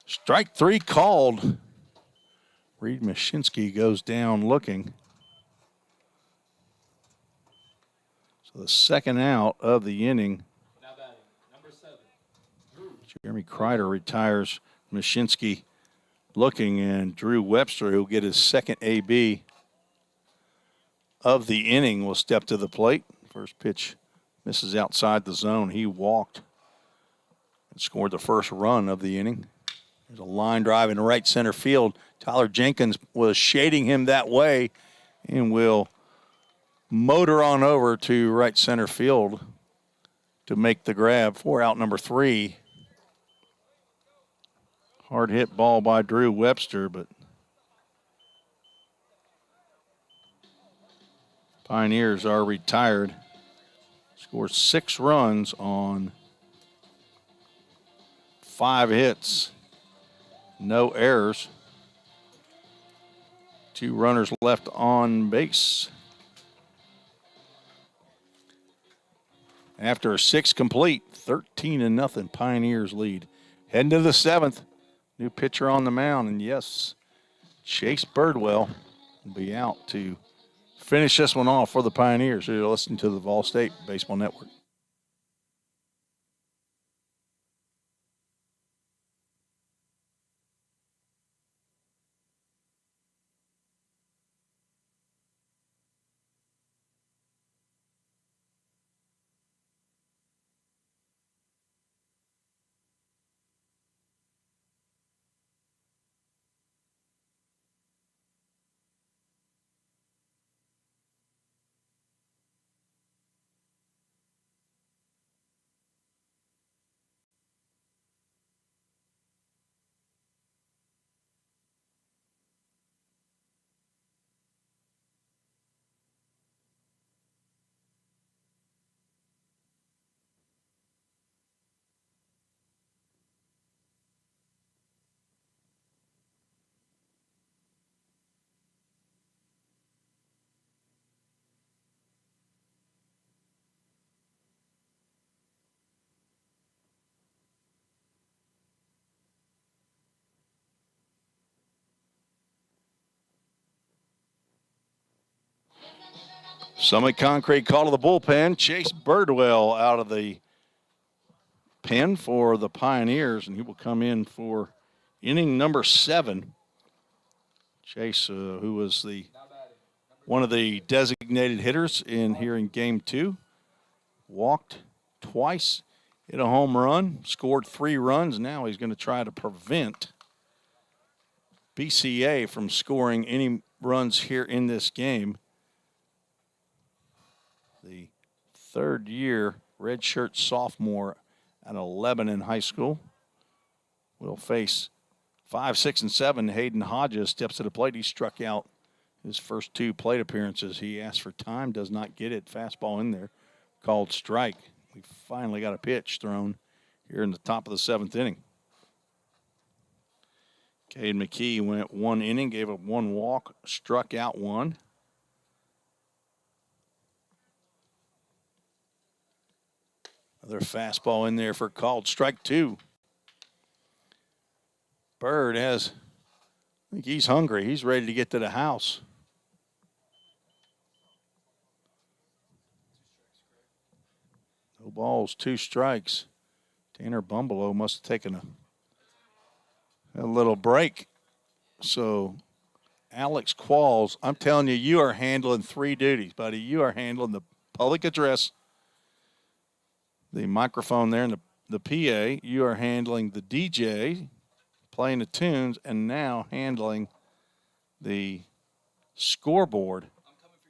Speaker 1: Strike 3 called. Reed Mashinsky goes down looking. So the second out of the inning.
Speaker 2: Now batting, number 7, Drew.
Speaker 1: Jeremy Kreider retires. Mashinsky looking, and Drew Webster, who'll get his second AB of the inning, will step to the plate. First pitch misses outside the zone. He walked and scored the first run of the inning. There's a line drive in right center field. Tyler Jenkins was shading him that way and will motor on over to right center field to make the grab for out number 3. Hard hit ball by Drew Webster, but Pioneers are retired. Scored 6 runs on 5 hits. No errors. 2 runners left on base. After 6 complete, 13-0 Pioneers lead. Heading to the 7th. New pitcher on the mound, and yes, Chase Birdwell will be out to finish this one off for the Pioneers. You're listening to the VolState Baseball Network. Summit Concrete call to the bullpen. Chase Birdwell out of the pen for the Pioneers, and he will come in for inning number 7. Chase, who was one of the designated hitters here in Game 2, walked twice, hit a home run, scored 3 runs. Now he's going to try to prevent BCA from scoring any runs here in this game. The third-year redshirt sophomore at 11 in high school will face 5, 6, and 7. Hayden Hodges steps to the plate. He struck out his first 2 plate appearances. He asked for time, does not get it. Fastball in there, called strike. We finally got a pitch thrown here in the top of the 7th inning. Cade McKee went 1 inning, gave up 1 walk, struck out 1. Another fastball in there for called strike 2. Bird I think he's hungry. He's ready to get to the house. No balls, 2 strikes. Tanner Bumblelow must have taken a little break. So Alex Qualls, I'm telling you, you are handling 3 duties, buddy. You are handling the public address, the microphone there, and the PA. You are handling the DJ, playing the tunes, and now handling the scoreboard.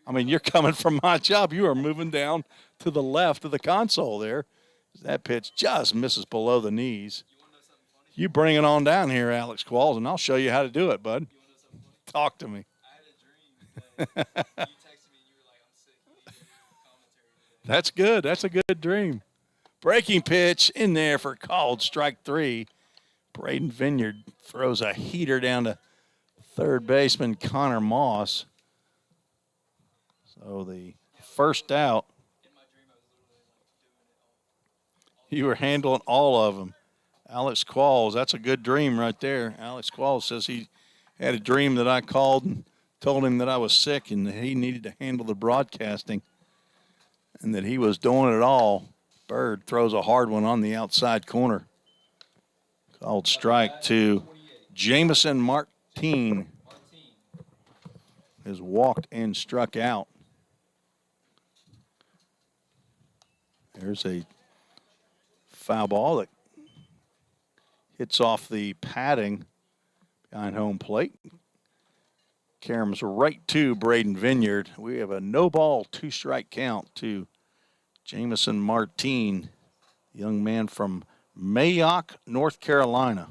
Speaker 1: I mean, you're coming from my job. You are moving down to the left of the console there. That pitch just misses below the knees. You bring it on down here, Alex Qualls, and I'll show you how to do it, bud. Talk to me.
Speaker 2: I had a dream. You texted me and you were like, I'm sick. You need to do commentary today.
Speaker 1: That's good. That's a good dream. Breaking pitch in there for called strike 3. Braden Vineyard throws a heater down to third baseman Connor Moss. So the first out.
Speaker 2: In my dream, I was literally like doing it all.
Speaker 1: You were handling all of them. Alex Qualls, that's a good dream right there. Alex Qualls says he had a dream that I called and told him that I was sick and that he needed to handle the broadcasting and that he was doing it all. Bird throws a hard one on the outside corner. Called strike to Jamison Martin. Has walked and struck out. There's a foul ball that hits off the padding behind home plate. Caroms right to Braden Vineyard. We have a no ball, 2 strike count to Jamison Martin, young man from Mayock, North Carolina.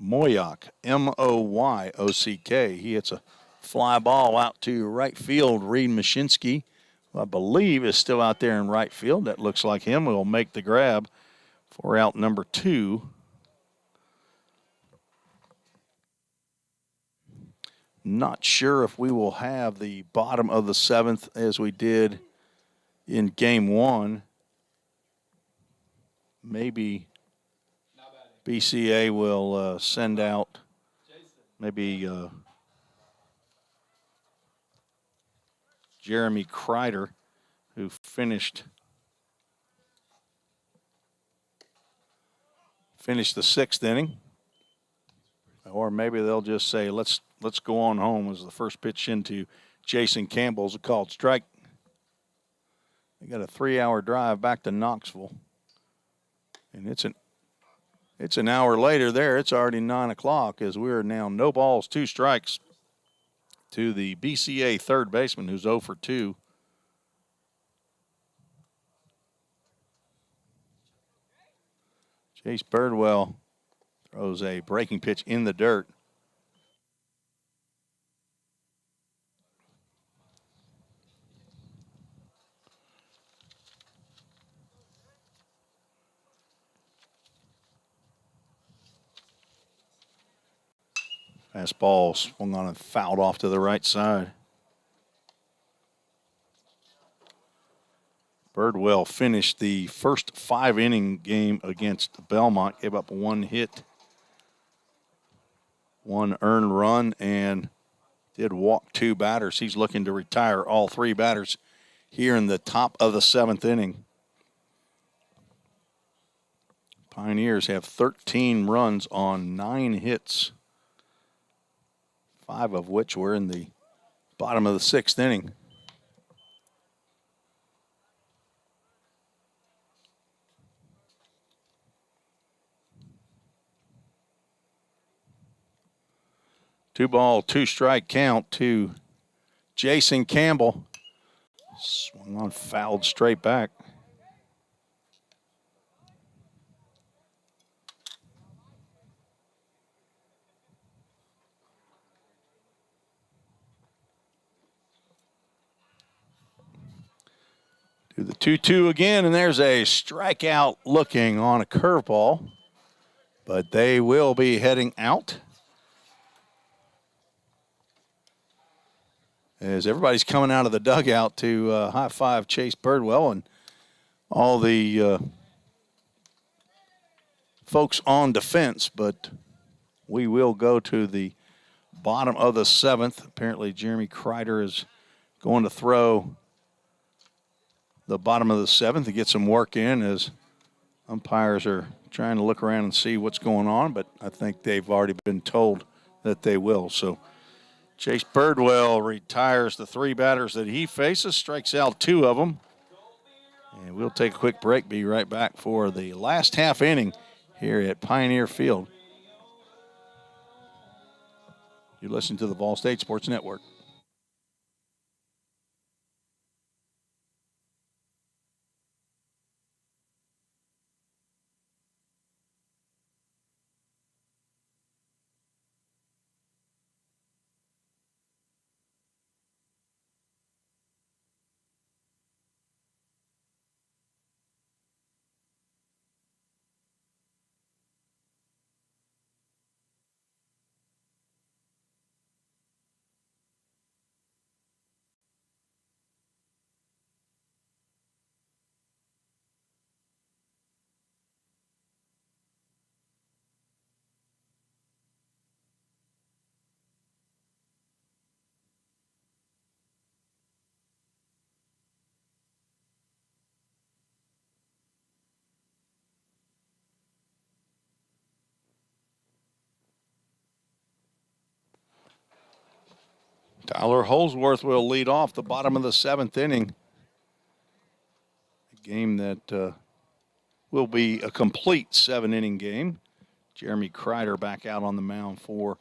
Speaker 1: Moyock, M-O-Y-O-C-K. He hits a fly ball out to right field. Reed Mashinsky, who I believe is still out there in right field. That looks like him. Will make the grab for out number 2. Not sure if we will have the bottom of the 7th as we did in game 1. Maybe BCA will send out maybe Jeremy Kreider, who finished the 6th inning. Or maybe they'll just say, let's go on home as the first pitch into Jason Campbell's a called strike. They got a 3-hour drive back to Knoxville. And it's an hour later there. It's already 9 o'clock as we're now no balls, 2 strikes to the BCA third baseman who's 0 for 2. Chase Birdwell throws a breaking pitch in the dirt. Fastball swung on and fouled off to the right side. Birdwell finished the first 5-inning game against Belmont, gave up 1 hit, 1 earned run, and did walk 2 batters. He's looking to retire all 3 batters here in the top of the 7th inning. Pioneers have 13 runs on 9 hits, 5 of which were in the bottom of the 6th inning. Two ball, 2 strike count to Jason Campbell. Swung on, fouled straight back. Do the 2-2 again, and there's a strikeout looking on a curveball, but they will be heading out as everybody's coming out of the dugout to high-five Chase Birdwell and all the folks on defense, but we will go to the bottom of the 7th. Apparently Jeremy Kreider is going to throw the bottom of the 7th to get some work in as umpires are trying to look around and see what's going on, but I think they've already been told that they will. So Chase Birdwell retires the 3 batters that he faces, strikes out 2 of them. And we'll take a quick break, be right back for the last half inning here at Pioneer Field. You listen to the VolState Sports Network. Tyler Holsworth will lead off the bottom of the 7th inning. A game that will be a complete 7-inning game. Jeremy Kreider back out on the mound for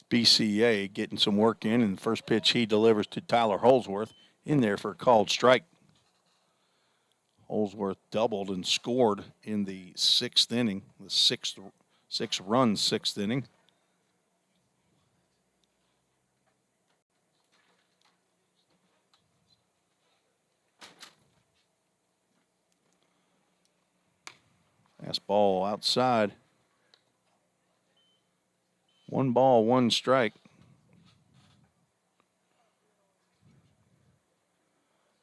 Speaker 1: BCA, getting some work in, and the first pitch he delivers to Tyler Holsworth in there for a called strike. Holsworth doubled and scored in the 6th inning, the 6-run 6th inning. Fastball outside. 1 ball, 1 strike.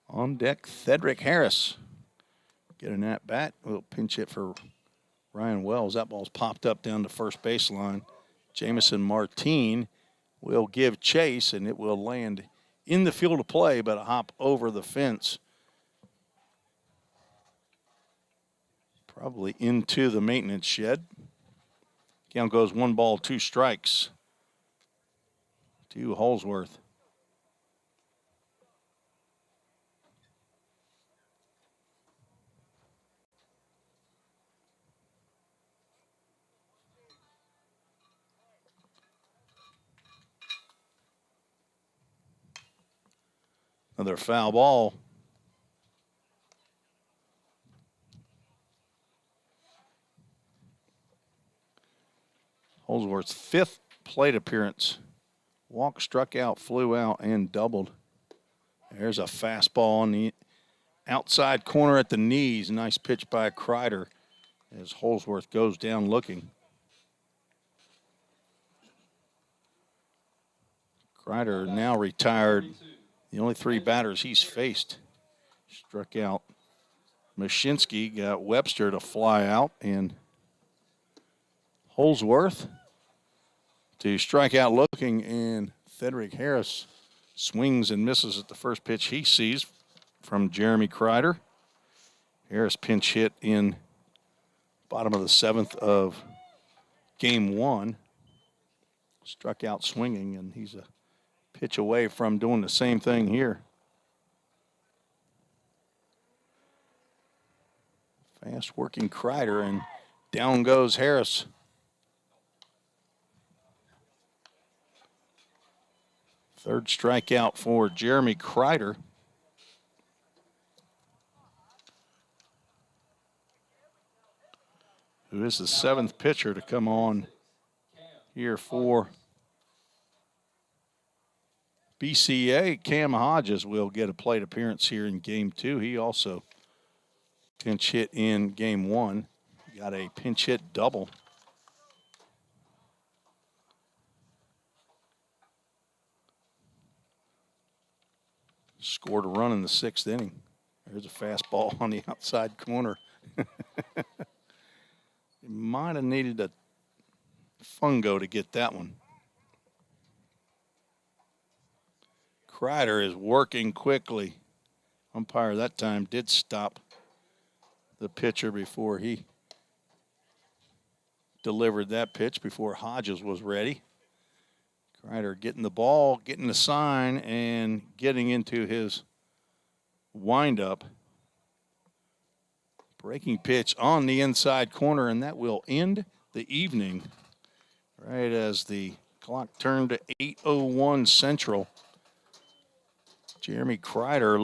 Speaker 1: On deck, Thedrick Harris. Get an at-bat. We'll pinch hit for Ryan Wells. That ball's popped up down the first baseline. Jamison Martin will give chase, and it will land in the field of play, but a hop over the fence. Probably into the maintenance shed. Count goes 1 ball, 2 strikes to Holsworth. Another foul ball. Holsworth's 5th plate appearance. Walk, struck out, flew out, and doubled. There's a fastball on the outside corner at the knees. Nice pitch by Kreider as Holsworth goes down looking. Kreider now retired. The only 3 batters he's faced. Struck out Mashinsky, got Webster to fly out, and Holsworth to strike out looking and Thedrick Harris swings and misses at the first pitch he sees from Jeremy Kreider. Harris pinch hit in bottom of the 7th of game 1. Struck out swinging, and he's a pitch away from doing the same thing here. Fast working Kreider, and down goes Harris. Third strikeout for Jeremy Kreider. Who is the 7th pitcher to come on here for BCA. Cam Hodges will get a plate appearance here in game 2. He also pinch hit in game 1. Got a pinch hit double. Scored a run in the 6th inning. There's a fastball on the outside corner. He might have needed a fungo to get that one. Kreider is working quickly. Umpire that time did stop the pitcher before he delivered that pitch, before Hodges was ready. Kreider getting the ball, getting the sign, and getting into his windup. Breaking pitch on the inside corner, and that will end the evening right as the clock turned to 8:01 Central. Jeremy Kreider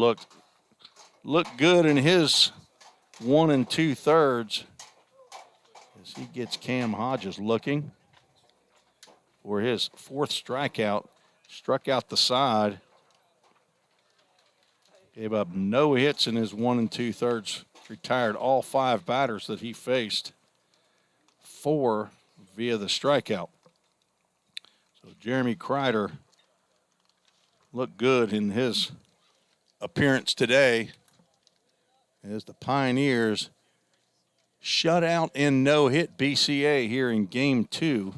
Speaker 1: looked good in his 1 2/3 as he gets Cam Hodges looking for his 4th strikeout. Struck out the side. Gave up no hits in his 1 2/3. Retired all 5 batters that he faced. 4 via the strikeout. So Jeremy Kreider looked good in his appearance today as the Pioneers shut out and no hit BCA here in game 2.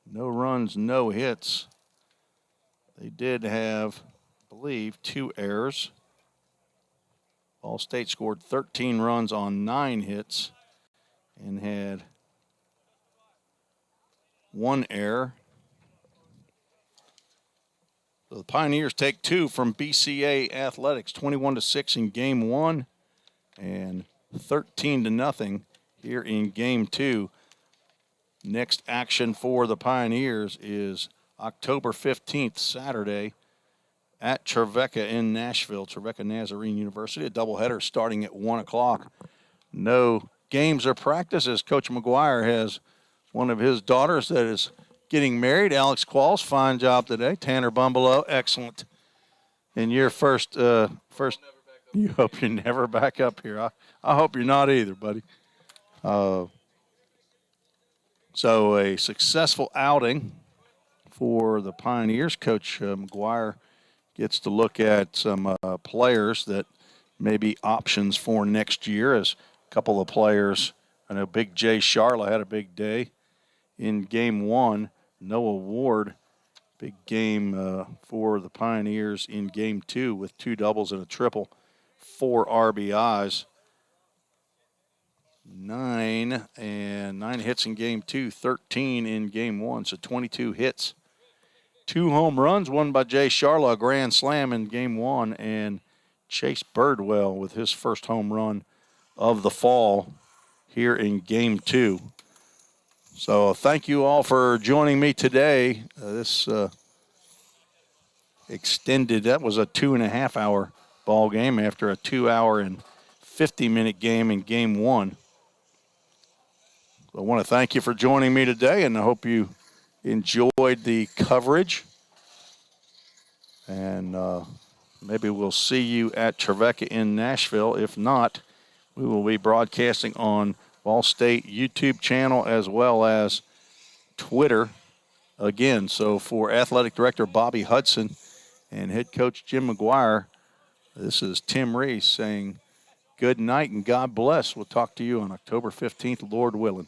Speaker 1: No runs, no hits. They did have, I believe, 2 errors. VolState scored 13 runs on 9 hits and had 1 error. So the Pioneers take 2 from BCA Athletics, 21-6 in game 1 and 13-0 here in game 2. Next action for the Pioneers is October 15th, Saturday, at Trevecca in Nashville, Trevecca Nazarene University. A doubleheader starting at 1 o'clock. No games or practices. Coach McGuire has one of his daughters that is getting married. Alex Qualls, fine job today. Tanner Bumbelow, excellent. In your first, you hope you never back up here. I hope you're not either, buddy. So a successful outing for the Pioneers. Coach McGuire gets to look at some players that may be options for next year, as a couple of players. I know Big Jay Charla had a big day in game 1. Noah Ward, big game for the Pioneers in game 2 with 2 doubles and a triple, 4 RBIs. 9 hits in game 2, 13 in game 1, so 22 hits. 2 home runs, one by Jay Charla, a grand slam in game 1, and Chase Birdwell with his first home run of the fall here in game 2. So thank you all for joining me today. This extended, that was a 2.5-hour ball game after a 2-hour and 50-minute game in game 1. I want to thank you for joining me today, and I hope you enjoyed the coverage. And maybe we'll see you at Trevecca in Nashville. If not, we will be broadcasting on VolState YouTube channel as well as Twitter again. So for Athletic Director Bobby Hudson and Head Coach Jim McGuire, this is Tim Reese saying good night and God bless. We'll talk to you on October 15th, Lord willing.